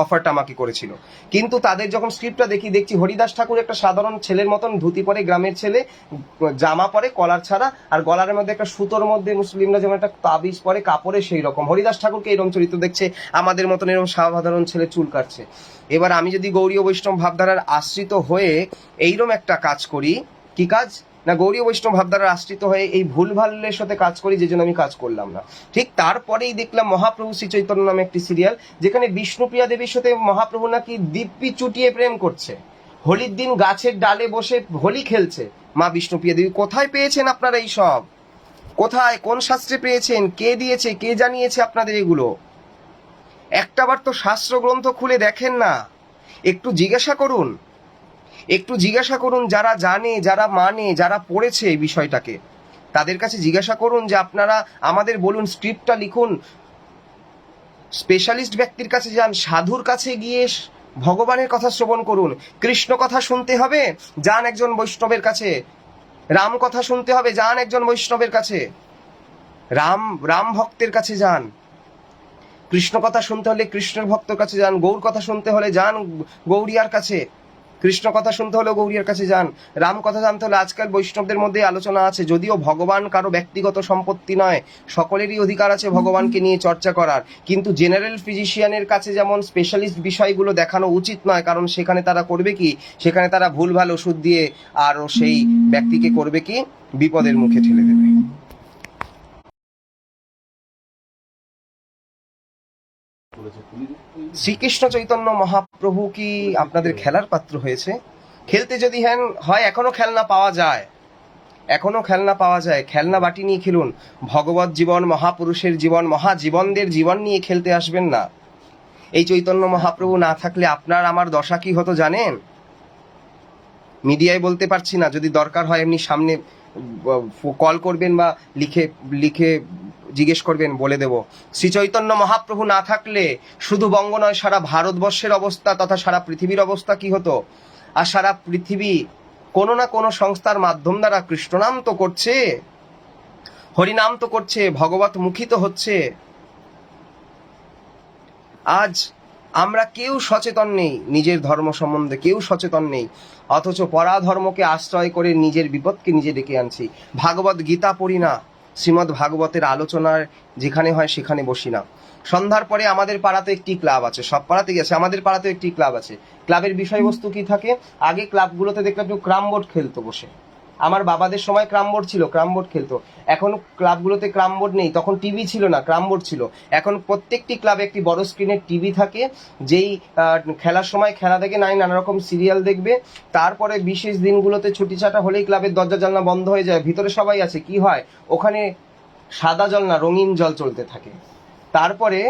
A: অফারটা আমাকে করেছিল। কিন্তু তাদের যখন স্ক্রিপ্টটা দেখছি হরিদাস ঠাকুর একটা সাধারণ ছেলের মতন ধুতি পরে, গ্রামের ছেলে, জামা পরে কলার ছাড়া, আর গলার মধ্যে একটা সুতোর মধ্যে মুসলিমরা যেমন একটা তাবিজ পরে কাপড়ে, সেই রকম হরিদাস ঠাকুরকে এরকম চরিত্র দেখছে, আমাদের মতন এরকম সাধারণ ছেলে চুল কাটছে। এবার আমি যদি গৌড়ীয় বৈষ্ণব ভাবধারার আশ্রিত হয়ে এইরকম একটা কাজ করি, কি কাজ না, গৌড়ীয় বৈষ্ণব ভাবধারার আশ্রিত হয়ে এই ভুলভালের সাথে কাজ করি, যে জন্য আমি কাজ করলাম না। ঠিক তারপরেই দেখলাম মহাপ্রভু শ্রী চৈতন্য নামে একটি সিরিয়াল, যেখানে বিষ্ণুপ্রিয়া দেবীর সাথে মহাপ্রভু নাকি দিব্যি চুটিয়ে প্রেম করছে, হোলির দিন গাছের ডালে বসে হোলি খেলছে। মা বিষ্ণুপ্রিয়া দেবী কোথায় পেয়েছেন আপনারা এই সব? কোথায়, কোন শাস্ত্রে পেয়েছেন? কে দিয়েছে, কে জানিয়েছে আপনাদের এগুলো? একটাবার তো শাস্ত্র গ্রন্থ খুলে দেখেন না, একটু জিজ্ঞাসা করুন, যারা জানে, যারা মানে, যারা পড়েছে এই বিষয়টাকে, তাদের কাছে জিজ্ঞাসা করুন যে আপনারা আমাদের বলুন, স্ক্রিপ্টটা লিখুন, স্পেশালিস্ট ব্যক্তির কাছে যান, সাধুর কাছে গিয়ে ভগবানের কথা শ্রবণ করুন। কৃষ্ণ কথা শুনতে হবে, যান একজন বৈষ্ণবের কাছে। রাম কথা শুনতে হবে, যান একজন বৈষ্ণবের কাছে, রাম ভক্তের কাছে যান। কৃষ্ণ কথা শুনতে হলে কৃষ্ণের ভক্তের কাছে যান, গৌর কথা শুনতে হলে যান গৌরিয়ার কাছে, কৃষ্ণ কথা শুনতে হলে গৌরিয়ার কাছে যান, রাম কথা জানতে হলে আজকাল বৈষ্ণবদের মধ্যে আলোচনা আছে, যদিও ভগবান কারো ব্যক্তিগত সম্পত্তি নয়, সকলেরই অধিকার আছে ভগবানকে নিয়ে চর্চা করার, কিন্তু জেনারেল ফিজিশিয়ানের কাছে যেমন স্পেশালিস্ট বিষয়গুলো দেখানো উচিত নয়, কারণ সেখানে তারা করবে কি, সেখানে তারা ভুলভাল ওষুধ দিয়ে আরও সেই ব্যক্তিকে করবে কি, বিপদের মুখে ঠেলে দেবে। শ্রীকৃষ্ণ চৈতন্য মহাপ্রভু কি আপনাদের খেলার পাত্র হয়েছে? খেলতে যদি হয় এখনো খেলনা পাওয়া যায়, খেলনা বাটি নিয়ে খেলুন। ভগবত জীবন, মহাপুরুষের জীবন, মহাজীবনদের জীবন নিয়ে খেলতে আসবেন না। এই চৈতন্য মহাপ্রভু না থাকলে আপনার আমার দশা কি হতো জানেন? মিডিয়ায় বলতে পারছি না, যদি দরকার হয় এমনি সামনে কল করবেন বা লিখে জিজ্ঞেস করবেন, বলে দেব। শ্রী চৈতন্য মহাপ্রভু না থাকলে শুধু বঙ্গ নয়, সারা ভারতবর্ষের অবস্থা তথা সারা পৃথিবীর অবস্থা কি হতো? আর সারা পৃথিবী কোনো না কোনো সংস্থার মাধ্যম দ্বারা কৃষ্ণনাম তো করছে, হরিনাম তো করছে, ভগবত মুখী তো হচ্ছে। আজ আমরা কেউ সচেতন নেই, নিজের ধর্ম সম্বন্ধে কেউ সচেতন নেই, অথচ পরাধর্মকে আশ্রয় করে নিজের বিপদকে নিজে ডেকে আনছি। ভাগবত গীতা পড়ি না, শ্রীমদ্ ভাগবতের আলোচনার যেখানে হয় সেখানে বসি না। সন্ধ্যার পরে আমাদের পাড়াতে একটি ক্লাব আছে, সব পাড়াতে গেছে, আমাদের পাড়াতে একটি ক্লাব আছে। ক্লাবের বিষয়বস্তু কি থাকে? আগে ক্লাবগুলোতে দেখলাম কেউ ক্রাম বোর্ড খেলতো বসে, আমার বাবাদের সময় ক্রাম বোর্ড ছিল, ক্রাম বোর্ড খেলতো। এখন ক্লাবগুলোতে ক্রাম বোর্ড নেই, তখন টিভি ছিল না, ক্রাম বোর্ড ছিল। এখন প্রত্যেকটি ক্লাবে একটি বড় স্ক্রিনের টিভি থাকে, যেই খেলার সময় খেলা দেখে, নানা রকম সিরিয়াল দেখবে। তারপরে বিশেষ দিনগুলোতে ছুটি ছাটা হলেই ক্লাবের দরজা জানলা বন্ধ হয়ে যায়, ভিতরে সবাই আছে। কি হয় ওখানে? সাদা জল না, রঙিন জল চলতে থাকে। তারপরে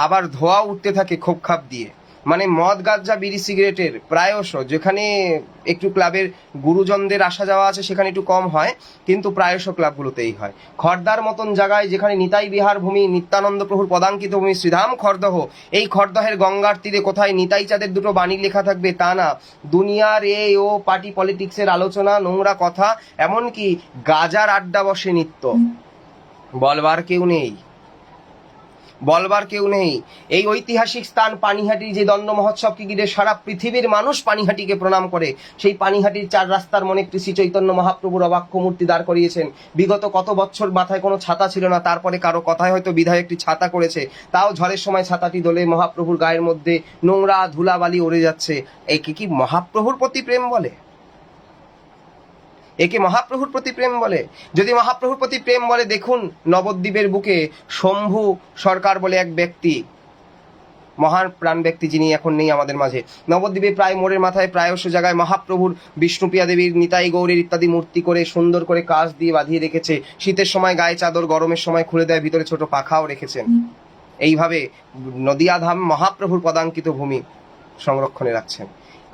A: আবার ধোয়া উঠতে থাকে খোপ খাপ দিয়ে। মানে মদ গাঁজা বিড়ি সিগারেটের প্রায়শ, যেখানে একটু ক্লাবের গুরুজনদের আসা যাওয়া আছে সেখানে একটু কম হয়, কিন্তু প্রায়শ ক্লাবগুলোতেই হয়। খর্দার মতন জায়গায়, যেখানে নিতাই বিহার ভূমি, নিত্যানন্দ প্রভুর পদাঙ্কিত ভূমি, শ্রীধাম খর্দহ, এই খর্দহের গঙ্গার তীরে কোথায় নিতাই চাঁদের দুটো বাণী লেখা থাকবে তা না, দুনিয়ার ও পার্টি পলিটিক্সের আলোচনা, নোংরা কথা, এমনকি গাজার আড্ডা বসে নিত্য। বলবার কেউ নেই, বলবার কেউ নেই। এই ঐতিহাসিক স্থান পানিহাটি, যে দণ্ড মহোৎসবকে ঘিরে সারা পৃথিবীর মানুষ পানিহাটিকে প্রণাম করে, সেই পানিহাটির 4 রাস্তার মনে একটি শ্রী চৈতন্য মহাপ্রভুর অবাক্য মূর্তি দাঁড় করিয়েছেন। বিগত কত বছর মাথায় কোনো ছাতা ছিল না, তারপরে কারো কথায় হয়তো বিধায় একটি ছাতা করেছে, তাও ঝড়ের সময় ছাতাটি দোলে, মহাপ্রভুর গায়ের মধ্যে নোংরা ধুলাবালি উড়ে যাচ্ছে। একে কি মহাপ্রভুর প্রতি প্রেম বলে? একে মহাপ্রভুর প্রতি প্রেম বলে? যদি মহাপ্রভুর প্রতি প্রেম বলে, দেখুন নবদ্বীপের বুকে শম্ভু সরকার বলে এক ব্যক্তি, মহান প্রাণ ব্যক্তি, যিনি এখন নেই আমাদের মাঝে, নবদ্বীপে প্রায় মোড়ের মাথায় প্রায়শ জায়গায় মহাপ্রভুর, বিষ্ণুপ্রিয়া দেবীর, নিতাই গৌরের ইত্যাদি মূর্তি করে সুন্দর করে কাঁচ দিয়ে বাঁধিয়ে রেখেছে। শীতের সময় গায়ে চাদর, গরমের সময় খুলে দেয়, ভিতরে ছোট পাখাও রেখেছেন। এইভাবে নদিয়া ধাম মহাপ্রভুর পদাঙ্কিত ভূমি সংরক্ষণে রাখছেন।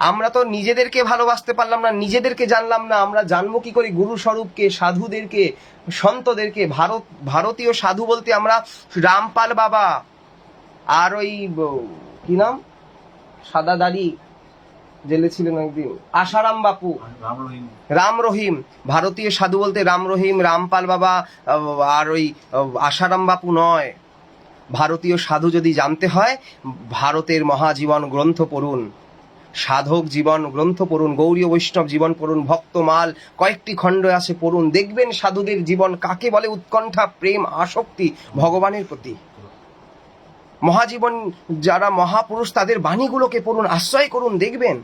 A: আমরা তো নিজেদেরকে ভালোবাসতে পারলাম না, নিজেদেরকে জানলাম না, আমরা জানবো কি করে গুরু স্বরূপকে, সাধুদেরকে, সন্তদেরকে? ভারতীয় সাধু বলতে আমরা রামপাল বাবা আর ওই কি নাম, সাদা দাড়ি জেলে ছিলেন একদিন, আশারাম বাপু, রাম রহিম। ভারতীয় সাধু বলতে রাম রহিম, রামপাল বাবা আর ওই আশারাম বাপু নয়। ভারতীয় সাধু যদি জানতে হয়, ভারতের মহাজীবন গ্রন্থ পড়ুন, সাধক জীবন গ্রন্থ পড়ুন, গৌরীয় বৈষ্ণব জীবন পড়ুন, ভক্তমাল কয়েকটি খণ্ড আছে পড়ুন, দেখবেন সাধুদের জীবন কাকে বলে। উৎকণ্ঠা, প্রেম, আসক্তি ভগবানের প্রতি। মহাজীবন যারা মহাপুরুষ, তাদের বাণীগুলোকে পড়ুন, আশ্রয় করুন, দেখবেন।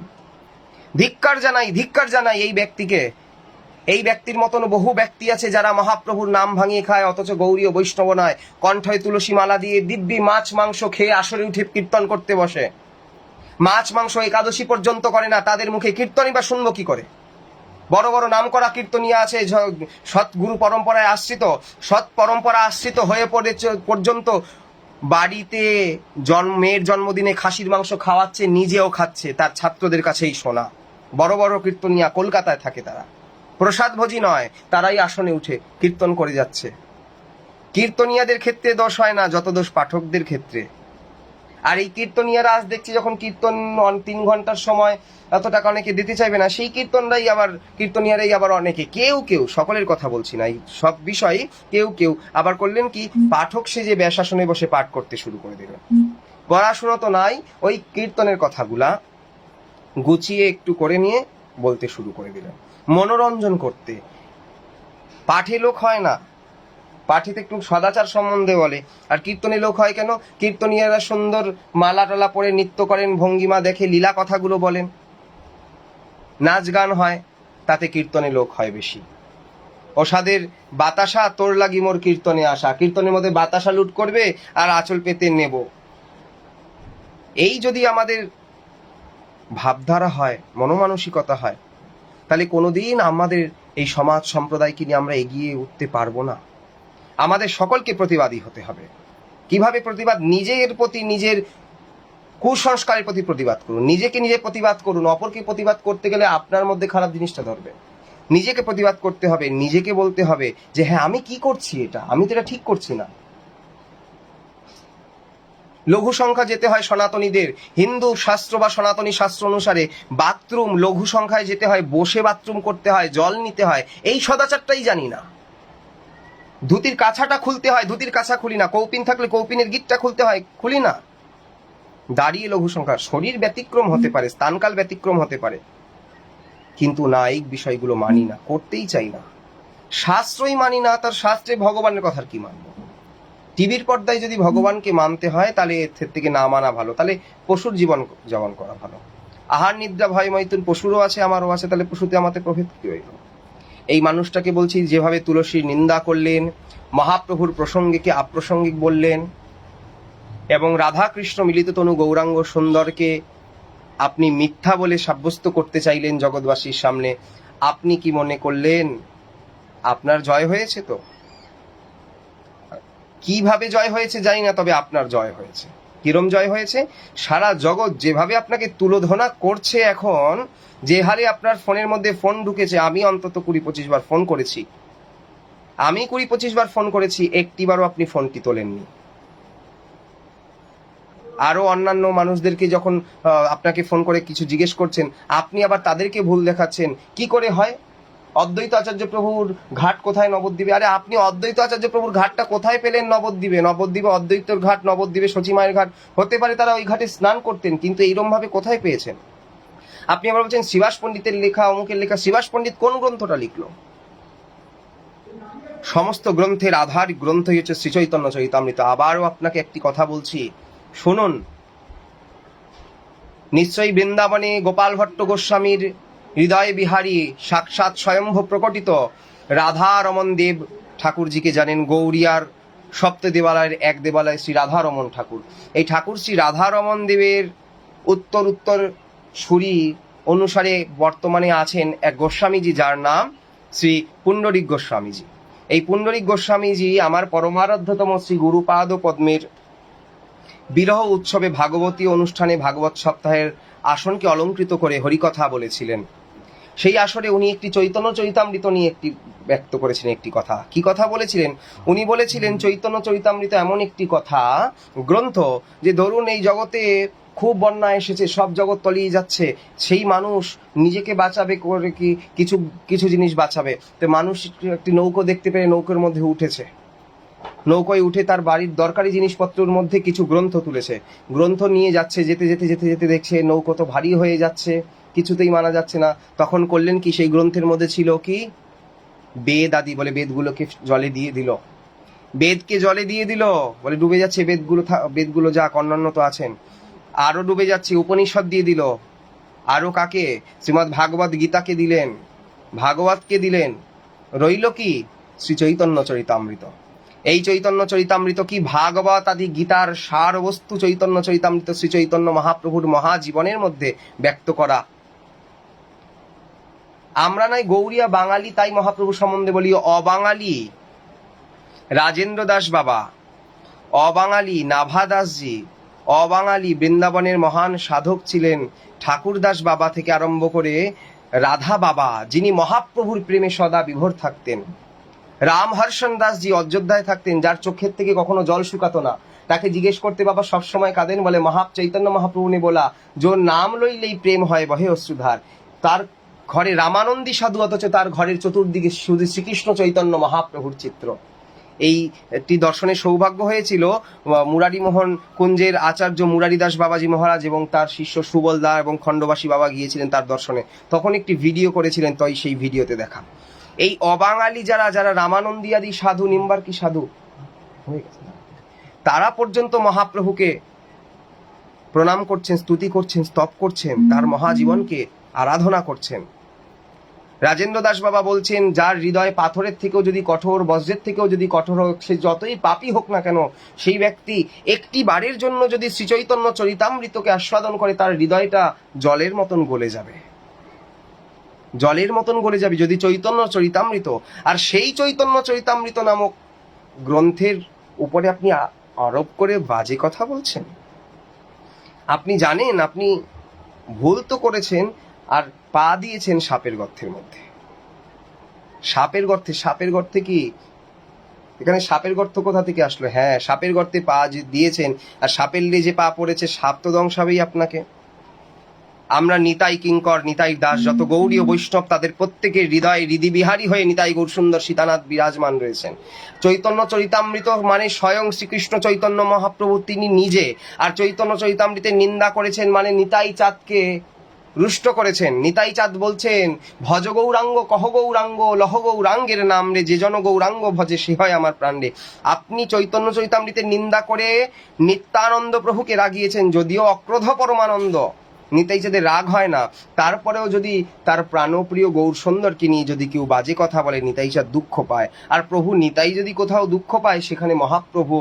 A: ধিক্কার জানাই, ধিক্কার জানাই এই ব্যক্তিকে। এই ব্যক্তির মতন বহু ব্যক্তি আছে যারা মহাপ্রভুর নাম ভাঙিয়ে খায়, অথচ গৌরীয় বৈষ্ণব নয়। কণ্ঠে তুলসী মালা দিয়ে দিব্যি মাছ মাংস খেয়ে আসরে উঠে কীর্তন করতে বসে। মাছ মাংস একাদশী পর্যন্ত করে না, তাদের মুখে কীর্তনই বা শুনবো কি করে? বড় বড় নাম করা কীর্তনীয় আছে, সৎ গুরু পরম্পরায় আশ্রিত, সৎ পরম্পরা আশ্রিত হয়ে পর্যন্ত বাড়িতে মেয়ের জন্মদিনে খাসির মাংস খাওয়াচ্ছে, নিজেও খাচ্ছে, তার ছাত্রদের কাছেই শোনা। বড় বড় কীর্তনিয়া কলকাতায় থাকে, তারা প্রসাদভোজী নয়, তারাই আসনে উঠে কীর্তন করে যাচ্ছে। কীর্তনিয়াদের ক্ষেত্রে দোষ হয় না যত দোষ পাঠকদের ক্ষেত্রে। আর এই কীর্তনিয়ারা আজ দেখছি, যখন কীর্তন 3 ঘন্টার সময় এত টাকা অনেকে দিতে চাইবে না, সেই কীর্তনিয়ারাই আবার অনেকে, কেউ সকলের কথা বলছি না, এই সব বিষয়ে কেউ আবার করলেন কি, পাঠক সেজে ব্যাসাসনে বসে পাঠ করতে শুরু করে দিলেন। পড়াশোনা তো নাই, ওই কীর্তনের কথাগুলা গুছিয়ে একটু করে নিয়ে বলতে শুরু করে দিলেন, মনোরঞ্জন করতে। পাঠে লোক হয় না, পাঠিতে একটু সদাচার সম্বন্ধে বলে। আর কীর্তনে লোক হয় কেন? কীর্তনীয়রা সুন্দর মালা টালা পরে নৃত্য করেন, ভঙ্গিমা দেখে লীলা কথাগুলো বলেন, নাচ গান হয়, তাতে কীর্তনে লোক হয় বেশি। ওসাদের বাতাসা তোর লাগি মোর কীর্তনে আসা, কীর্তনের মধ্যে বাতাসা লুট করবে আর আঁচল পেতে নেব। এই যদি আমাদের ভাবধারা হয়, মনোমানসিকতা হয়, তাহলে কোনোদিন আমাদের এই সমাজ সম্প্রদায়কে নিয়ে আমরা এগিয়ে উঠতে পারবো না। আমাদের সকলকে প্রতিবাদী হতে হবে। কিভাবে প্রতিবাদ? নিজের প্রতি, নিজের কুসংস্কারের প্রতি প্রতিবাদ করুন, নিজেকে নিজে প্রতিবাদ করুন। অপরকে প্রতিবাদ করতে গেলে আপনার মধ্যে খারাপ জিনিসটা ধরবে। নিজেকে প্রতিবাদ করতে হবে, নিজেকে বলতে হবে যে হ্যাঁ, আমি কি করছি, আমি তো এটা ঠিক করছি না। লঘু সংখ্যা যেতে হয় সনাতনীদের, হিন্দু শাস্ত্র বা সনাতনী শাস্ত্র অনুসারে বাথরুম লঘু সংখ্যায় যেতে হয়, বসে বাথরুম করতে হয়, জল নিতে হয়, এই সদাচারটাই জানি না। ধুতির কাছাটা খুলতে হয়, ধুতির কাছা খুলি না। কৌপিন থাকলে কৌপিনের গিটটা খুলতে হয়, খুলি না। দাঁড়িয়ে লঘু সংখ্যা। শরীর ব্যতিক্রম হতে পারে, স্থানকাল ব্যতিক্রম হতে পারে, কিন্তু না, এই বিষয়গুলো মানি না, করতেই চাই না। শাস্ত্রই মানি না, তার শাস্ত্রে ভগবানের কথার কি মানব? টিভির পর্দায় যদি ভগবানকে মানতে হয়, তাহলে এর থেকে না মানা ভালো, তাহলে পশুর জীবন যাপন করা ভালো। আহার নিদ্রা ভয় মৈথুন পশুরও আছে, আমারও আছে, তাহলে পশুতে আমাদের প্রভেদ কি হইল? এই মানুষটাকে বলছি, যেভাবে তুলসীর নিন্দা করলেন, মহাপ্রভুর প্রসঙ্গকে আপ্রাসঙ্গিক বললেন, এবং রাধাকৃষ্ণ মিলিত তনু গৌরাঙ্গ সুন্দরকে আপনি মিথ্যা বলে সাব্যস্ত করতে চাইলেন জগৎবাসীর সামনে, আপনি কি মনে করলেন আপনার জয় হয়েছে? তো কিভাবে জয় হয়েছে জানি না, তবে আপনার জয় হয়েছে। কিরম জয় হয়েছে? সারা জগৎ যেভাবে আপনাকে তুলোধনা করছে এখন, যে হারে আপনার ফোনের মধ্যে ফোন ঢুকেছে, আমি অন্তত 20-25 বার ফোন করেছি, আমি 20-25 বার ফোন করেছি, একটিবারও আপনি ফোনটি তোলেননি। আরো অন্যান্য মানুষদেরকে যখন আপনাকে ফোন করে কিছু জিজ্ঞেস করছেন, আপনি আবার তাদেরকে ভুল দেখাচ্ছেন। কি করে হয়? অদ্বৈত আচার্য প্রভুর ঘাট কোথায় নবদ্বীপে? আরে আপনি অদ্বৈত আচার্য প্রভুর ঘাটটা কোথায় পেলেন? নবদ্বীপে। নবদ্বীপে অদ্বৈতর ঘাট, নবদ্বীপে সচিমায়ের ঘাট, হতে পারে তারা ওই ঘাটে স্নান করতেন, কিন্তু এইরকম ভাবে কোথায় পেয়েছেন? আপনি আবার বলছেন শিবাস পণ্ডিতের লেখা, অমুকের লেখা। শিবাস পণ্ডিত কোন গ্রন্থটা লিখলো? সমস্ত গ্রন্থের আধার গ্রন্থই হচ্ছে শ্রীচৈতন্য চরিতামৃত। আবারও আপনাকে একটি কথা বলছি, শুনুন। নিশ্চয়ই বৃন্দাবনে গোপাল ভট্ট গোস্বামীর হৃদয় বিহারী সাক্ষাৎ স্বয়ম্ভ প্রকটিত রাধা রমন দেব ঠাকুরজিকে জানেন। গৌড়িয়ার সপ্ত দেবালয়ের এক দেবালয় শ্রী রাধা রমন ঠাকুর। এই ঠাকুর শ্রী রাধা রমন দেবের উত্তর সুরি অনুসারে বর্তমানে আছেন এক গোস্বামীজি, যার নাম শ্রী পুণ্ডরিক গোস্বামীজি। এই পুণ্ডরিক গোস্বামীজি আমার পরমারাধ্যতম শ্রী গুরুপাদ পদ্মের বিরহ উৎসবে ভাগবতী অনুষ্ঠানে ভাগবত সপ্তাহের আসনকে অলঙ্কৃত করে হরিকথা বলেছিলেন। সেই আসরে উনি একটি চৈতন্য চরিতামৃত নিয়ে একটি ব্যক্ত করেছিলেন একটি কথা। কি কথা বলেছিলেন? উনি বলেছিলেন চৈতন্য চরিতামৃত এমন একটি কথা গ্রন্থ, যে ধরুন এই জগতে খুব বন্যা এসেছে, সব জগৎ তলিয়ে যাচ্ছে, সেই মানুষ নিজেকে বাঁচাবে করে কি কিছু কিছু জিনিস বাঁচাবে, তো মানুষ একটি নৌকো দেখতে পেয়ে নৌকোর মধ্যে উঠেছে, নৌকোয় উঠে তার বাড়ির দরকারি জিনিসপত্রের মধ্যে কিছু গ্রন্থ তুলেছে, গ্রন্থ নিয়ে যাচ্ছে, যেতে যেতে যেতে যেতে দেখছে নৌকো তো ভারী হয়ে যাচ্ছে, কিছুতেই মানা যাচ্ছে না। তখন করলেন কি, সেই গ্রন্থের মধ্যে ছিল কি বেদ আদি, বলে বেদগুলোকে জলে দিয়ে দিল, বেদকে জলে দিয়ে দিল, বলে ডুবে যাচ্ছে বেদগুলো, বেদগুলো যাক, অন্যান্য তো আছেন, আরো ডুবে যাচ্ছে। উপনিষদ দিয়ে দিল, আরো কাকে? শ্রীমৎ ভাগবত গীতাকে দিলেন, ভাগবতকে দিলেন, রইল কি? শ্রী চৈতন্য চরিতামৃত। এই চৈতন্য চরিতামৃত কি ভাগবত আদি গীতার সার বস্তু চৈতন্য চরিতামৃত শ্রী চৈতন্য মহাপ্রভুর মহাজীবনের মধ্যে ব্যক্ত করা। আমরা নাই গৌড়িয়া বাঙালি, তাই মহাপ্রভু সম্বন্ধে বলি অবাঙালি। রাজেন্দ্র দাস বাবা অবাঙালি, নাভা দাসজি অবাঙালি, বৃন্দাবনের মহান সাধক ছিলেন ঠাকুরদাস বাবা থেকে আরম্ভ করে রাধা বাবা, যিনি মহাপ্রভুর প্রেমে সদা বিভোর থাকতেন। রামহর্ষণ দাসজি অযোধ্যায় থাকতেন, যার চোখের থেকে কখনো জল শুকাতো না। তাকে জিজ্ঞেস করতে বাবা সবসময় কাঁদেন, বলে চৈতন্য মহাপ্রভু নে বলা, জোর নাম লইলেই প্রেম হয় বহে অশ্রুধার। তার ঘরে রামানন্দী সাধু, অথচ তার ঘরের চতুর্দিকে শুধু শ্রীকৃষ্ণ চৈতন্য মহাপ্রভুর চিত্র। এই একটি দর্শনের সৌভাগ্য হয়েছিল মুরারি মোহন কুঞ্জের আচার্য মুরারিদাস বাবাজি মহারাজ এবং তার শিষ্য সুবল দা এবং খণ্ডবাসী বাবা গিয়েছিলেন তার দর্শনে, তখন একটি ভিডিও করেছিলেন, তাই সেই ভিডিওতে দেখা। এই অবাঙালি যারা যারা রামানন্দী আদি সাধু, নিম্বার কি সাধু হয়ে গেছে, তারা পর্যন্ত মহাপ্রভুকে প্রণাম করছেন, স্তুতি করছেন, স্তব করছেন, তার মহাজীবনকে আরাধনা করছেন। রাজেন্দ্র দাস বাবা বলছেন, যার হৃদয় পাথরের থেকেও যদি কঠোর, বজ্রের থেকেও যদি কঠোর হোক, সে যতই পাপী হোক না কেন, সেই ব্যক্তি একটি বারের জন্য যদি শ্রীচৈতন্য চরিতামৃতকে আস্বাদন করে, তার হৃদয়টা জলের মতন গলে যাবে, জলের মতন গলে যাবে যদি চৈতন্য চরিতামৃত। আর সেই চৈতন্য চরিতামৃত নামক গ্রন্থের উপরে আপনি আরোপ করে বাজে কথা বলছেন। আপনি জানেন আপনি ভুল তো করেছেন, আর পা দিয়েছেন সাপের গর্তের মধ্যে। সাপের গর্তে, সাপের গর্তে কি এখানে সাপের গর্ত কোথা থেকে আসলো? হ্যাঁ, সাপের গর্তে পা দিয়েছেন, আর সাপের লেজে পা পড়েছে, সাপ তো দংশাবেই আপনাকে। আমরা নিতাই কিঙ্কর, নিতাই দাস, যত গৌড়ীয় বৈষ্ণব, তাদের প্রত্যেকের হৃদয়ে হৃদিবিহারী হয়ে নিতাই গৌরসুন্দর সীতানাথ বিরাজমান রয়েছেন। চৈতন্য চরিতামৃত মানে স্বয়ং শ্রীকৃষ্ণ চৈতন্য মহাপ্রভু তিনি নিজে। আর চৈতন্য চরিতামৃতের নিন্দা করেছেন মানে নিতাই চাঁদকে রুষ্ট করেছেন। নিতাই চাঁদ বলছেন, ভজ গৌরাঙ্গ কহ গৌরাঙ্গ লহ গৌরাঙ্গের নাম রে, যে জন গৌরাঙ্গ ভজে সে হয় আমার প্রাণ রে। আপনি চৈতন্য চরিতামৃতের নিন্দা করে নিত্যানন্দ প্রভুকে রাগিয়েছেন, যদিও অক্রোধ পরমানন্দ, নিতাই চাঁদের রাগ হয় না, তারপরেও যদি তার প্রাণপ্রিয় গৌর সুন্দরকে নিয়ে যদি কেউ বাজে কথা বলে, নিতাই চাঁদ দুঃখ পায়। আর প্রভু নিতাই যদি কোথাও দুঃখ পায়, সেখানে মহাপ্রভু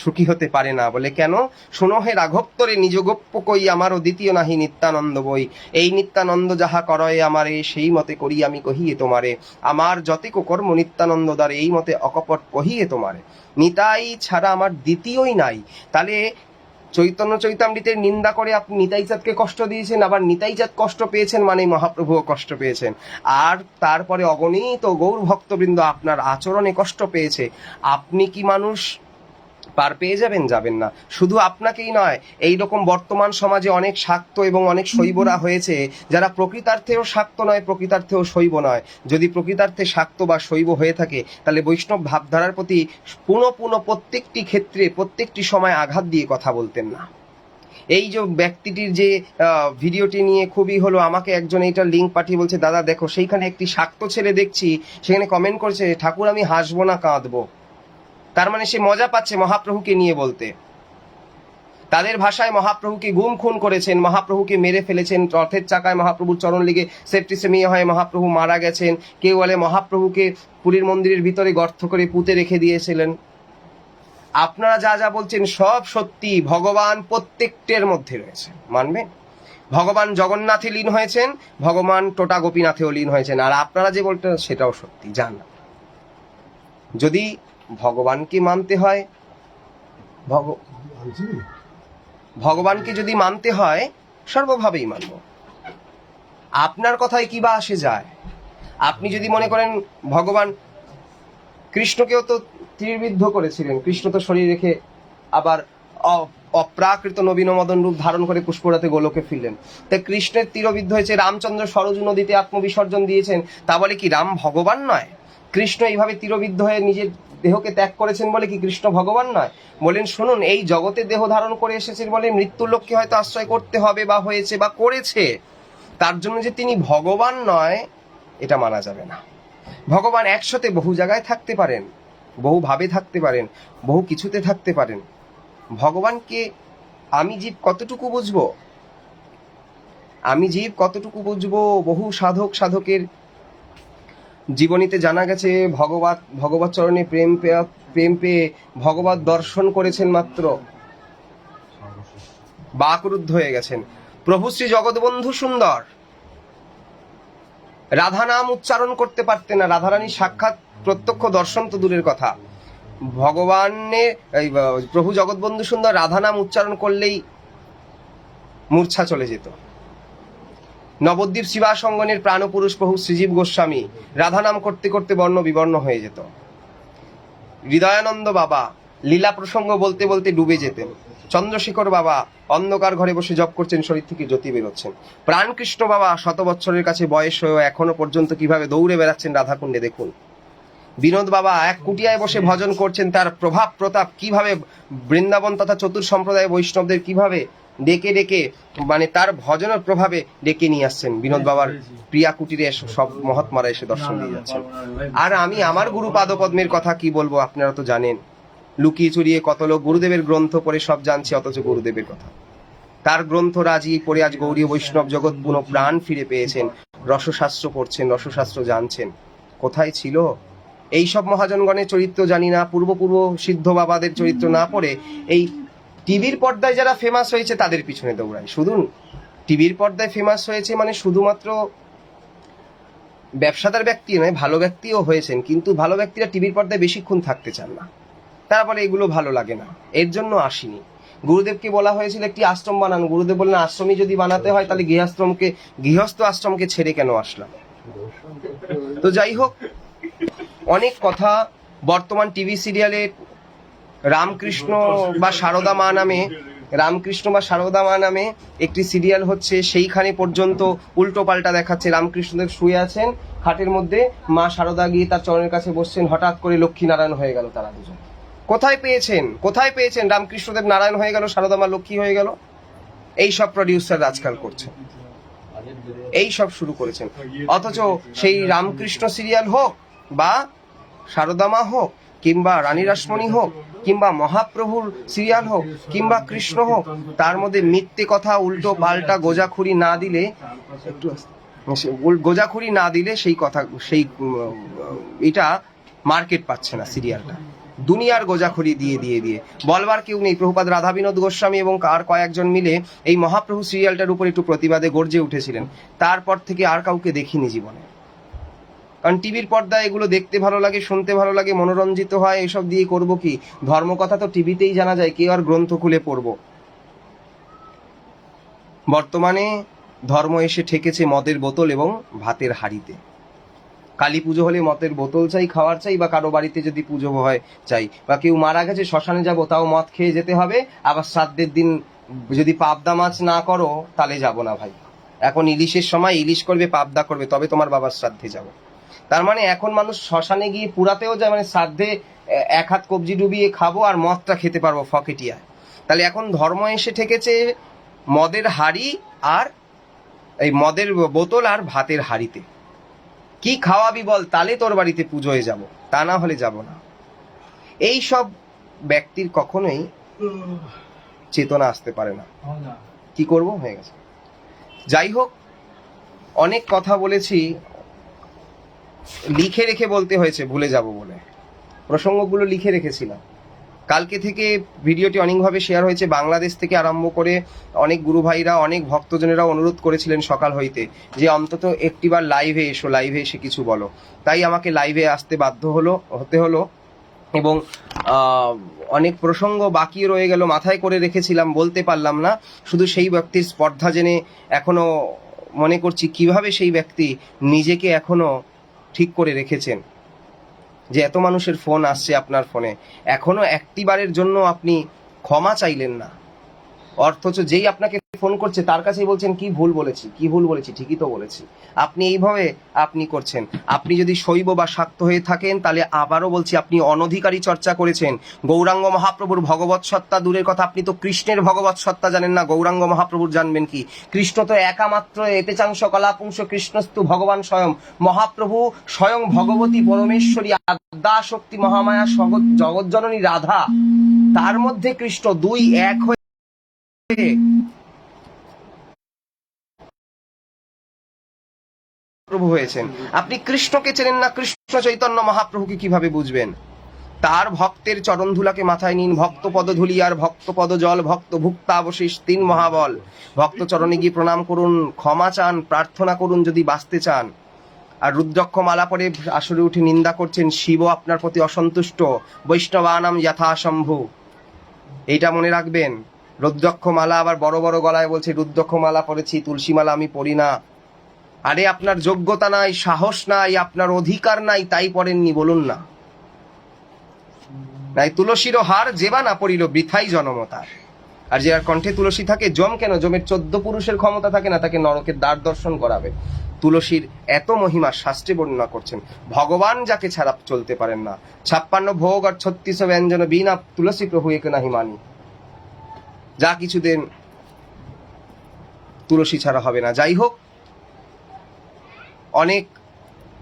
A: সুখী হতে পারে না। বলে কেন? শোনো হে রাঘবতরে নিজ গোপ্য কই, আমারও দ্বিতীয় নাহি নিত্যানন্দ বই। এই নিত্যানন্দ যাহা করয়ে আমারে, সেই মতে করি আমি কহিয়ে তোমারে। আমার যতেক কর্ম নিত্যানন্দ দ্বারে, এই মতে অকপট কহিয়ে তোমারে। নিতাই ছাড়া আমার দ্বিতীয়ই নাই। তাহলে চৈতন্য চৈতামৃতের নিন্দা করে আপনি নিতাই চাঁদকে কষ্ট দিয়েছেন, আবার নিতাই চাঁদ কষ্ট পেয়েছেন মানে মহাপ্রভুও কষ্ট পেয়েছেন, আর তারপরে অগণিত গৌর ভক্তবৃন্দ আপনার আচরণে কষ্ট পেয়েছে। আপনি কি মানুষ পার পেয়ে যাবেন? যাবেন না। শুধু আপনাকেই নয়, এই রকম বর্তমান সমাজে অনেক শাক্ত এবং অনেক শৈবরা হয়েছে যারা প্রকৃতার্থেও শাক্ত নয়, প্রকৃতার্থেও শৈব নয়। যদি প্রকৃতার্থে শাক্ত বা শৈব হয়ে থাকে তাহলে বৈষ্ণব ভাবধারার প্রতি পুনঃ পুনঃ প্রত্যেকটি ক্ষেত্রে প্রত্যেকটি সময় আঘাত দিয়ে কথা বলতেন না। এই যে ব্যক্তিটির যে ভিডিওটি নিয়ে খুবই হলো, আমাকে একজন এইটার লিঙ্ক পাঠিয়ে বলছে, দাদা দেখো সেইখানে একটি শাক্ত ছেলে দেখছি, সেখানে কমেন্ট করছে, ঠাকুর আমি হাসবো না কাঁদবো। তার মানে সে মজা পাচ্ছে মহাপ্রভুকে নিয়ে বলতে। তাদের ভাষায় মহাপ্রভুকে গুম খুন করেছেন, মহাপ্রভুকে মেরে ফেলেছেন, রথের চাকায় মহাপ্রভুর চরণ লেগে সেপ্টিসেমিয়া হয়ে মহাপ্রভু মারা গেছেন। কেউ বলে মহাপ্রভুকে পুরীর মন্দিরের ভিতরে গর্ত করে পুঁতে রেখে দিয়েছিলেন। আপনারা যা যা বলছেন সব সত্যি, ভগবান প্রত্যেকটার মধ্যে রয়েছে, মানবে? ভগবান জগন্নাথে লীন হয়েছেন, ভগবান টোটা গোপীনাথেও লীন হয়েছেন, আর আপনারা যে বলতেন সেটাও সত্যি। জান, যদি ভগবানকে মানতে হয়, ভগবানকে যদি মানতে হয় সর্বভাবেই মানব। আপনার কথায় কি বা আসে যায়? আপনি যদি মনে করেন ভগবান কৃষ্ণকেও তো তীরবিদ্ধ করেছিলেন, কৃষ্ণ তো শরীর রেখে আবার অপ্রাকৃত নবীন মদন রূপ ধারণ করে পুষ্পরাতে গোলকে ফিরলেন। তাই কৃষ্ণের তীরবিদ্ধ হয়েছে, রামচন্দ্র সরজু নদীতে আত্মবিসর্জন দিয়েছেন, তা বলে কি রাম ভগবান নয়? কৃষ্ণ এইভাবে তীরবিদ্ধ হয়ে নিজের দেহকে ত্যাগ করেছেন বলে কি কৃষ্ণ ভগবান নয়? বলেন শুনুন, এই জগতে দেহ ধারণ করে এসেছেন বলে মৃত্যুর লোককে হয়তো আশ্রয় করতে হবে বা হয়েছে বা করেছে, তার জন্য যে তিনি ভগবান নয় এটা মানা যাবে না। ভগবান একসাথে বহু জায়গায় থাকতে পারেন, বহু ভাবে থাকতে পারেন, বহু কিছুতে থাকতে পারেন। ভগবানকে আমি জীব কতটুকু বুঝবো? আমি জীব কতটুকু বুঝবো? বহু সাধকের জীবনীতে জানা গেছে ভগবত চরণে প্রেম পেয়ে ভগবত দর্শন করেছেন মাত্র বাকরুদ্ধ হয়ে গেছেন। প্রভু শ্রী জগৎবন্ধু সুন্দর রাধা নাম উচ্চারণ করতে পারতেন না, রাধারানীর সাক্ষাৎ প্রত্যক্ষ দর্শন তো দূরের কথা, ভগবানের প্রভু জগৎবন্ধু সুন্দর রাধা নাম উচ্চারণ করলেই মূর্ছা চলে যেত। নবদ্বীপ শিবাসঙ্গনের প্রাণপুরুষ প্রভু শ্রীজীব গোস্বামী রাধা নাম করতে করতে বর্ণ বিবর্ণ হয়ে যেত। হৃদয়ানন্দ বাবা লীলা প্রসঙ্গ বলতে বলতে ডুবে যেতেন। চন্দ্রশেখর বাবা অন্ধকার ঘরে বসে জপ করছেন, শরীর থেকে জ্যোতি বেরোচ্ছেন। প্রাণকৃষ্ণ বাবা 100 বছরের কাছে বয়স হয়েও এখনো পর্যন্ত কিভাবে দৌড়ে বেড়াচ্ছেন রাধাকুণ্ডে দেখুন। বিনোদ বাবা এক কুটিয়ায় বসে ভজন করছেন, তার প্রভাব প্রতাপ কিভাবে বৃন্দাবন তথা চতুর সম্প্রদায় বৈষ্ণবদের কিভাবে ডেকে ডেকে মানে তার ভজনের প্রভাবে ডেকে নিয়ে আসছেন। বিনোদ বাবার প্রিয়া কুটিরে সব মহাত্মারা এসে দর্শন দিয়ে যাচ্ছেন। আর আমি আমার গুরু পাদপদ্মের কথা কি বলবো, আপনারা তো জানেন। লুকিয়ে চুরিয়ে কত লোক গুরুদেবের গ্রন্থ পড়ে সব জানছে, অথচ গুরুদেবের কথা তার গ্রন্থ রাজি পড়ে আজ গৌরী বৈষ্ণব জগৎ পুনঃ প্রাণ ফিরে পেয়েছেন, রসশাস্ত্র পড়ছেন, রসশাস্ত্র জানছেন। কোথায় ছিল এইসব মহাজনগণের চরিত্র জানি না, পূর্ব সিদ্ধ বাবাদের চরিত্র না পড়ে এই টিভির পর্দায় যারা ফেমাস হয়েছে তাদের পিছনে দৌড়ায়। শুধু টিভির পর্দায় ফেমাস হয়েছে মানে শুধুমাত্র ব্যবসাদার ব্যক্তি নয়, ভালো ব্যক্তিও হয়েছেন, কিন্তু ভালো ব্যক্তিরা টিভির পর্দায় বেশিক্ষণ থাকতে চান না, তারা বলে এগুলো ভালো লাগে না, এর জন্য আসিনি। গুরুদেবকে বলা হয়েছিল একটি আশ্রম বানান, গুরুদেব বললেন আশ্রমই যদি বানাতে হয় তাহলে গৃহস্থ আশ্রমকে ছেড়ে কেন আসলাম। তো যাই হোক, অনেক কথা বর্তমান টিভি সিরিয়ালে রামকৃষ্ণ বা সারদা মা নামে একটি সিরিয়াল হচ্ছে, সেইখানে পর্যন্ত উল্টো পাল্টা দেখাচ্ছে। রামকৃষ্ণদেব শুয়ে আছেন খাটের মধ্যে, মা সারদা গিয়ে তার চরণের কাছে বসছেন, হঠাৎ করে লক্ষ্মী নারায়ণ হয়ে গেল তারা দুজন। কোথায় পেয়েছেন রামকৃষ্ণদেব নারায়ণ হয়ে গেল, সারদা মা লক্ষ্মী হয়ে গেল? এই সব প্রডিউসার আজকাল করছেন, এই সব শুরু করেছেন। অথচ সেই রামকৃষ্ণ সিরিয়াল হোক বা সারদা মা হোক কিংবা রানী রাসমণি হোক কিংবা মহাপ্রভুর সিরিয়াল হোক কিংবা কৃষ্ণ হোক, তার মধ্যে মিথ্যে কথা উল্টো পাল্টা গোজাখুরি না দিলে সেই এটা মার্কেট পাচ্ছে না সিরিয়ালটা। দুনিয়ার গোজাখুরি দিয়ে বলবার কেউ নেই। প্রভুপাদ রাধা বিনোদ গোস্বামী এবং আর কয়েকজন মিলে এই মহাপ্রভু সিরিয়ালটার উপর একটু প্রতিবাদে গর্জে উঠেছিলেন, তারপর থেকে আর কাউকে দেখিনি জীবনে। কারণ টিভির পর্দায় এগুলো দেখতে ভালো লাগে, শুনতে ভালো লাগে, মনোরঞ্জিত হয়, এসব দিয়ে করবো কি? ধর্মকথা তো টিভিতেই জানা যায়, কেউ আর গ্রন্থ খুলে পড়বো? বর্তমানে ধর্ম এসে ঠেকেছে মদের বোতল এবং ভাতের হাঁড়িতে। কালী পুজো হলে মদের বোতল চাই, খাওয়ার চাই, বা কারো বাড়িতে যদি পুজো হয় চাই, বা কেউ মারা গেছে শ্মশানে যাব তাও মদ খেয়ে যেতে হবে, আবার শ্রাদ্ধের দিন যদি পাবদা মাছ না করো তাহলে যাব না ভাই। এখন ইলিশের সময় ইলিশ করবে, পাবদা করবে, তবে তোমার বাবার শ্রাদ্ধে যাব। তার মানে এখন মানুষ শ্মশানে গিয়ে পুরাতেও যায়, মানে শ্রাদ্ধে এক হাত কবজি ডুবিয়ে খাবো আর মদটা খেতে পারবো ফকেটিয়া। তাহলে এখন ধর্ম এসে ঠেকেছে মদের হাঁড়ি আর এই মদের বোতল আর ভাতের হাঁড়িতে। কি খাওয়াবি বল, তাহলে তোর বাড়িতে পুজোয় যাব, তা না হলে যাব না। এই সব ব্যক্তির কখনোই চেতনা আসতে পারে না। কি করব, হয়ে গেছে। যাই হোক, অনেক কথা বলেছি, লিখে রেখে বলতে হয়েছে, ভুলে যাব বলে প্রসঙ্গগুলো লিখে রেখেছিলাম। কালকে থেকে ভিডিওটি অনেকভাবে শেয়ার হয়েছে, বাংলাদেশ থেকে আরম্ভ করে অনেক গুরু ভাইরা, অনেক ভক্তজনেরা অনুরোধ করেছিলেন সকাল হইতে যে অন্তত একটিবার লাইভে এসো, লাইভে এসে কিছু বলো। তাই আমাকে লাইভে আসতে বাধ্য হতে হলো। এবং অনেক প্রসঙ্গ বাকি রয়ে গেল, মাথায় করে রেখেছিলাম, বলতে পারলাম না। শুধু সেই ব্যক্তির স্পর্ধা জেনে এখনো মনে করছি কিভাবে সেই ব্যক্তি নিজেকে এখনো ঠিক করে রেখেছেন, যে এত মানুষের ফোন আসছে আপনার ফোনে, এখনো একটিবারের জন্য আপনি ক্ষমা চাইলেন না, অথচ যেই আপনাকে ফোন করছে তার কাছেই বলছেন কি ভুল বলেছি, কি ভুল বলেছি, ঠিকই তো বলেছি। আপনি এইভাবে আপনি করছেন। আপনি যদি শৈব বা শাক্ত হয়ে থাকেন তাহলে আবারও বলছি, আপনি অনধিকারী চর্চা করেছেন। গৌরাঙ্গ মহাপ্রভুর ভগবৎ সত্তা দূরের কথা, আপনি তো কৃষ্ণের ভগবৎ সত্তা জানেন না, গৌরাঙ্গ মহাপ্রভুর জানবেন কি? কৃষ্ণ তো একা মাত্র, এতে চাংশ কলাপুংস কৃষ্ণস্তু ভগবান স্বয়ং। মহাপ্রভু স্বয়ং ভগবতী পরমেশ্বরী আদ্যা শক্তি মহামায়া জগৎজননী রাধা, তার মধ্যে কৃষ্ণ, দুই এক হয়ে প্রভু হয়েছেন। আপনি কৃষ্ণকে চেনেন না, কৃষ্ণ চৈতন্য মহাপ্রভুকে কিভাবে বুঝবেন? তার ভক্তের চরণ ধুলাকে মাথায় নিন, ভক্ত পদ ধুলি আর ভক্ত পদ জল, ভক্ত ভুক্তাবশেষ তিন মহাবল। ভক্ত চরণে গিয়ে প্রণাম করুন, ক্ষমা চান, প্রার্থনা করুন যদি বাঁচতে চান। আর রুদ্রাক্ষ মালা পরে আসরে উঠে নিন্দা করছেন, শিব আপনার প্রতি অসন্তুষ্ট, বৈষ্ণবানাম যথাসম্ভু। এইটা মনে রাখবেন। রুদ্রাক্ষ মালা আবার বড় বড় গলায় বলছে রুদ্রাক্ষ মালা পরেছি, তুলসী মালা আমি পড়ি না। আরে আপনার যোগ্যতা নাই, সাহস নাই, আপনার অধিকার নাই, তাই পড়েননি, বলুন না। নাই তুলসীর হার যেবা না পড়িল বৃথাই জনমতার। আর যে আর কণ্ঠে তুলসী থাকে, জম কেন, জমের 14 পুরুষের ক্ষমতা থাকে না তাকে নরকের দ্বার দর্শন করাবে। তুলসীর এত মহিমা শাস্ত্রে বর্ণনা করছেন। ভগবান যাকে ছাড়া চলতে পারেন না, 56 ভোগ আর 36 ব্যঞ্জন বিনা তুলসী প্রভু একে নাহি মানি। যা কিছু দেন তুলসী ছাড়া হবে না। যাই হোক, অনেক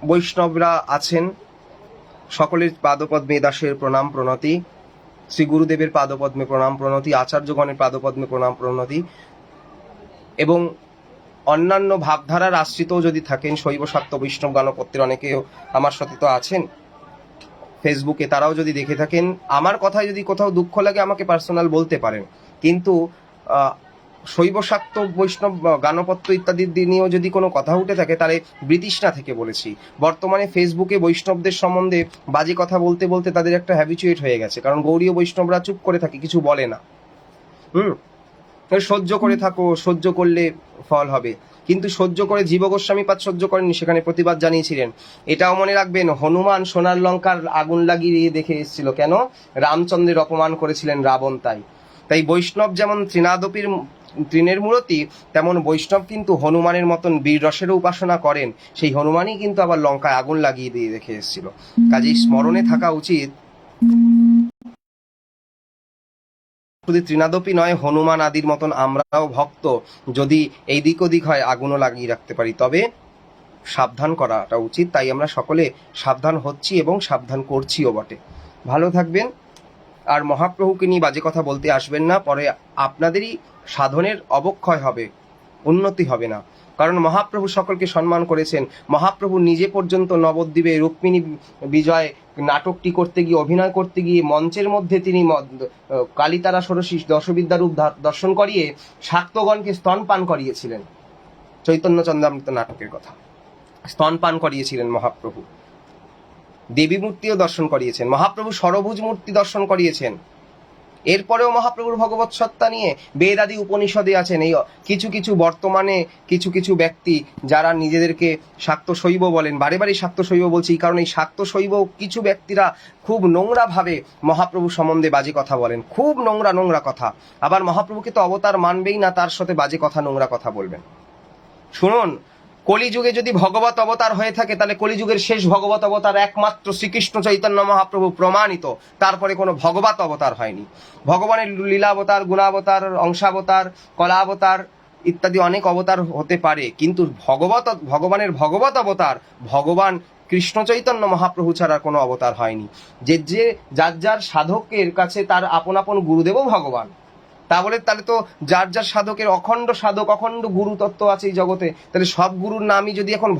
A: বৈষ্ণবরা আছেন, সকলের পাদপদ্মে দাসের প্রণাম প্রণতি, শ্রী গুরুদেবের পাদপদ্মে প্রণাম প্রণতি, আচার্যগণের পাদপদ্মে প্রণাম প্রণতি। এবং অন্যান্য ভাবধারার আশ্রিত যদি থাকেন, শৈব শাক্ত বৈষ্ণব গণপত্যের অনেকেও আমার সাথে তো আছেন ফেসবুকে, তারাও যদি দেখে থাকেন, আমার কথায় যদি কোথাও দুঃখ লাগে আমাকে পার্সোনাল বলতে পারেন। কিন্তু শৈব শাক্ত বৈষ্ণব গানপত্য ইত্যাদি নিয়েও যদি কোনো কথা উঠে থাকে তাহলে ব্রিটিশরা থেকে বলেছি। বর্তমানে ফেসবুকে বৈষ্ণবদের সম্বন্ধে বাজে কথা বলতে বলতে তাদের একটা হ্যাবিচুয়েট হয়ে গেছে, কারণ গৌড়ীয় বৈষ্ণবরা চুপ করে থাকে, কিছু বলে না। সহ্য করে থাকো, সহ্য করলে ফল হবে। কিন্তু সহ্য করে জীব গোস্বামীপাদ সহ্য করেননি, সেখানে প্রতিবাদ জানিয়েছিলেন। এটাও মনে রাখবেন, হনুমান সোনার লঙ্কার আগুন লাগিয়ে দেখে এসেছিল, কেন? রামচন্দ্রের অপমান করেছিলেন রাবণ। তাই বৈষ্ণব যেমন তৃণের মূরতি, তেমন বৈষ্ণব কিন্তু হনুমানের মতন বীর রসেরও উপাসনা করেন। সেই হনুমানই কিন্তু আবার লঙ্কায় আগুন লাগিয়ে দিয়ে দেখে এসেছিল। কাজেই স্মরণে থাকা উচিত, শুধু তৃণাদপি নয়, হনুমান আদির মতন আমরাও ভক্ত, যদি এই দিক ওদিক হয় আগুনও লাগিয়ে রাখতে পারি, তবে সাবধান করাটা উচিত। তাই আমরা সকলে সাবধান হচ্ছি এবং সাবধান করছিও বটে। ভালো থাকবেন, আর মহাপ্রভুকে নিয়ে বাজে কথা বলতে আসবেন না, পরে আপনাদেরই সাধনের অবক্ষয় হবে, উন্নতি হবে না। কারণ মহাপ্রভু সকলকে সম্মান করেছেন। মহাপ্রভু নিজে পর্যন্ত নবদ্বীপে রুক্মিণী বিজয় নাটকটি করতে গিয়ে, অভিনয় করতে গিয়ে মঞ্চের মধ্যে তিনি কালীতারা ষোড়শী দশবিদ্যা রূপ দর্শন করিয়ে শাক্তগণকে স্তনপান করিয়েছিলেন। চৈতন্য চন্দ্রামৃত নাটকের কথা, স্তনপান করিয়েছিলেন মহাপ্রভু। দেবী মূর্তিও দর্শন করিয়েছেন মহাপ্রভু, ষড়ভুজ মূর্তি দর্শন করিয়েছেন। এরপরেও মহাপ্রভুর ভগবত সত্তা নিয়ে বেদ আদি উপনিষদে আছেন। এই কিছু কিছু বর্তমানে কিছু কিছু ব্যক্তি যারা নিজেদেরকে শাক্ত শৈব বলেন, বারে বারে শাক্ত শৈব বলছি এই কারণে, এই শাক্ত শৈব কিছু ব্যক্তিরা খুব নোংরা ভাবে মহাপ্রভু সম্বন্ধে বাজে কথা বলেন, খুব নোংরা নোংরা কথা। আবার মহাপ্রভুকে তো অবতার মানবেই না, তার সাথে বাজে কথা নোংরা কথা বলবেন। শুনুন, কলিযুগে যদি ভগবত অবতার হয়ে থাকে তাহলে কলিযুগের শেষ ভগবত অবতার একমাত্র শ্রীকৃষ্ণ চৈতন্য মহাপ্রভু, প্রমাণিত। তারপরে কোনো ভগবত অবতার হয়নি। ভগবানের লীলাবতার, গুণাবতার, অংশাবতার, কলাবতার ইত্যাদি অনেক অবতার হতে পারে, কিন্তু ভগবানের ভগবত অবতার ভগবান কৃষ্ণ চৈতন্য মহাপ্রভু ছাড়া কোনো অবতার হয়নি। যে যে যার যার সাধকের কাছে তার আপন আপন গুরুদেবও ভগবান। তা বলে তাহলে তো যার যার সাধকের অখণ্ড সাধক, অখণ্ড গুরু তত্ত্ব আছে এই জগতে, তাহলে সব গুরুর নামই যদি এখন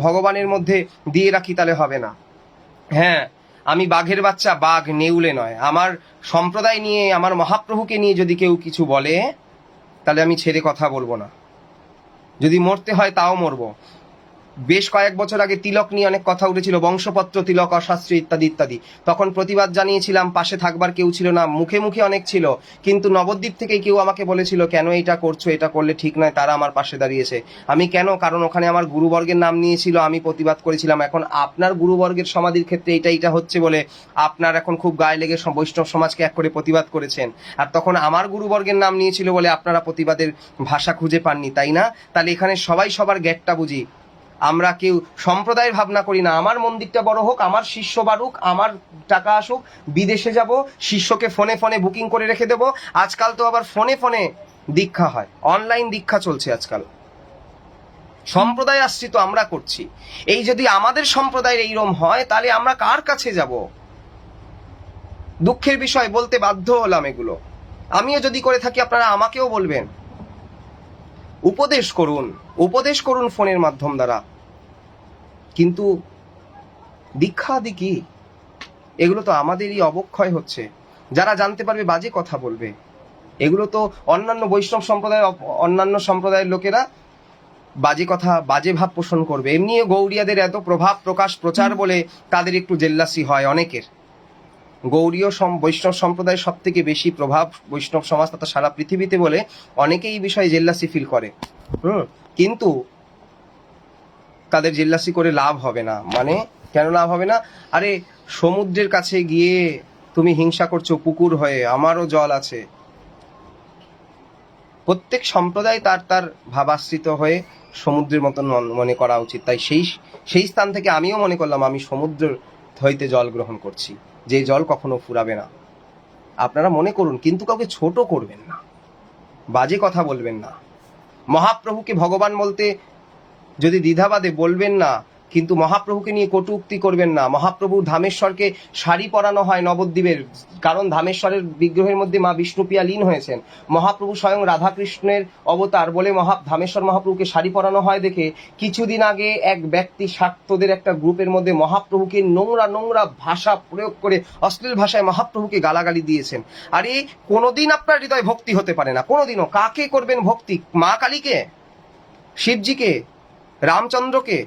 A: ভগবানের মধ্যে দিয়ে রাখি তাহলে হবে না। হ্যাঁ, আমি বাঘের বাচ্চা, বাঘ নেউলে নয়। আমার সম্প্রদায় নিয়ে, আমার মহাপ্রভুকে নিয়ে যদি কেউ কিছু বলে তাহলে আমি ছেড়ে কথা বলবো না। যদি মরতে হয় তাও মরবো। বেশ কয়েক বছর আগে তিলক নিয়ে অনেক কথা উঠেছিল, বংশপত্র তিলক অশাস্ত্রী ইত্যাদি ইত্যাদি। তখন প্রতিবাদ জানিয়েছিলাম, পাশে থাকবার কেউ ছিল না, মুখে মুখে অনেক ছিল, কিন্তু নবদ্বীপ থেকে কেউ আমাকে বলেছিল কেন এটা করছো, এটা করলে ঠিক নয়, তারা আমার পাশে দাঁড়িয়েছে। আমি কেন, কারণ ওখানে আমার গুরুবর্গের নাম নিয়েছিল, আমি প্রতিবাদ করেছিলাম। এখন আপনার গুরুবর্গের সমাধির ক্ষেত্রে এটা হচ্ছে বলে আপনার এখন খুব গায়ে লেগে বৈষ্ণব সমাজকে এক করে প্রতিবাদ করেছেন, আর তখন আমার গুরুবর্গের নাম নিয়েছিল বলে আপনারা প্রতিবাদের ভাষা খুঁজে পাননি, তাই না? তাহলে এখানে সবাই সবার গ্যাটটা বুঝি। আমরা কেউ সম্প্রদায়ের ভাবনা করি না। আমার মন্দিরটা বড় হোক, আমার শিষ্য বাড়ুক, আমার টাকা আসুক, বিদেশে যাব, শিষ্যকে ফোনে ফোনে বুকিং করে রেখে দেবো। আজকাল তো আবার ফোনে ফোনে দীক্ষা হয়, অনলাইন দীক্ষা চলছে আজকাল। সম্প্রদায় আশ্রিত আমরা করছি। এই যদি আমাদের সম্প্রদায়ের এইরকম হয় তাহলে আমরা কার কাছে যাব? দুঃখের বিষয়, বলতে বাধ্য হলাম এগুলো। আমিও যদি করে থাকি আপনারা আমাকেও বলবেন। উপদেশ করুন ফোনের মাধ্যম দ্বারা, কিন্তু দীক্ষা আদি কি? এগুলো তো আমাদেরই অবক্ষয় হচ্ছে। যারা জানতে পারবে বাজে কথা বলবে। এগুলো তো অন্যান্য বৈষ্ণব সম্প্রদায়ের, অন্যান্য সম্প্রদায়ের লোকেরা বাজে কথা, বাজে ভাব পোষণ করবে। এমনিও গৌড়িয়াদের এত প্রভাব প্রকাশ প্রচার বলে তাদের একটু জেল্লাসি হয় অনেকের। গৌড়ীয় বৈষ্ণব সম্প্রদায়ের সব থেকে বেশি প্রভাব বৈষ্ণব সমাজ তথা সারা পৃথিবীতে বলে অনেকেই এই বিষয়ে জেল্লাসি ফিল করে। কিন্তু তাদের জেল্লাসি করে লাভ হবে না। মানে কেন লাভ হবে না? আরে সমুদ্রের কাছে গিয়ে তুমি হিংসা করছো পুকুর হয়ে, আমারও জল আছে। প্রত্যেক সম্প্রদায় তার তার ভাবাশ্রিত হয়ে সমুদ্রের মতন মনে করা উচিত। তাই সেই স্থান থেকে আমিও মনে করলাম আমি সমুদ্র হইতে জল গ্রহণ করছি, যে জল কখনো ফুরাবে না। আপনারা মনে করুন, কিন্তু কাউকে ছোট করবেন না, বাজে কথা বলবেন না। মহাপ্রভুকে ভগবান বলতে যদি দ্বিধাবাদে বলবেন না, কিন্তু মহাপ্রভুকে নিয়ে কটূক্তি করবেন না। মহাপ্রভু ধামেশ্বরকে শাড়ি পরানো হয় নবদ্বীপের, কারণ ধামেশ্বরের বিগ্রহের মধ্যে মা বিষ্ণুপ্রিয়া লীন হয়েছেন। মহাপ্রভু স্বয়ং রাধাকৃষ্ণের অবতার বলে ধামেশ্বর মহাপ্রভুকে শাড়ি পরানো হয় দেখে কিছুদিন আগে এক ব্যক্তি শাক্তদের একটা গ্রুপের মধ্যে মহাপ্রভুকে নোংরা নোংরা ভাষা প্রয়োগ করে অশ্লীল ভাষায় মহাপ্রভুকে গালাগালি দিয়েছেন। আরে কোনোদিন আপনার হৃদয় ভক্তি হতে পারে না, কোনোদিনও। কাকে করবেন ভক্তি? মা কালীকে, শিবজিকে, রামচন্দ্রকে,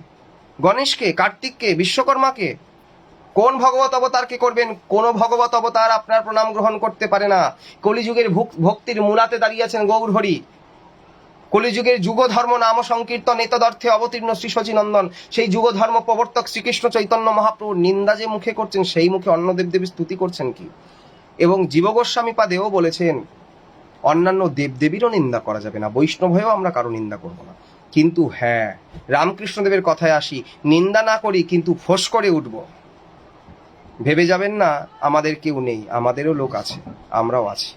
A: গণেশকে, কার্তিককে, বিশ্বকর্মাকে? কোন ভগবত অবতারকে করবেন? কোন ভগবত অবতার আপনার প্রণাম গ্রহণ করতে পারে না। কলিযুগের ভক্তির মূলাতে দাঁড়িয়ে আছেন গৌর হরি। কলিযুগের যুগ ধর্ম নাম সংকীর্তন এতদর্থে অবতীর্ণ শ্রী শচীনন্দন, সেই যুগ ধর্ম প্রবর্তক শ্রীকৃষ্ণ চৈতন্য মহাপ্রভুর নিন্দা যে মুখে করছেন, সেই মুখে অন্য দেবদেবীর স্তুতি করছেন কি? এবং জীব গোস্বামী পাদেও বলেছেন অন্যান্য দেবদেবীরও নিন্দা করা যাবে না, বৈষ্ণব হয়েও আমরা কারো নিন্দা করব না। কিন্তু হ্যাঁ, রামকৃষ্ণদেবের কথায় আসি, নিন্দা না করি কিন্তু ফোঁস করে উঠব। ভেবে যাবেন না আমাদের কেউ নেই, আমাদেরও লোক আছে, আমরাও আছি।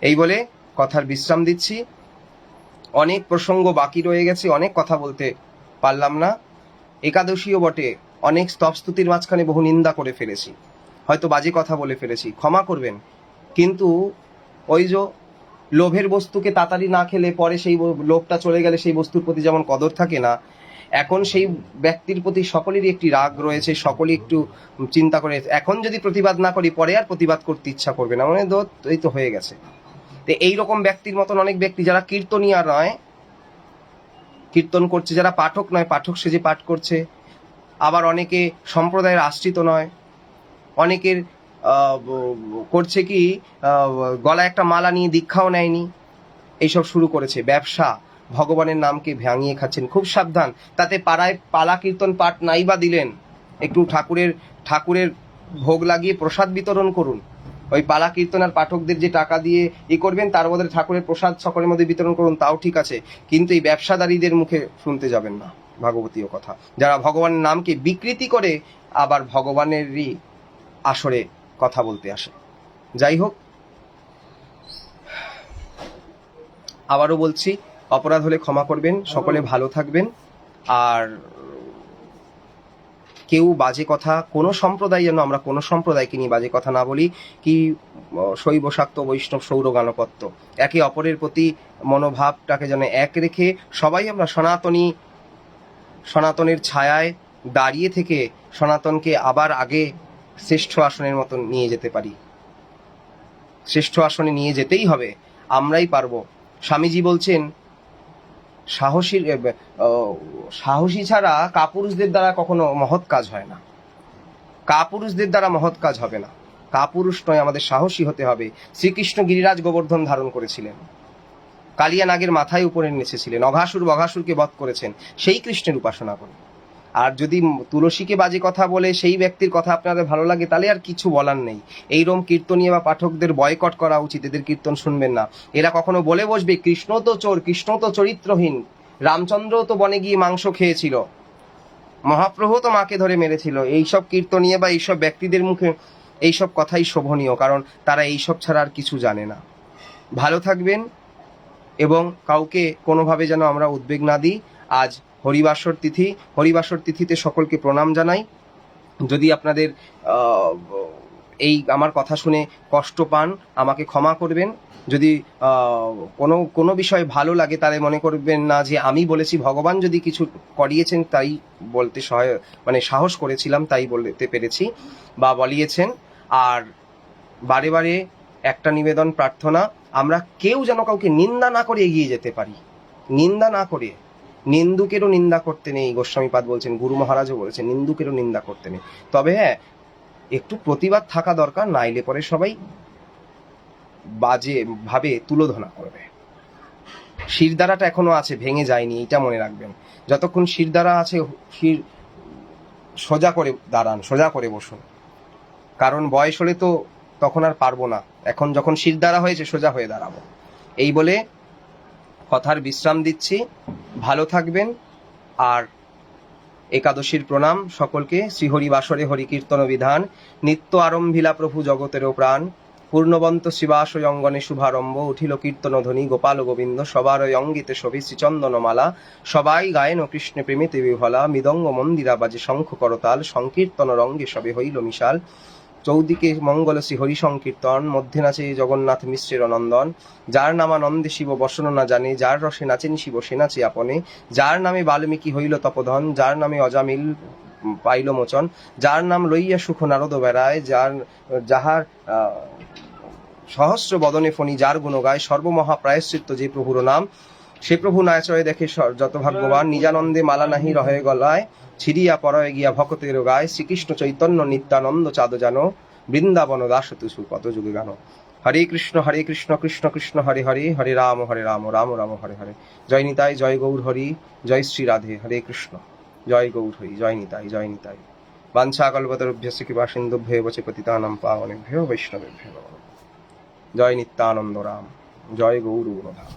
A: এই বলে কথার বিশ্রাম দিচ্ছি। অনেক প্রসঙ্গ বাকি রয়ে গেছে, অনেক কথা বলতে পারলাম না। একাদশীও বটে, অনেক স্তবস্তুতির মাঝখানে বহু নিন্দা করে ফেলেছি, হয়তো বাজে কথা বলে ফেলেছি, ক্ষমা করবেন। কিন্তু ওই যে লোভের বস্তুকে তাড়াতাড়ি না খেলে পরে সেই লোভটা চলে গেলে সেই বস্তুর প্রতি যেমন কদর থাকে না, এখন সেই ব্যক্তির প্রতি সকলেরই একটি রাগ রয়েছে। সকলেই একটু চিন্তা করে, এখন যদি প্রতিবাদ না করি পরে আর প্রতিবাদ করতে ইচ্ছা করবে না, মানে এই তো হয়ে গেছে। তো এইরকম ব্যক্তির মতন অনেক ব্যক্তি যারা কীর্তনিয়া নয়, কীর্তন করছে, যারা পাঠক নয়, পাঠক সেজে পাঠ করছে, আবার অনেকে সম্প্রদায়ের আশ্রিত নয়, অনেকের করছে কি, গলায় একটা মালা নিয়ে দীক্ষাও নেয়নি, এইসব শুরু করেছে ব্যবসা, ভগবানের নামকে ভাঙিয়ে খাচ্ছেন। খুব সাবধান। তাতে পাড়ায় পালা কীর্তন পাঠ নাই বা দিলেন, একটু ঠাকুরের ভোগ লাগিয়ে প্রসাদ বিতরণ করুন। ওই পালা কীর্তন আর পাঠকদের যে টাকা দিয়ে করবেন, তার বদলে ঠাকুরের প্রসাদ সকলের মধ্যে বিতরণ করুন, তাও ঠিক আছে, কিন্তু এই ব্যবসাদারীদের মুখে শুনতে যাবেন না ভাগবতীয় কথা, যারা ভগবানের নামকে বিকৃতি করে আবার ভগবানেরই আসরে কথা বলতে আসে। যাই হোক, আবারও বলছি, অপরাধ হলে ক্ষমা করবেন, সকলে ভালো থাকবেন। আর কেউ বাজে কথা, কোনো সম্প্রদায়, যেন আমরা কোনো সম্প্রদায়কে নিয়ে বাজে কথা না বলি, কি শৈব শাক্ত বৈষ্ণব সৌর গানপত্য, একে অপরের প্রতি মনোভাবটাকে যেন এক রেখে সবাই আমরা সনাতনের ছায়ায় দাঁড়িয়ে থেকে সনাতনকে আবার আগে শ্রেষ্ঠ আসনের মতন নিয়ে যেতে পারি। শ্রেষ্ঠ আসনে নিয়ে যেতেই হবে, আমরাই পারবো। স্বামীজি বলছেন, সাহসী ছাড়া কাপুরুষদের দ্বারা কখনো মহৎ কাজ হয় না। কাপুরুষদের দ্বারা মহৎ কাজ হবে না। কাপুরুষ নয়, আমাদের সাহসী হতে হবে। শ্রীকৃষ্ণ গিরিরাজ গোবর্ধন ধারণ করেছিলেন, কালিয়া নাগের মাথায় উপরে নেচেছিলেন, বঘাসুরকে বধ করেছেন, সেই কৃষ্ণের উপাসনা করুন। আর যদি তুলসীকে বাজে কথা বলে সেই ব্যক্তির কথা আপনাদের ভালো লাগে, তাহলে আর কিছু বলার নেই। এইরকম কীর্তনীয় বা পাঠকদের বয়কট করা উচিত, এদের কীর্তন শুনবেন না। এরা কখনো বলে বসবে কৃষ্ণ তো চোর, কৃষ্ণ তো চরিত্রহীন, রামচন্দ্র তো বনে গিয়ে মাংস খেয়েছিল, মহাপ্রভু তো মাকে ধরে মেরেছিল। এইসব কীর্তনীয় বা এইসব ব্যক্তিদের মুখে এইসব কথাই শোভনীয়, কারণ তারা এইসব ছাড়া আর কিছু জানে না। ভালো থাকবেন এবং কাউকে কোনোভাবে যেন আমরা উদ্বেগ না দিই। আজ হরিবাসর তিথি, হরিবাসর তিথিতে সকলকে প্রণাম জানাই। যদি আপনাদের এই আমার কথা শুনে কষ্ট পান, আমাকে ক্ষমা করবেন। যদি কোনো বিষয় ভালো লাগে, তাহলে মনে করবেন না যে আমি বলেছি, ভগবান যদি কিছু করিয়েছেন তাই বলতে সাহস করেছিলাম, তাই বলতে পেরেছি বা বলিয়েছেন। আর বারে বারে একটা নিবেদন, প্রার্থনা, আমরা কেউ যেন কাউকে নিন্দা না করে এগিয়ে যেতে পারি। নিন্দা না করে, নিন্দুকেরও নিন্দা করতে নেই, গোস্বামীপাদ বলছেন, গুরু মহারাজও বলেছেন, নিন্দুকেরও নিন্দা করতে নেই। তবে হ্যাঁ, একটু প্রতিবাদ থাকা দরকার, নাইলে পরে সবাই বাজে ভাবে তুলোধনা করবে। শিরদাঁড়াটা এখনো আছে, ভেঙে যায়নি, এটা মনে রাখবেন। যতক্ষণ শিরদাঁড়া আছে, শির সোজা করে দাঁড়ান, সোজা করে বসুন, কারণ বয়স হলে তো তখন আর পারবো না। এখন যখন শিরদাঁড়া হয়েছে, সোজা হয়ে দাঁড়াবো। এই বলে কথার বিশ্রাম দিচ্ছি। ভালো থাকবেন। আর একাদশীর প্রণাম সকলকে। শ্রীহরি বাসরে হরি কীর্তন বিধান, নিত্য আরম্ভিলা প্রভু জগতেরও প্রাণ, পূর্ণবন্ত শিবাশয় অঙ্গনে শুভারম্ভ, উঠিল কীর্তন ধ্বনি গোপাল গোবিন্দ, সবার অঙ্গিতে শোভে শ্রীচন্দনমালা, সবাই গায়েন কৃষ্ণ প্রেমিতে বিহলা, মৃদঙ্গ মন্দিরা বাজে শঙ্খ করতাল, সংকীর্তন রঙ্গে সবে হইল মিশাল, চৌদিকে মঙ্গল শ্রী হরি সংকীর্তন, মধ্যে নাচে জগন্নাথ মিশ্রের নন্দন, যার নামানন্দে শিব বসন না জানে, যার রসে নাচেন শিব সে নাচে আপনে, যার নামে বাল্মীকি হইল তপধন, যার নামে অজামিল পাইল মোচন, যার নাম লইয়া সুখ নারদ বেড়ায়, যাহার সহস্র বদনে ফণি যার গুণ গায়, সর্বমহা প্রায়শ্চিত্ত যে প্রভুর নাম, সে প্রভু নাচয় দেখে যত ভাগ্যবান, নিজানন্দে মালা নাহি রহে গলায়, ছিড়িয়া পরয়ে গিয়া ভক্তের গায়, শ্রীকৃষ্ণ চৈতন্য নিত্যানন্দ চাঁদ জানো, বৃন্দাবন দাস তুসু কত যুগে গানো। হরে কৃষ্ণ কৃষ্ণ কৃষ্ণ হরে হরে, হরে রাম রাম রাম হরে হরে। জয় নিতাই, জয় গৌর হরি, জয় শ্রী রাধে, হরে কৃষ্ণ, জয় গৌর হরি, জয় নিতাই, জয় নিতাই। বাঞ্ছা কল্পতরুভ্যস্য কৃপা সিন্ধুভ্যেব চ পতিতানাং পাবনেভ্যো বৈষ্ণবেভ্যো নমঃ। জয় নিত্যানন্দ রাম, জয় গৌর গুণধাম।